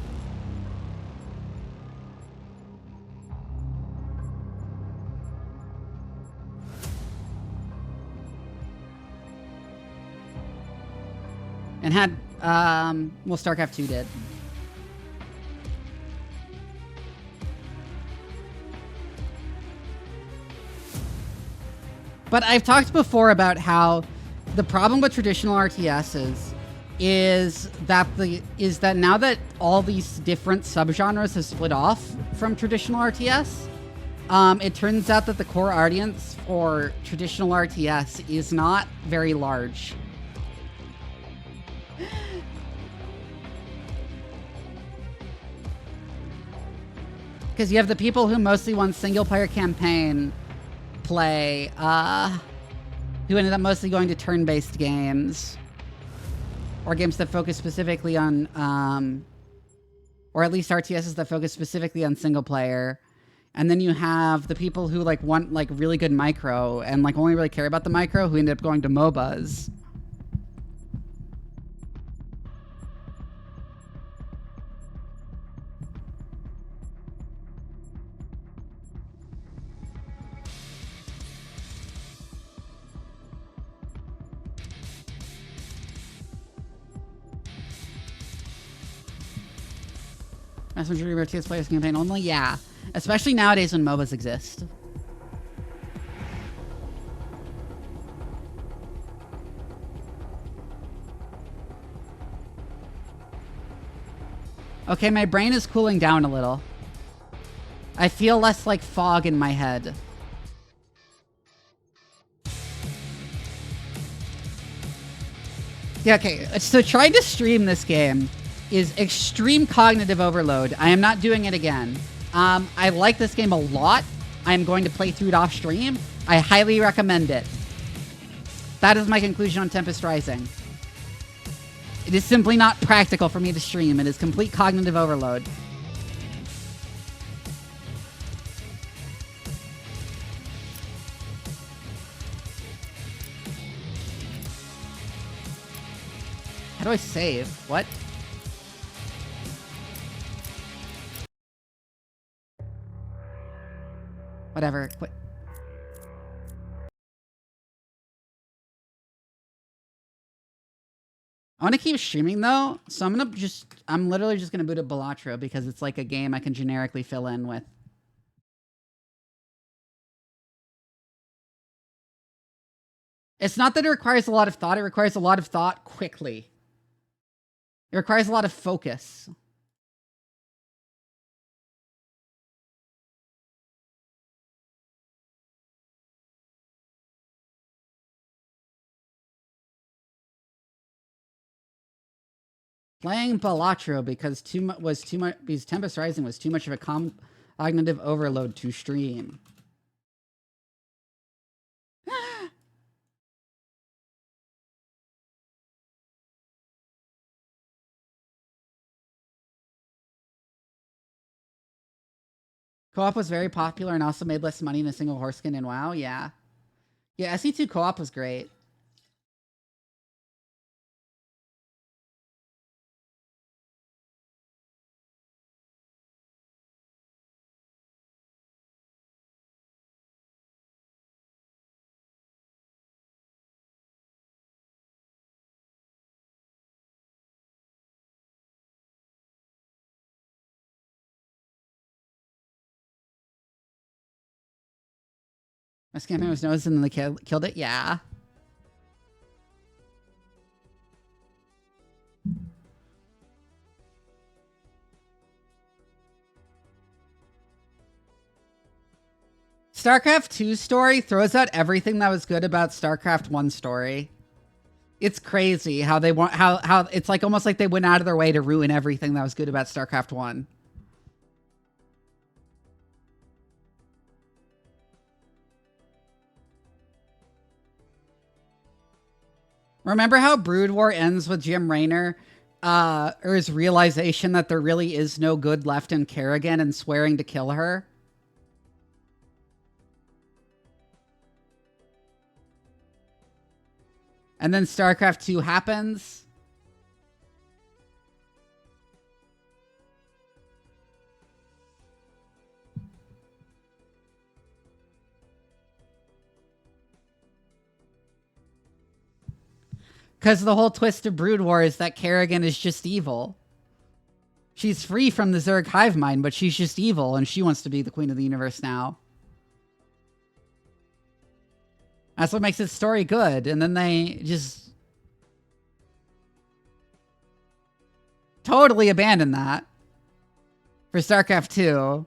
And had well, StarCraft 2 did. But I've talked before about how the problem with traditional RTSs is that now that all these different subgenres have split off from traditional RTS, it turns out that the core audience for traditional RTS is not very large. Because you have the people who mostly want single-player campaign play, who ended up mostly going to turn-based games, or games that focus specifically on, or at least RTSs that focus specifically on single-player. And then you have the people who like want like really good micro and like only really care about the micro, who ended up going to MOBAs. Mass majority of RTS players campaign only? Yeah. Especially nowadays when MOBAs exist. Okay, my brain is cooling down a little. I feel less like fog in my head. Yeah, okay. So trying to stream this game is extreme cognitive overload. I am not doing it again. I like this game a lot. I'm going to play through it off stream. I highly recommend it. That is my conclusion on Tempest Rising. It is simply not practical for me to stream. It is complete cognitive overload. How do I save? What? Whatever. Quit. I want to keep streaming though, so I'm literally just gonna boot up Balatro because it's like a game I can generically fill in with. It's not that it requires a lot of thought, it requires a lot of thought quickly. It requires a lot of focus. Playing Balatro because because Tempest Rising was too much of a cognitive overload to stream. Co-op was very popular and also made less money than a single horse skin in WoW. Yeah. Yeah, SE2 co-op was great. My campaign was noticed and then they killed it? Yeah. StarCraft 2 story throws out everything that was good about StarCraft 1 story. It's crazy how they want how it's like almost like they went out of their way to ruin everything that was good about StarCraft 1. Remember how Brood War ends with Jim Raynor or his realization that there really is no good left in Kerrigan and swearing to kill her? And then StarCraft 2 happens. Because the whole twist of Brood War is that Kerrigan is just evil. She's free from the Zerg hive mind, but she's just evil, and she wants to be the queen of the universe now. That's what makes this story good. And then they just totally abandon that for StarCraft 2.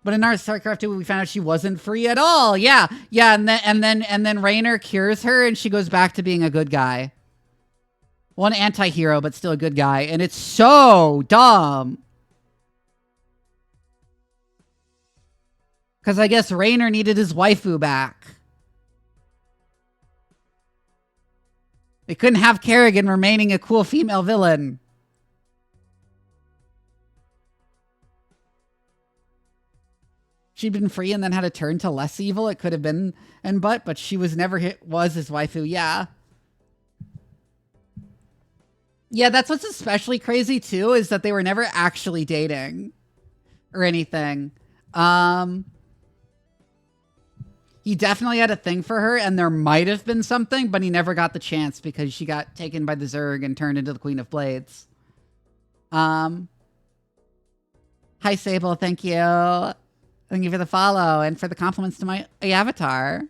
But in our StarCraft 2, we found out she wasn't free at all. Yeah. Yeah. And then Raynor cures her and she goes back to being a good guy. Well, an anti-hero, but still a good guy. And it's so dumb. Because I guess Raynor needed his waifu back. They couldn't have Kerrigan remaining a cool female villain. She'd been free and then had to turn to less evil. It could have been but she was never was his waifu. Yeah. Yeah, that's what's especially crazy too, is that they were never actually dating or anything. He definitely had a thing for her, and there might have been something, but he never got the chance because she got taken by the Zerg and turned into the Queen of Blades. Hi, Sable. Thank you. Thank you for the follow and for the compliments to my avatar.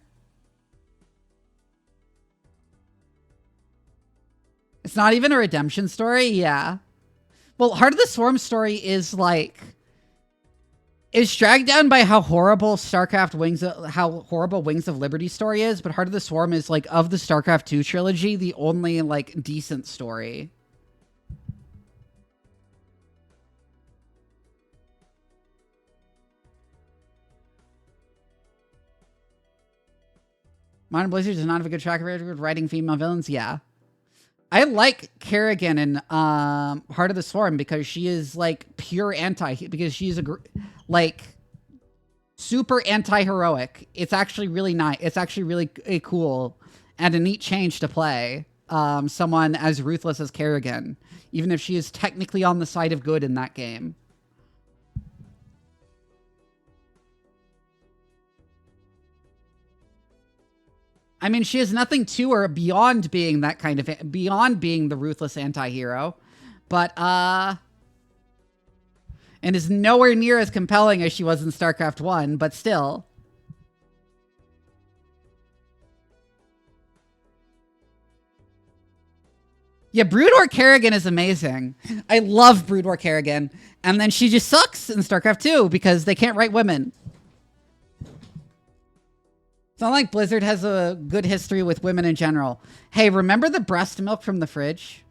It's not even a redemption story? Yeah. Well, Heart of the Swarm story is like... is dragged down by how horrible Wings of Liberty story is, but Heart of the Swarm is, like, of the StarCraft 2 trilogy, the only, like, decent story. Modern Blizzard does not have a good track record with writing female villains? Yeah. I like Kerrigan in Heart of the Swarm because she is, like, pure because she's like super anti-heroic. It's actually really nice. It's actually really cool and a neat change to play someone as ruthless as Kerrigan, even if she is technically on the side of good in that game. I mean, she has nothing to her beyond being that kind of, beyond being the ruthless anti-hero, but, and is nowhere near as compelling as she was in StarCraft 1, but still. Yeah, Brood War Kerrigan is amazing. I love Brood War Kerrigan. And then she just sucks in StarCraft 2 because they can't write women. It's not like Blizzard has a good history with women in general. Hey, remember the breast milk from the fridge?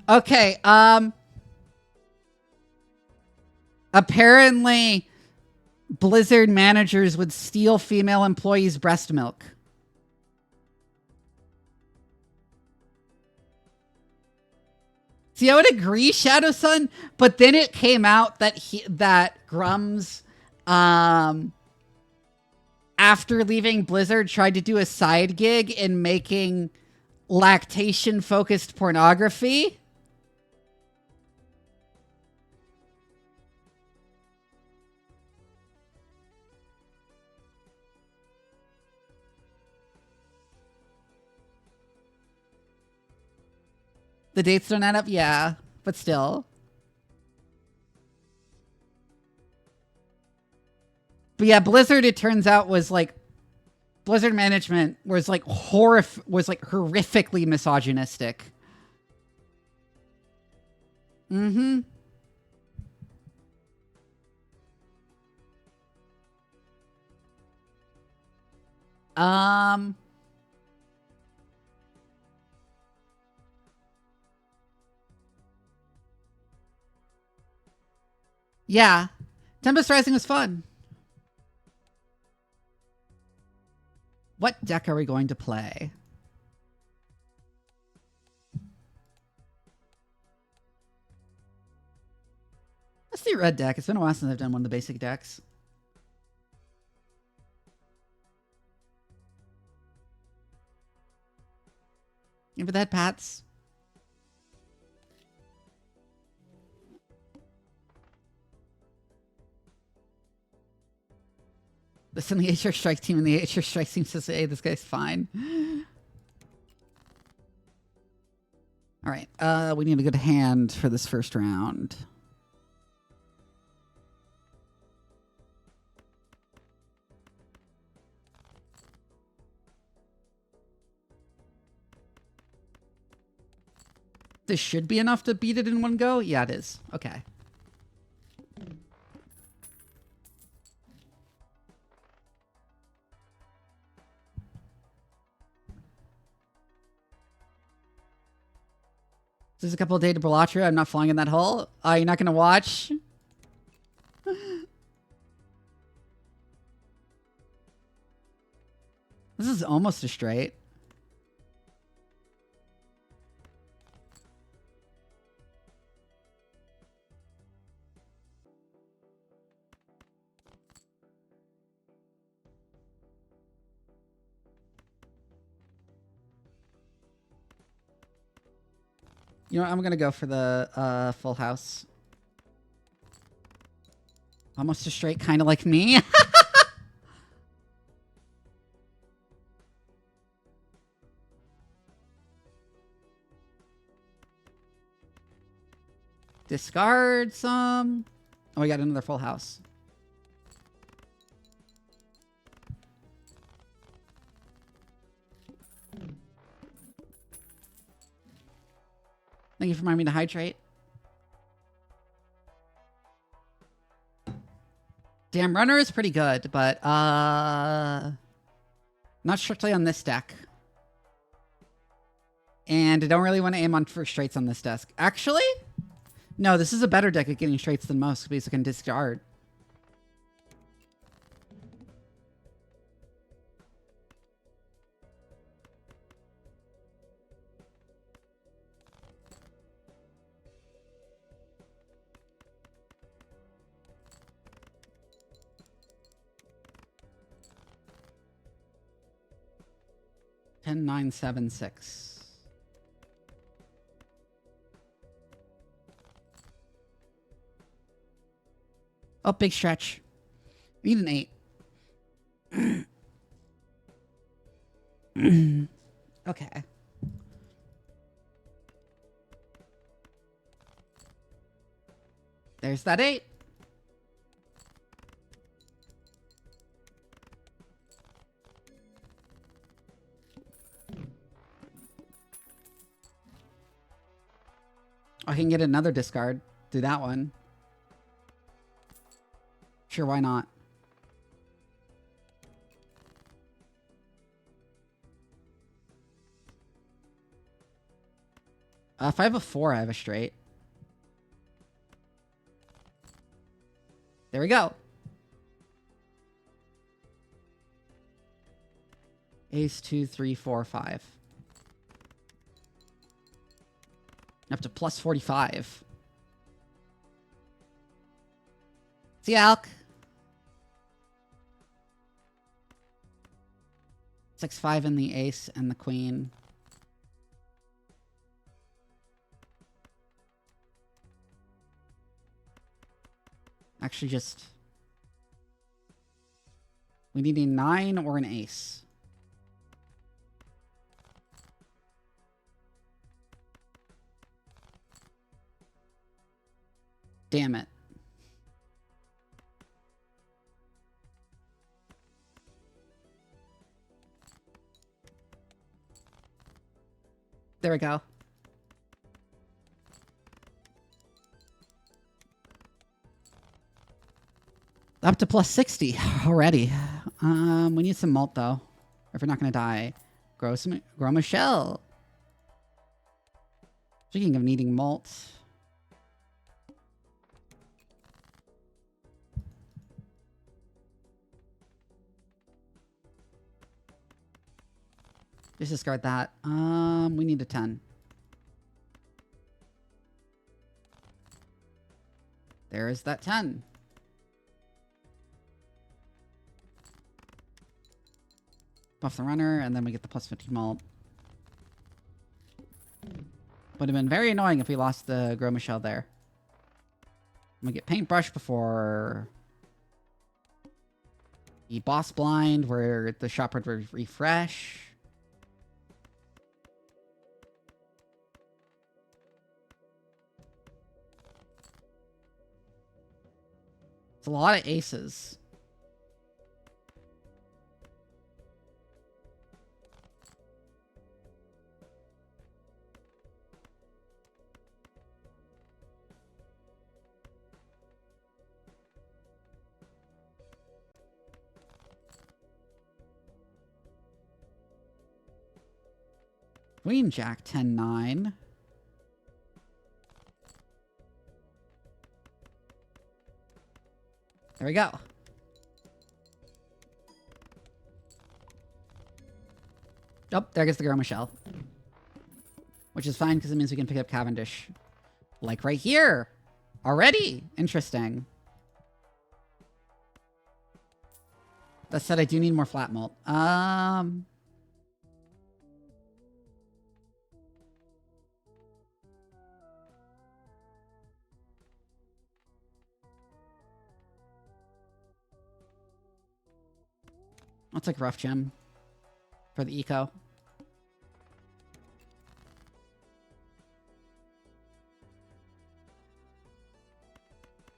Okay, apparently Blizzard managers would steal female employees' breast milk. See, I would agree, Shadow Sun, but then it came out that Grums, after leaving Blizzard, tried to do a side gig in making lactation-focused pornography. The dates don't add up, yeah, but still. But yeah, Blizzard, it turns out, was like Blizzard management was like horrifically misogynistic. Mm-hmm. Yeah. Tempest Rising was fun. What deck are we going to play? Let's do red deck. It's been a while since I've done one of the basic decks. Give it that, Pats. Listen, the HR Strike team, and the HR Strike team says, hey, this guy's fine. All right. We need a good hand for this first round. This should be enough to beat it in one go? Yeah, it is. Okay. There's a couple of days to Belatra. I'm not flying in that hole. You're not going to watch? This is almost a straight. You know what? I'm going to go for the full house. Almost a straight, kind of like me. Discard some. Oh, we got another full house. Thank you for reminding me to hydrate. Damn, runner is pretty good, but not strictly on this deck. And I don't really want to aim on for straights on this desk. Actually, no, this is a better deck at getting straights than most because it can discard. Ten, 9, 7, 6. Oh, big stretch. Need an 8. Okay. There's that 8. I can get another discard. Do that one. Sure, why not? If I have a 4, I have a straight. There we go. Ace, 2, 3, 4, 5. Up to plus 45. See ya, Alk. 6, 5 in the ace and the queen. Actually, just... we need a 9 or an ace. Damn it. There we go. Up to plus 60 already. We need some malt though. If we're not gonna die. Grow a shell. Speaking of needing malt. Just discard that. We need a 10. There is that 10. Buff the runner, and then we get the plus 50 malt. Would have been very annoying if we lost the Grow Michelle there. I'm gonna get paintbrush before the boss blind, where the shop would refresh. It's a lot of aces. Queen Jack 10-9. There we go. Oh, there goes the Girl Michelle. Which is fine because it means we can pick up Cavendish. Like right here. Already. Interesting. That said, I do need more flat malt. I'll take rough gem for the eco.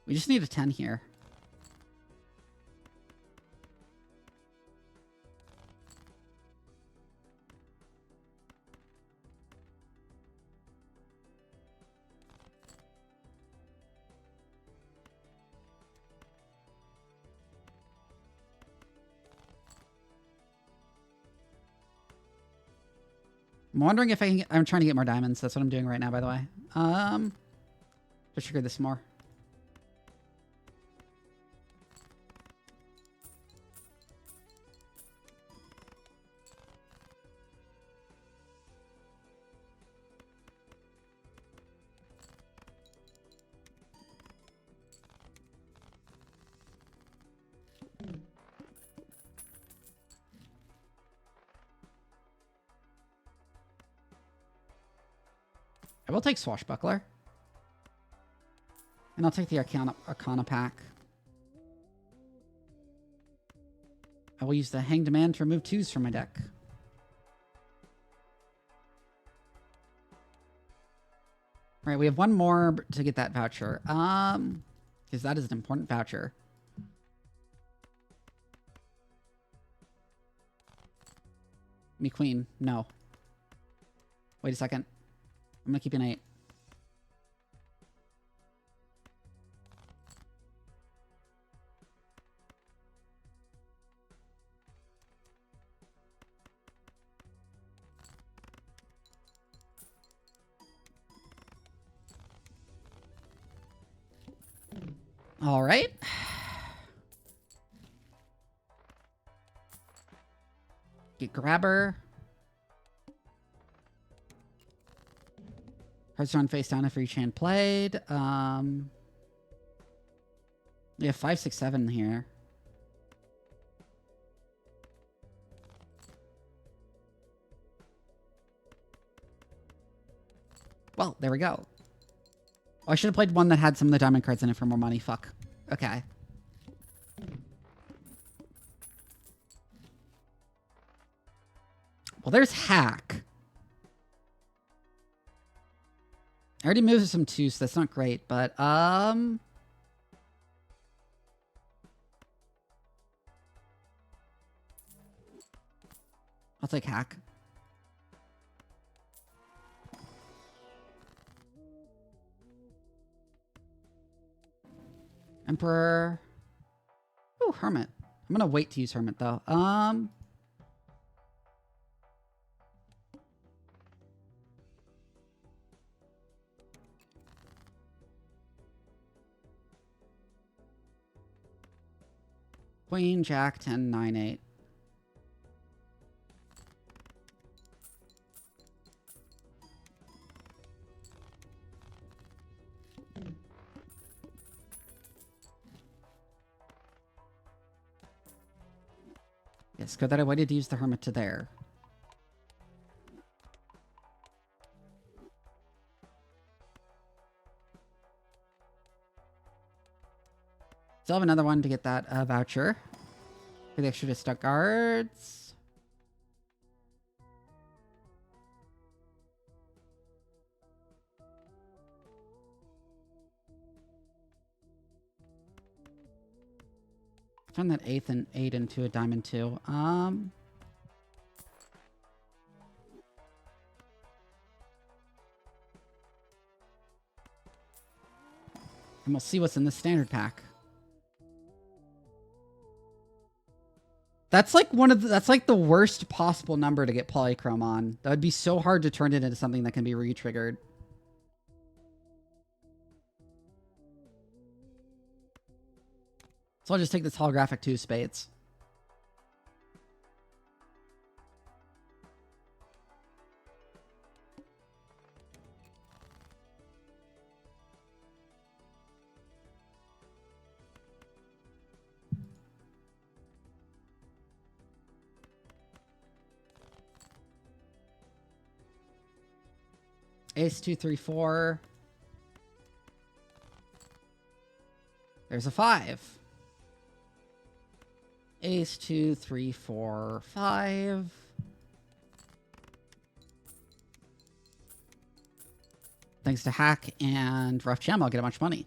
We just need a 10 here. I'm wondering if I'm trying to get more diamonds. That's what I'm doing right now, by the way. Let's trigger this more. I will take Swashbuckler. And I'll take the Arcana pack. I will use the Hanged Man to remove 2s from my deck. Right, we have one more to get that voucher. Because that is an important voucher. Me queen. No. Wait a second. I'm gonna keep an 8. All right. Get grabber. Hearthstone face down after each hand played. We have 5, 6, 7 here. Well, there we go. Oh, I should have played one that had some of the diamond cards in it for more money. Fuck. Okay. Well, there's hack. I already moved some 2, so that's not great, but, I'll take hack. Emperor. Ooh, Hermit. I'm gonna wait to use Hermit, though. Queen, Jack, 10, 9, 8. Yes, good that I waited to use the Hermit to there. Still have another one to get that voucher for the extra stuck guards. Turn that 8 and 8 into a diamond 2. And we'll see what's in the standard pack. That's like that's like the worst possible number to get polychrome on. That would be so hard to turn it into something that can be re-triggered. So I'll just take this holographic 2 spades. Ace, 2, 3, 4. There's a 5. Ace, 2, 3, 4, 5. Thanks to hack and rough gem, I'll get a bunch of money.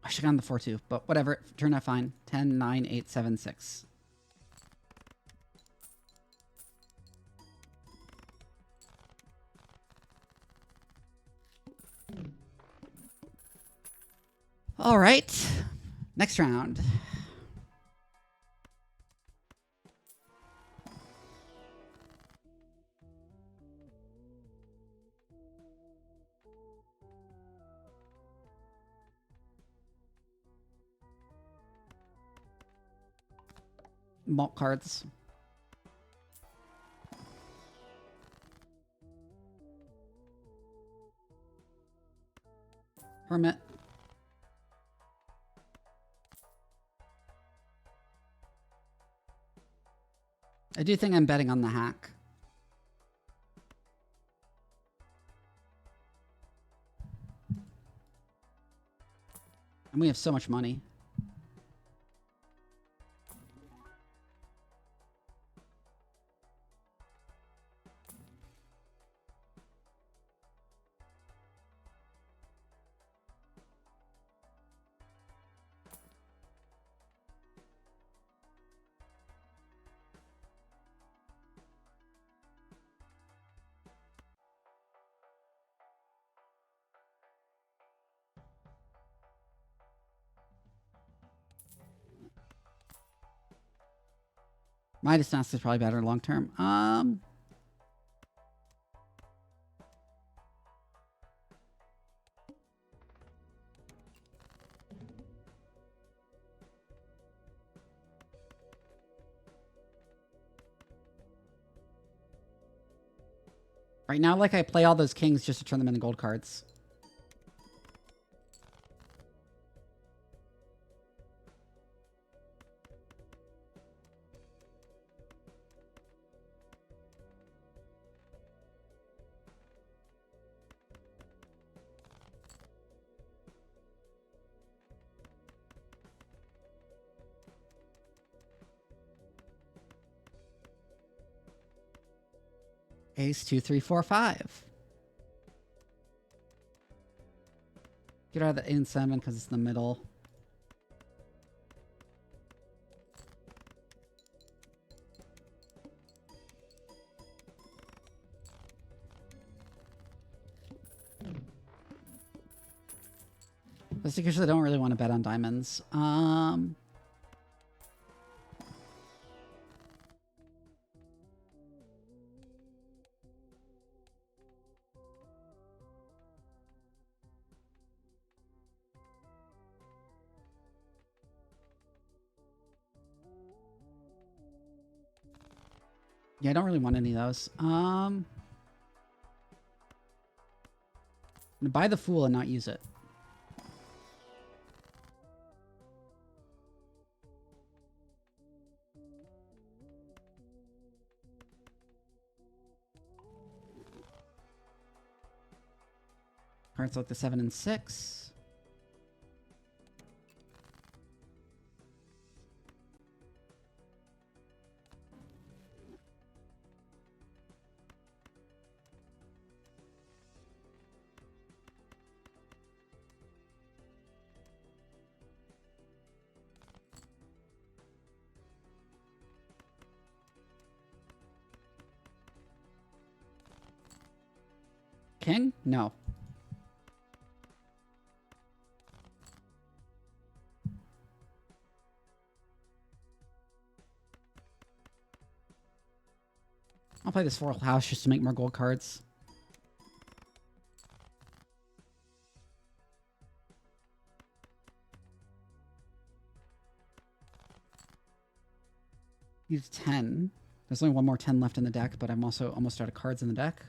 I should have gone the 4-2, but whatever. Turned out fine. 10, 9, 8, 7, 6. All right. Next round. Malt cards. Hermit. I do think I'm betting on the hack. And we have so much money. Midas Nest is probably better long term. Right now, like, I play all those kings just to turn them into gold cards. Ace 2, 3, 4, 5. Get out of the 8 and 7 because it's in the middle. That's because I don't really want to bet on diamonds. Yeah, I don't really want any of those. I'm gonna buy the Fool and not use it. Cards like the 7 and 6. King? No. I'll play this 4th house just to make more gold cards. Use 10. There's only one more 10 left in the deck, but I'm also almost out of cards in the deck.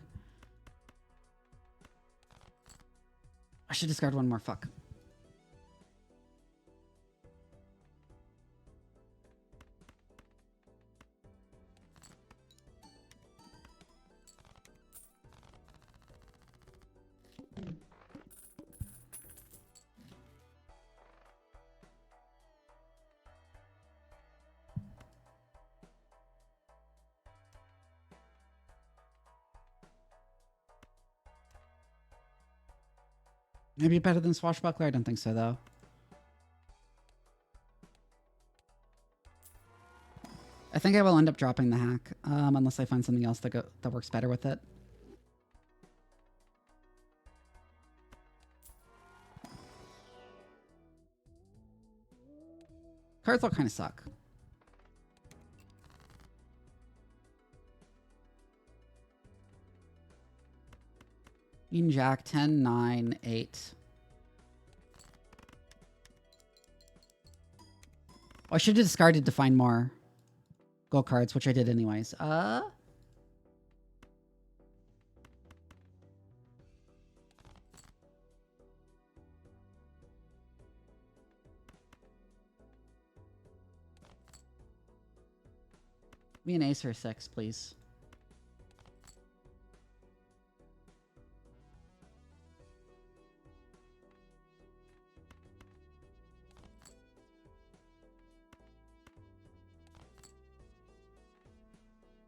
I should discard one more. Fuck. Maybe better than Swashbuckler? I don't think so, though. I think I will end up dropping the hack, unless I find something else that works better with it. Cards all kind of suck. Queen, Jack, 10, 9, 8. Oh, I should have discarded to find more gold cards, which I did anyways. Be an ace or a 6, please.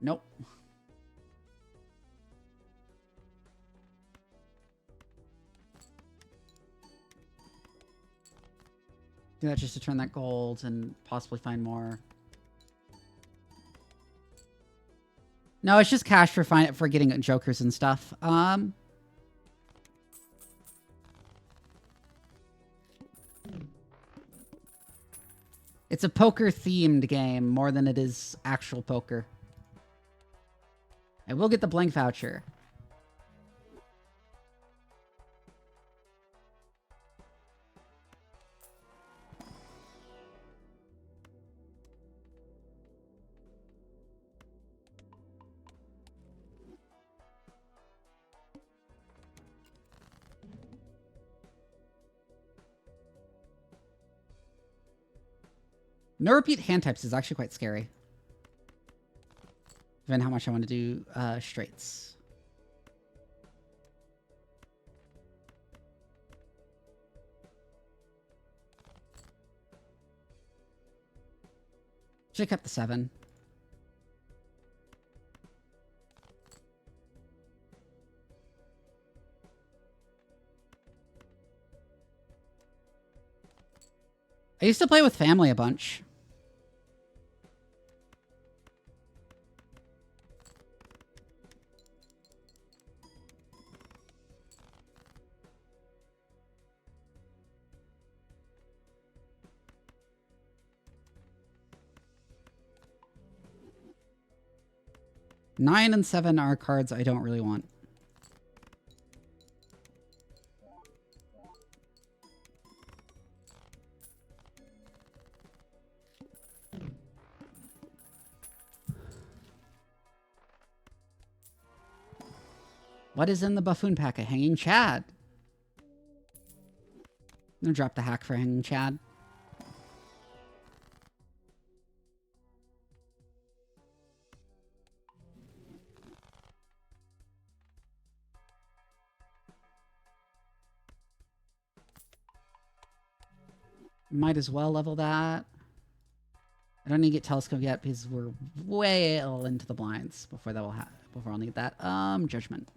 Nope. Do that just to turn that gold and possibly find more. No, it's just cash for getting jokers and stuff. It's a poker-themed game more than it is actual poker. I will get the blank voucher. No repeat hand types is actually quite scary. Given how much I want to do straights. Should have kept the 7. I used to play with family a bunch. Nine and 7 are cards I don't really want. What is in the buffoon pack? A hanging Chad. I'm gonna drop the hack for hanging Chad. Might as well level that. I don't need to get telescope yet because we're way into the blinds before that will before I'll need that. Judgment.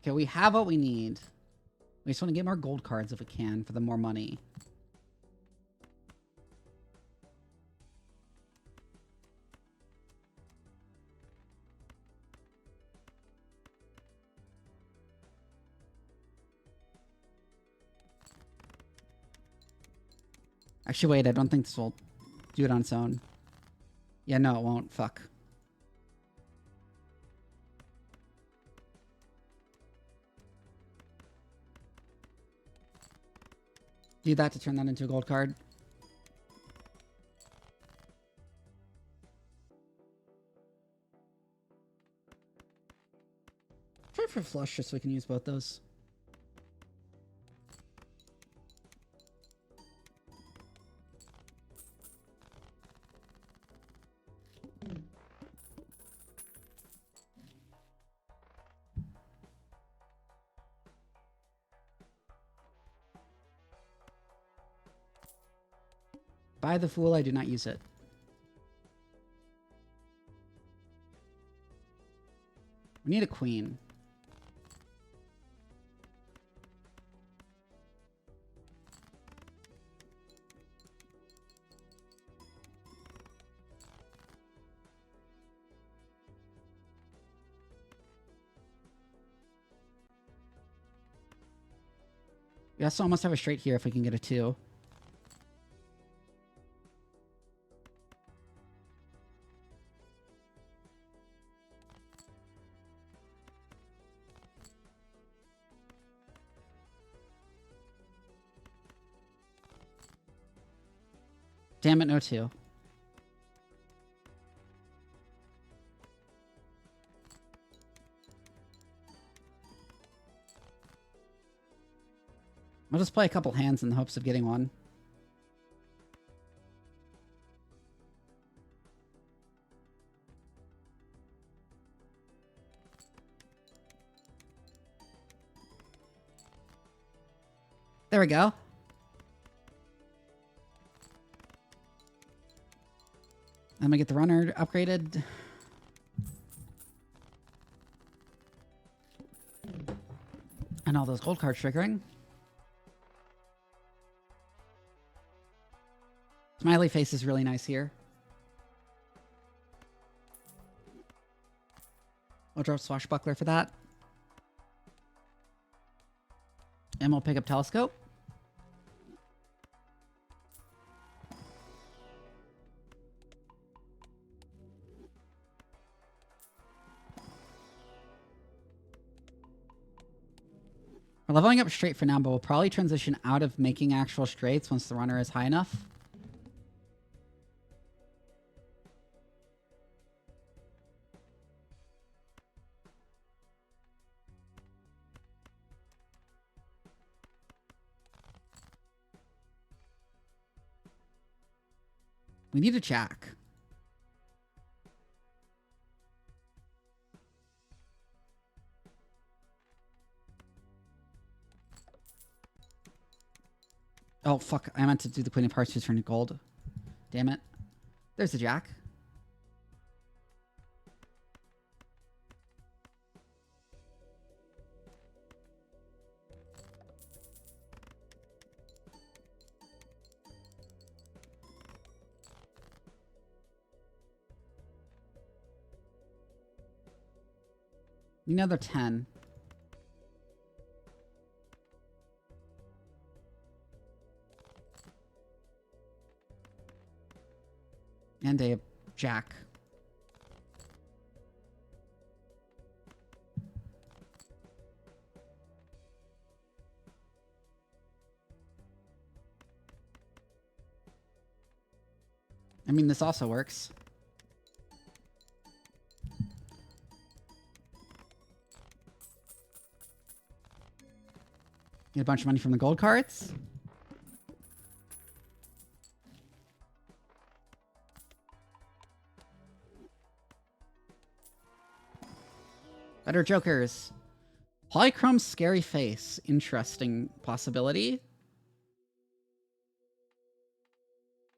Okay, we have what we need. We just want to get more gold cards if we can for the more money. Actually, wait, I don't think this will do it on its own. Yeah, no, it won't. Fuck. Do that to turn that into a gold card. Try for flush just so we can use both those. Buy the Fool, I do not use it. We need a queen. We also almost have a straight here if we can get a 2. Damn it, no 2. I'll just play a couple hands in the hopes of getting one. There we go. I'm gonna get the runner upgraded. And all those gold cards triggering. Smiley face is really nice here. We'll drop Swashbuckler for that. And we'll pick up Telescope. We're leveling up straight for now, but we'll probably transition out of making actual straights once the runner is high enough. We need a jack. Oh, fuck. I meant to do the Queen of Hearts to turn to gold. Damn it. There's the jack. Another 10. And a jack. I mean, this also works. Get a bunch of money from the gold cards. Better jokers. Polychrome's scary face. Interesting possibility.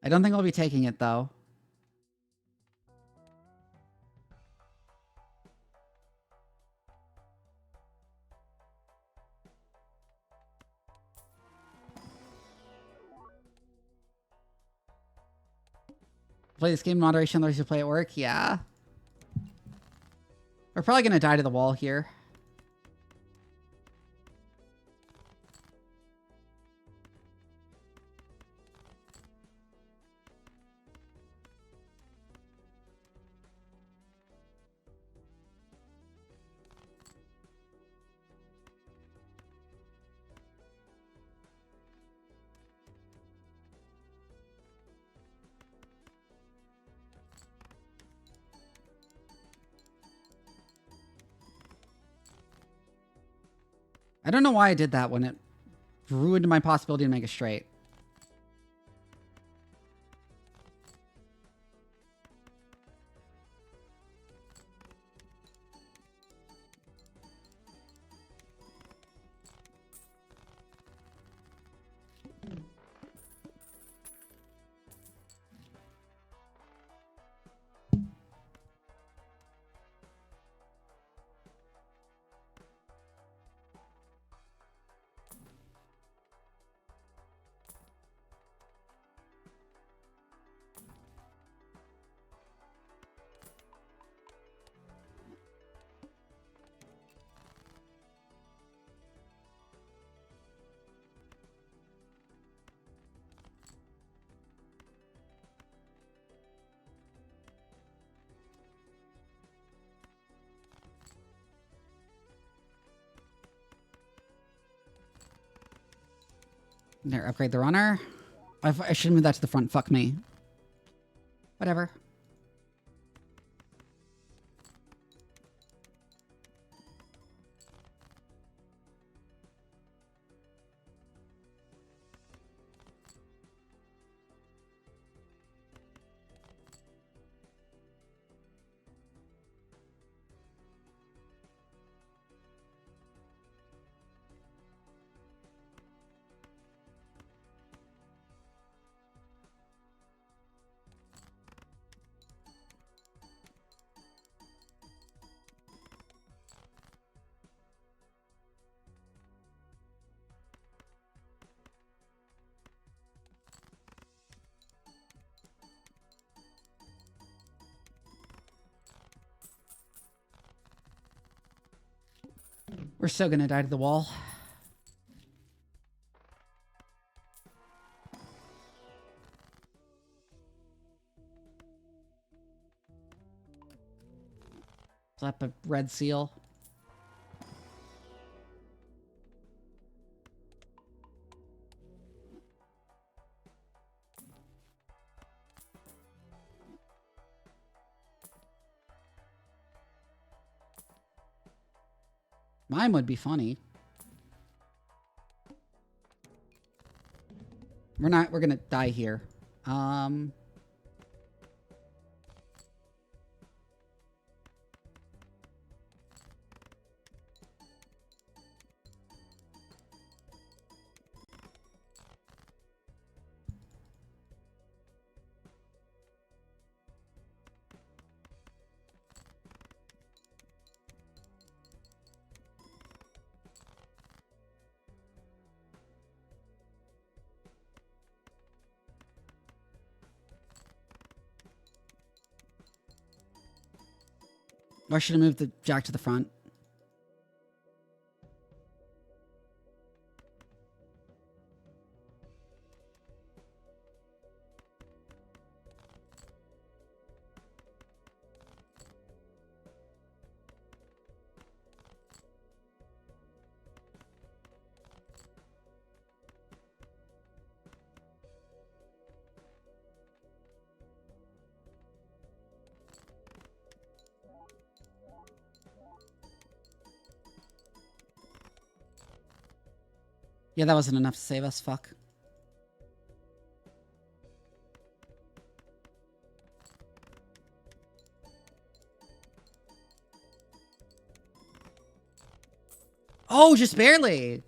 I don't think I'll be taking it, though. Play this game in moderation, others who play at work? Yeah. We're probably going to die to the wall here. I don't know why I did that when it ruined my possibility to make a straight. There, upgrade the runner. I should move that to the front. Fuck me. Whatever. We're so gonna die to the wall. Slap a red seal. Mine would be funny. We're gonna die here. Or should I move the jack to the front? Yeah, that wasn't enough to save us. Fuck. Oh, just barely.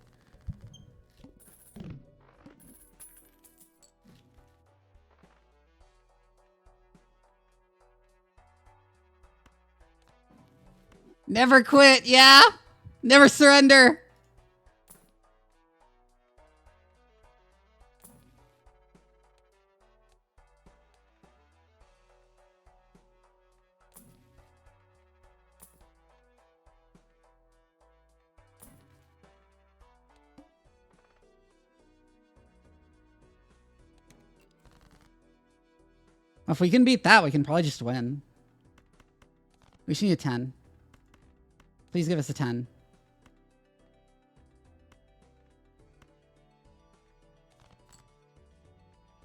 Never quit, yeah? Never surrender. If we can beat that, we can probably just win. We just need a 10. Please give us a 10.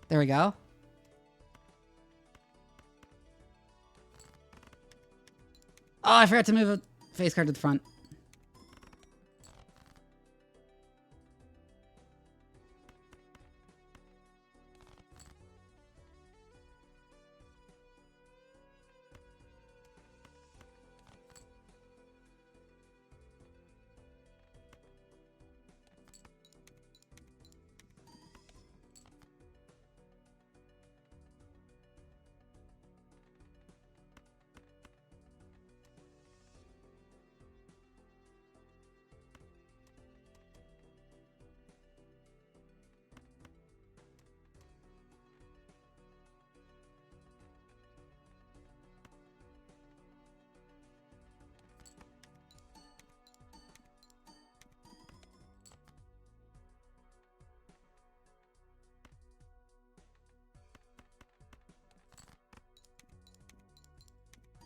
There we go. Oh, I forgot to move a face card to the front.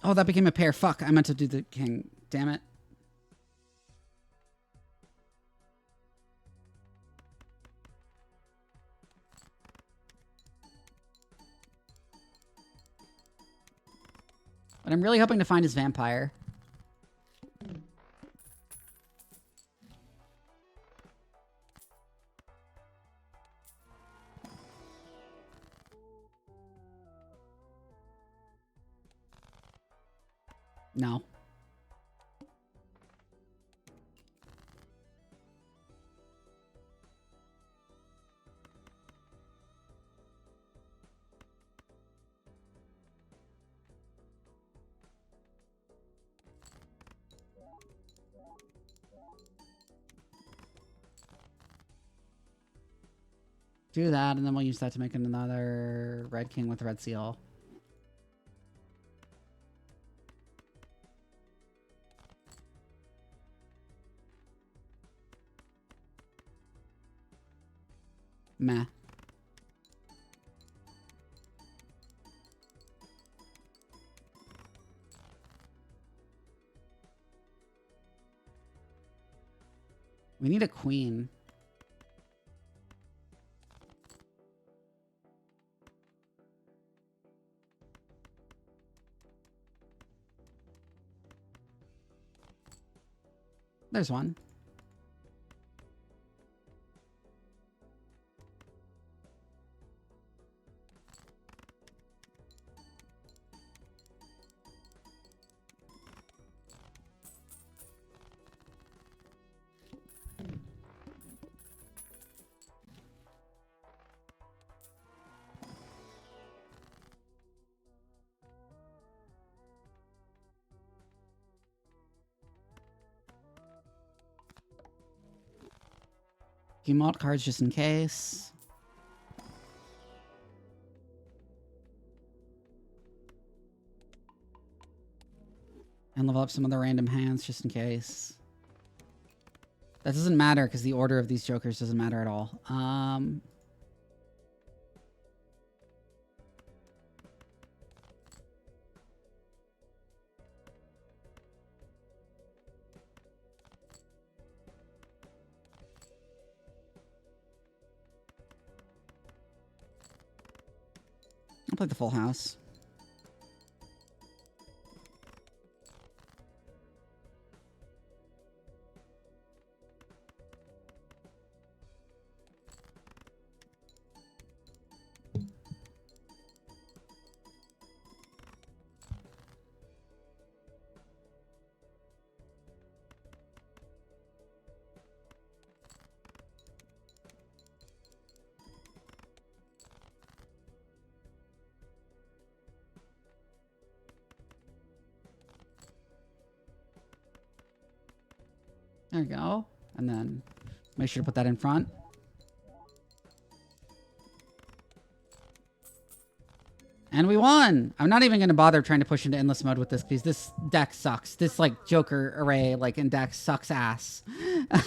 Oh, that became a pair. Fuck, I meant to do the king. Damn it. But I'm really hoping to find his vampire. No. Do that, and then we'll use that to make another red king with red seal. Meh. We need a queen. There's one. Few malt cards just in case. And level up some of the random hands just in case. That doesn't matter because the order of these jokers doesn't matter at all. I'll play the full house. There we go. And then make sure to put that in front. And we won! I'm not even going to bother trying to push into endless mode with this because this deck sucks. This, like, Joker array, like, in deck sucks ass. It's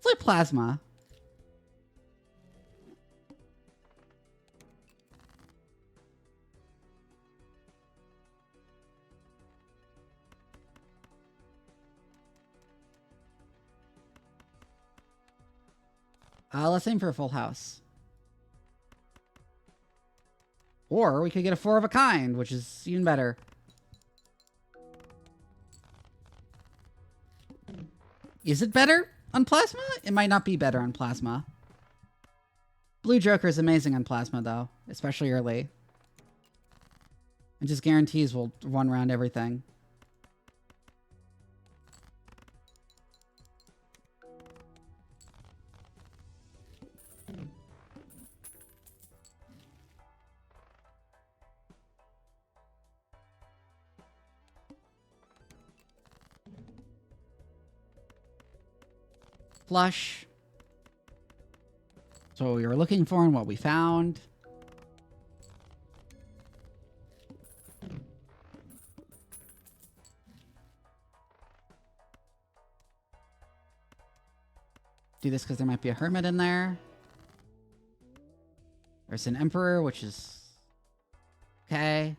like plasma. Let's aim for a full house. Or we could get a 4 of a kind, which is even better. Is it better on plasma? It might not be better on plasma. Blue Joker is amazing on plasma, though, especially early. It just guarantees we'll run around everything. Flush. So what we were looking for and what we found. Do this because there might be a hermit in there. There's an emperor, which is okay.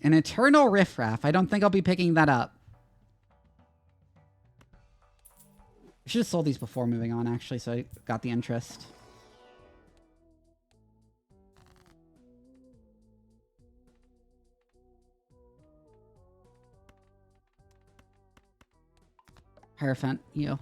An eternal riffraff. I don't think I'll be picking that up. I should have sold these before moving on, actually, so I got the interest. Hierophant, you.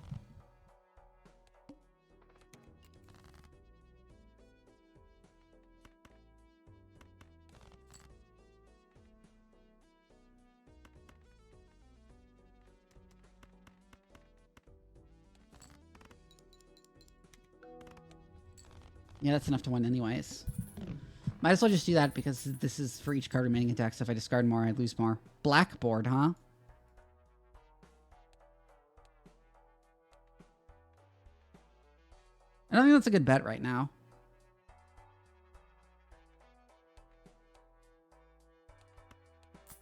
Yeah, that's enough to win anyways. Might as well just do that because this is for each card remaining in deck, so if I discard more, I lose more. Blackboard, huh? I don't think that's a good bet right now.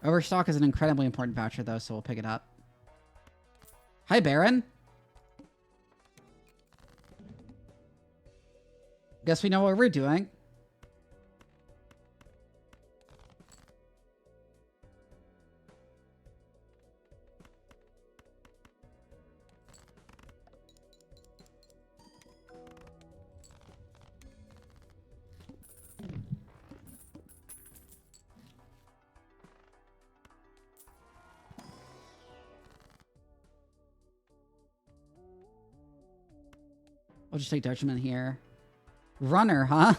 Overstock is an incredibly important voucher, though, so we'll pick it up. Hi, Baron. Guess we know what we're doing. I'll just take judgment here. Runner, huh?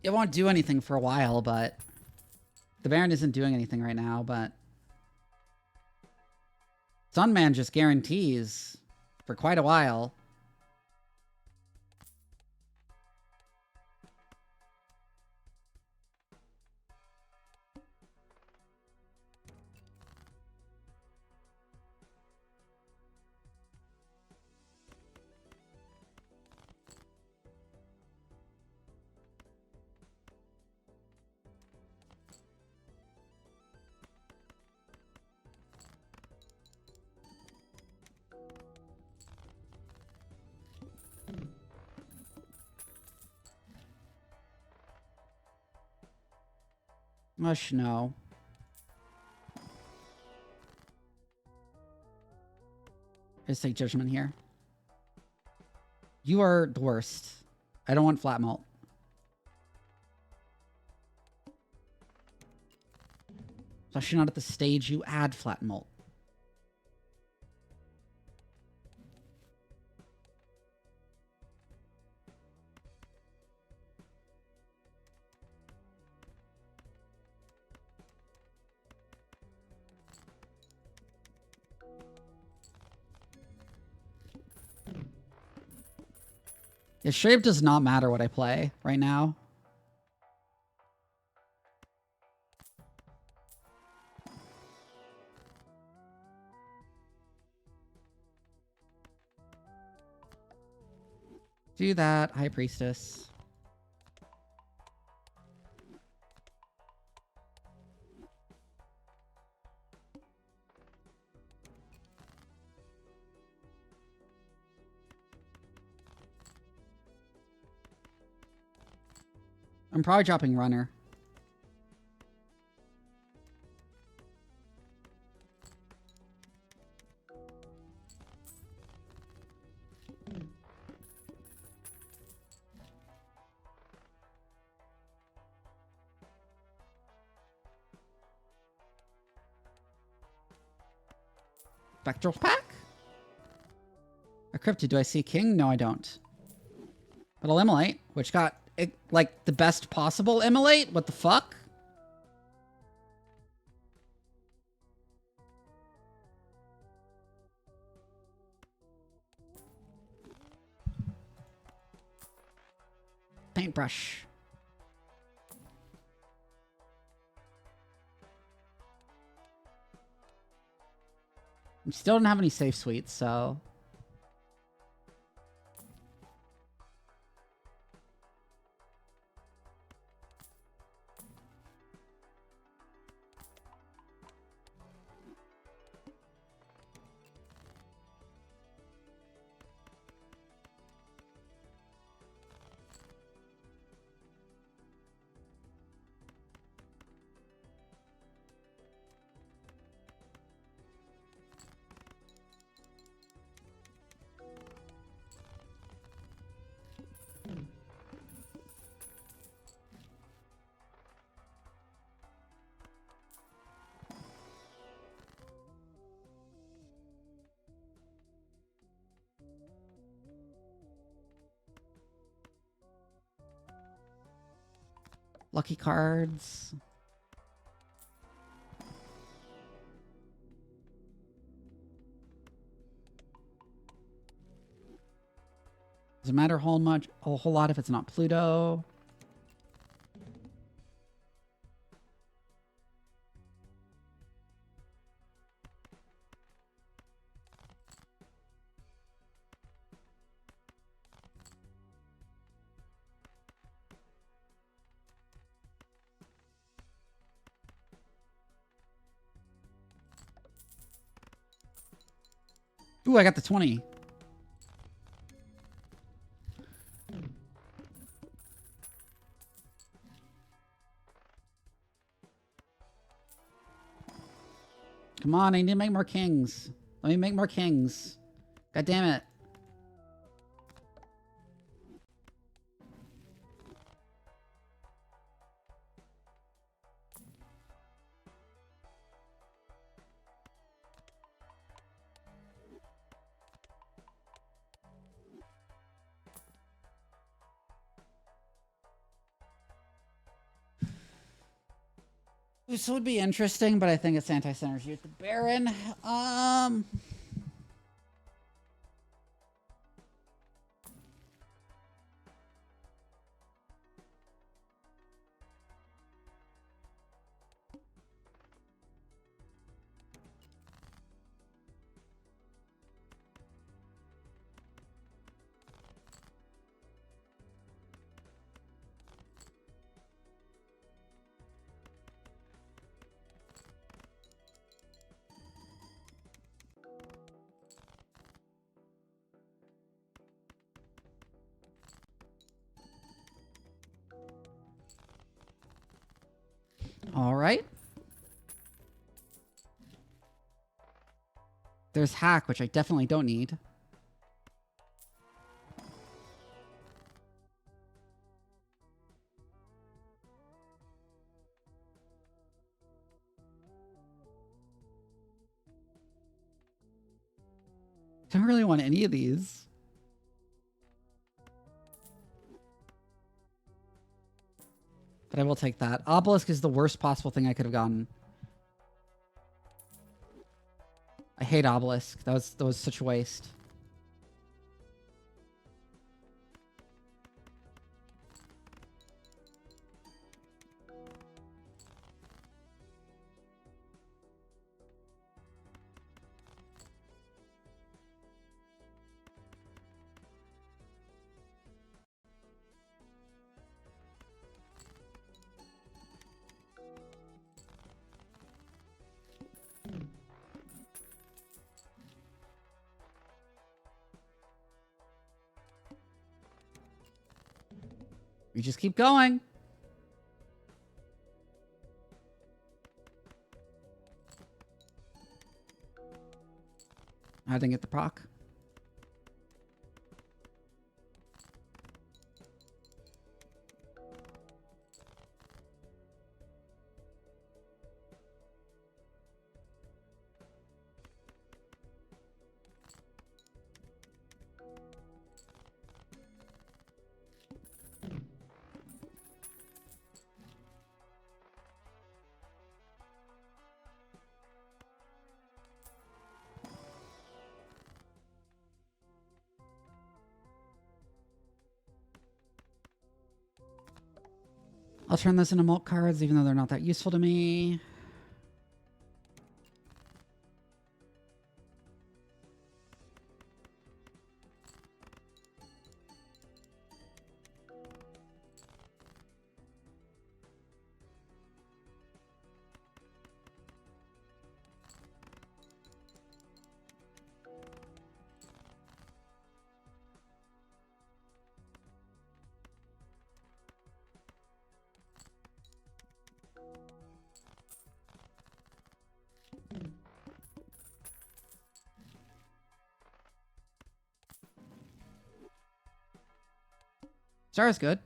It won't do anything for a while, but the Baron isn't doing anything right now, but Sunman just guarantees for quite a while. Mush, no. Let's take judgment here. You are the worst. I don't want flat malt. Especially not at the stage you add flat malt. Yeah, shape does not matter what I play right now. Do that, High Priestess. I'm probably dropping Runner. Spectral Pack? A Cryptid. Do I see King? No, I don't. But I'll Immolate, which got, like, the best possible Immolate? What the fuck? Paintbrush. I still don't have any safe suites, so... Lucky cards. Doesn't matter a whole lot if it's not Pluto. Ooh, I got the 20. Come on, I need to make more kings. Let me make more kings. God damn it. This would be interesting, but I think it's anti-synergy with the Baron. All right. There's hack, which I definitely don't need. Don't really want any of these. But I will take that. Obelisk is the worst possible thing I could have gotten. I hate Obelisk. That was such a waste. We just keep going. I didn't get the proc. I'll turn those into mult cards, even though they're not that useful to me. Star is good.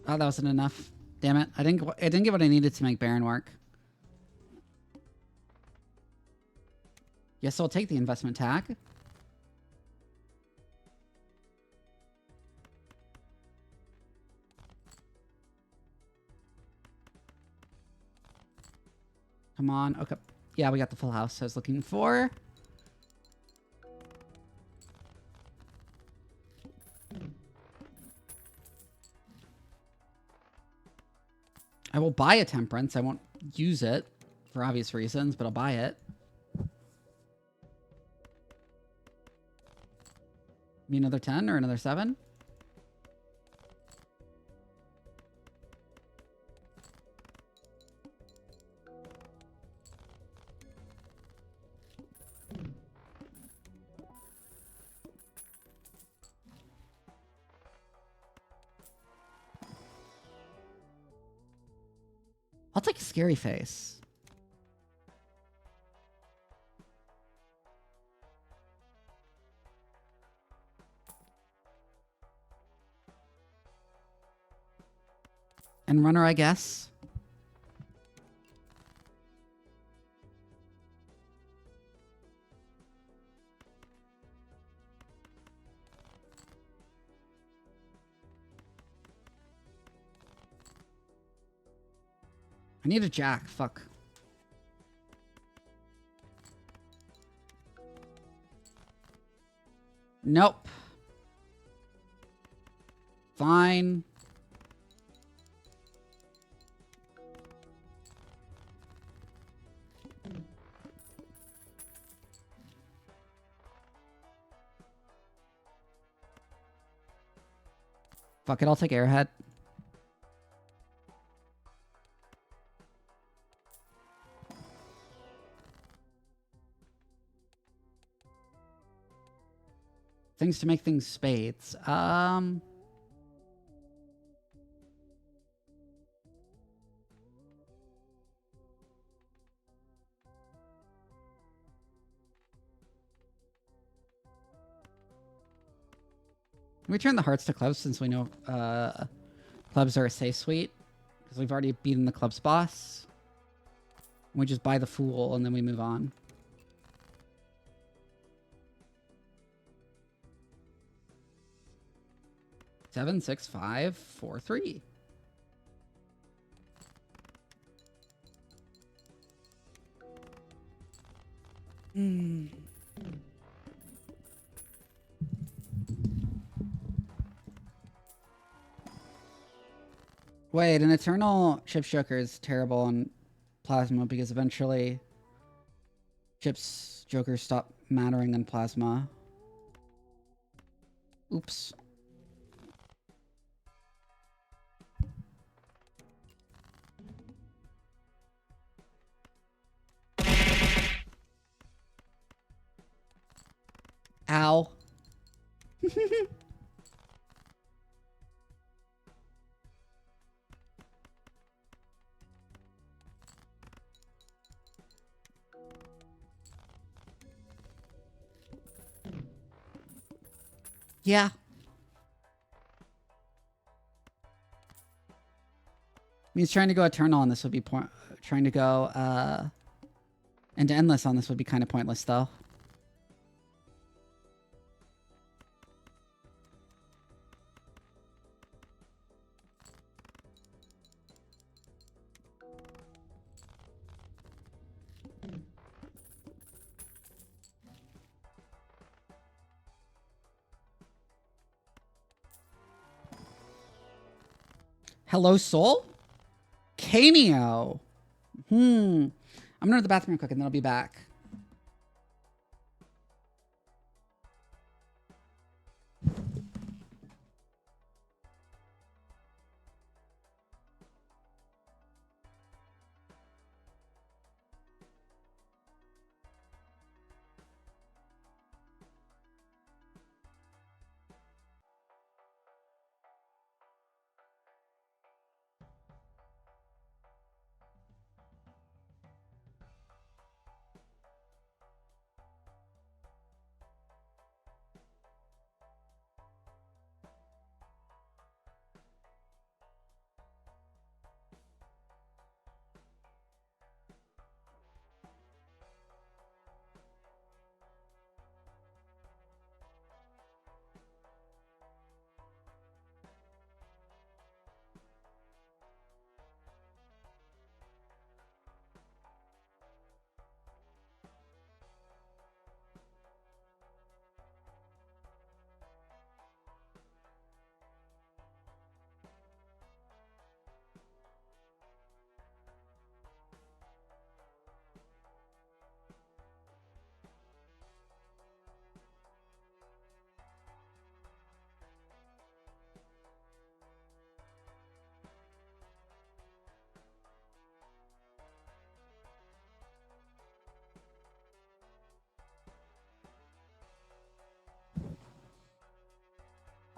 Oh, that wasn't enough. Damn it. I didn't get what I needed to make Baron work. Yes, I'll take the investment tag. Come on. Okay. Yeah, we got the full house I was looking for. I will buy a temperance. I won't use it for obvious reasons, but I'll buy it. Maybe another 10 or another 7? I'll take a scary face. And runner, I guess. I need a jack. Fuck. Nope. Fine. Fuck it, I'll take Airhead. Things to make things spades. Can we turn the hearts to clubs since we know clubs are a safe suite? Because we've already beaten the clubs boss. We just buy the fool and then we move on. Seven, 6, 5, 4, 3. Wait, an Eternal Chip's Joker is terrible on Plasma because eventually Chip's Jokers stop mattering on Plasma. Oops. Ow. Yeah. Means trying to go Eternal on this would be trying to go into Endless on this would be kind of pointless though. Hello, Soul? Canio. I'm gonna go to the bathroom real quick and then I'll be back.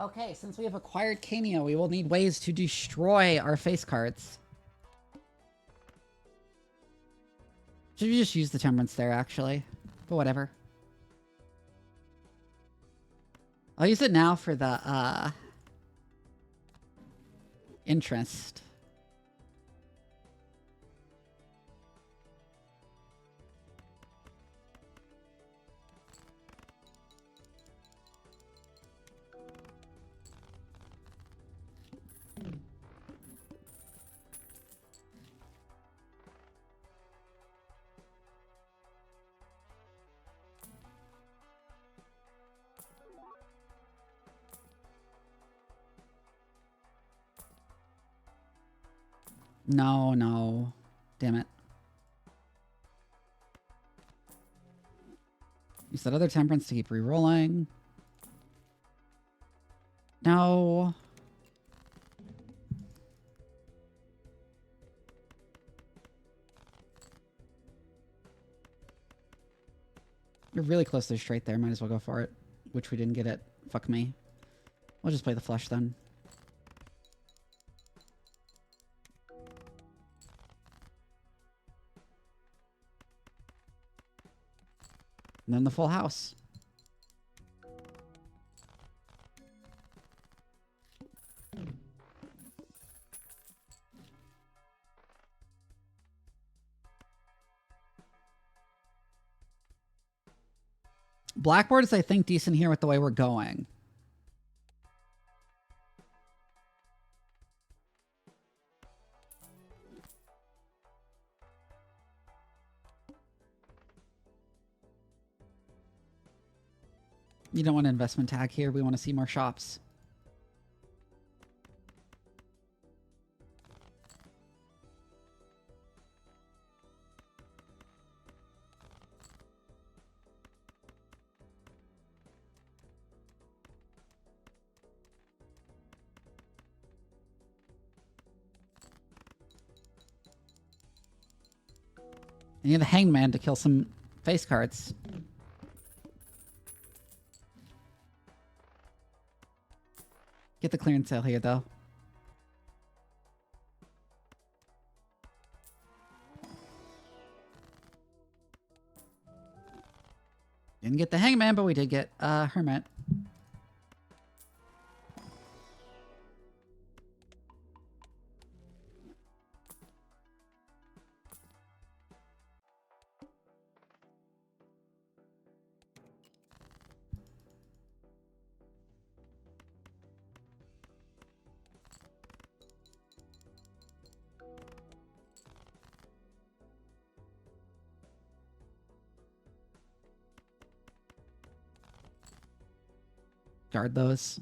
Okay, since we have acquired Canio, we will need ways to destroy our face cards. Should we just use the temperance there, actually? But whatever. I'll use it now for the, interest. No, no. Damn it. Use that other temperance to keep re-rolling. No. You're really close to straight there. Might as well go for it. Which we didn't get it. Fuck me. We'll just play the flush then. And then the full house. Blackboard is, I think, decent here with the way we're going. You don't want an investment tag here. We want to see more shops. And you have the hangman to kill some face cards. Get the clearance sale here, though. Didn't get the hangman, but we did get hermit. Guard those.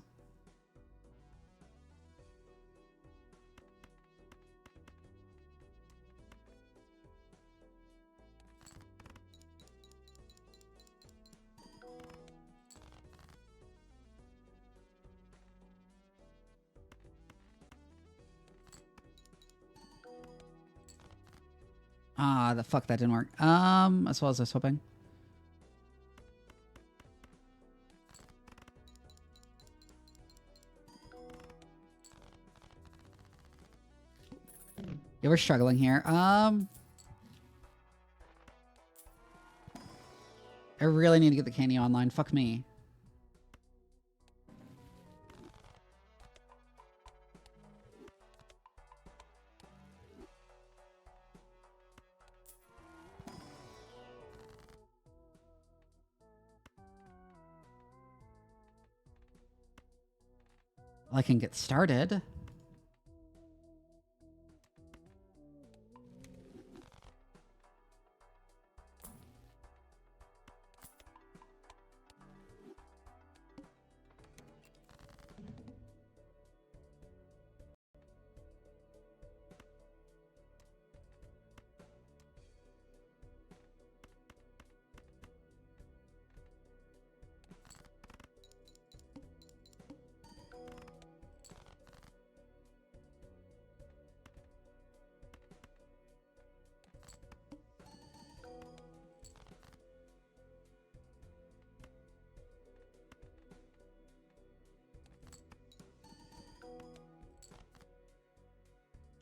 Ah, the fuck, that didn't work. As well as I was hoping. Yeah, we're struggling here. I really need to get the candy online. Fuck me. Well, I can get started.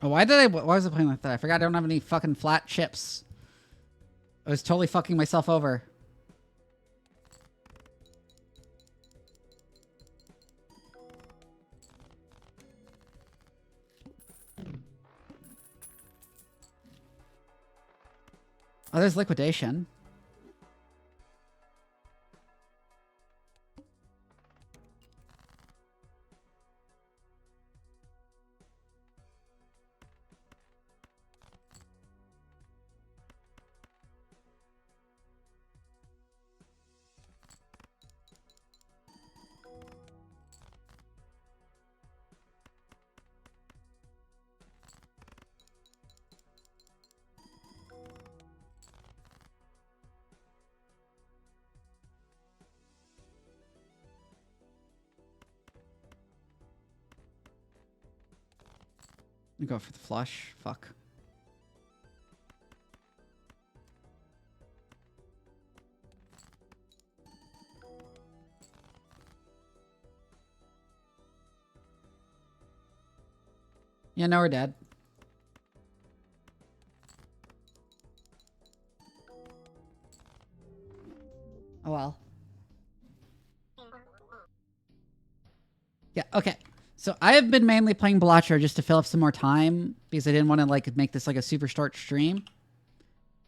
Oh, why was I playing like that? I forgot I don't have any fucking flat chips. I was totally fucking myself over. Oh, there's liquidation. Let me go for the flush. Fuck. Yeah, no, we're dead. Oh well. Yeah, okay. So I have been mainly playing Balacho just to fill up some more time because I didn't want to like make this like a super short stream.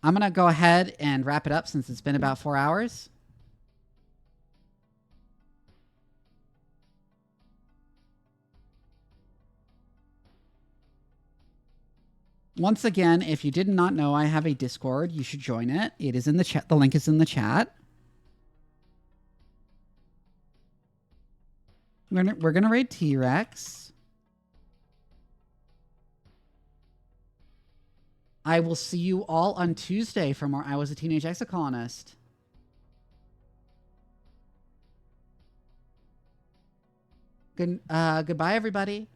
I'm going to go ahead and wrap it up since it's been about 4 hours. Once again, if you did not know I have a Discord, you should join it. It is in the chat. The link is in the chat. We're gonna raid T-Rex. I will see you all on Tuesday for more I Was a Teenage Exocolonist. Goodbye, everybody.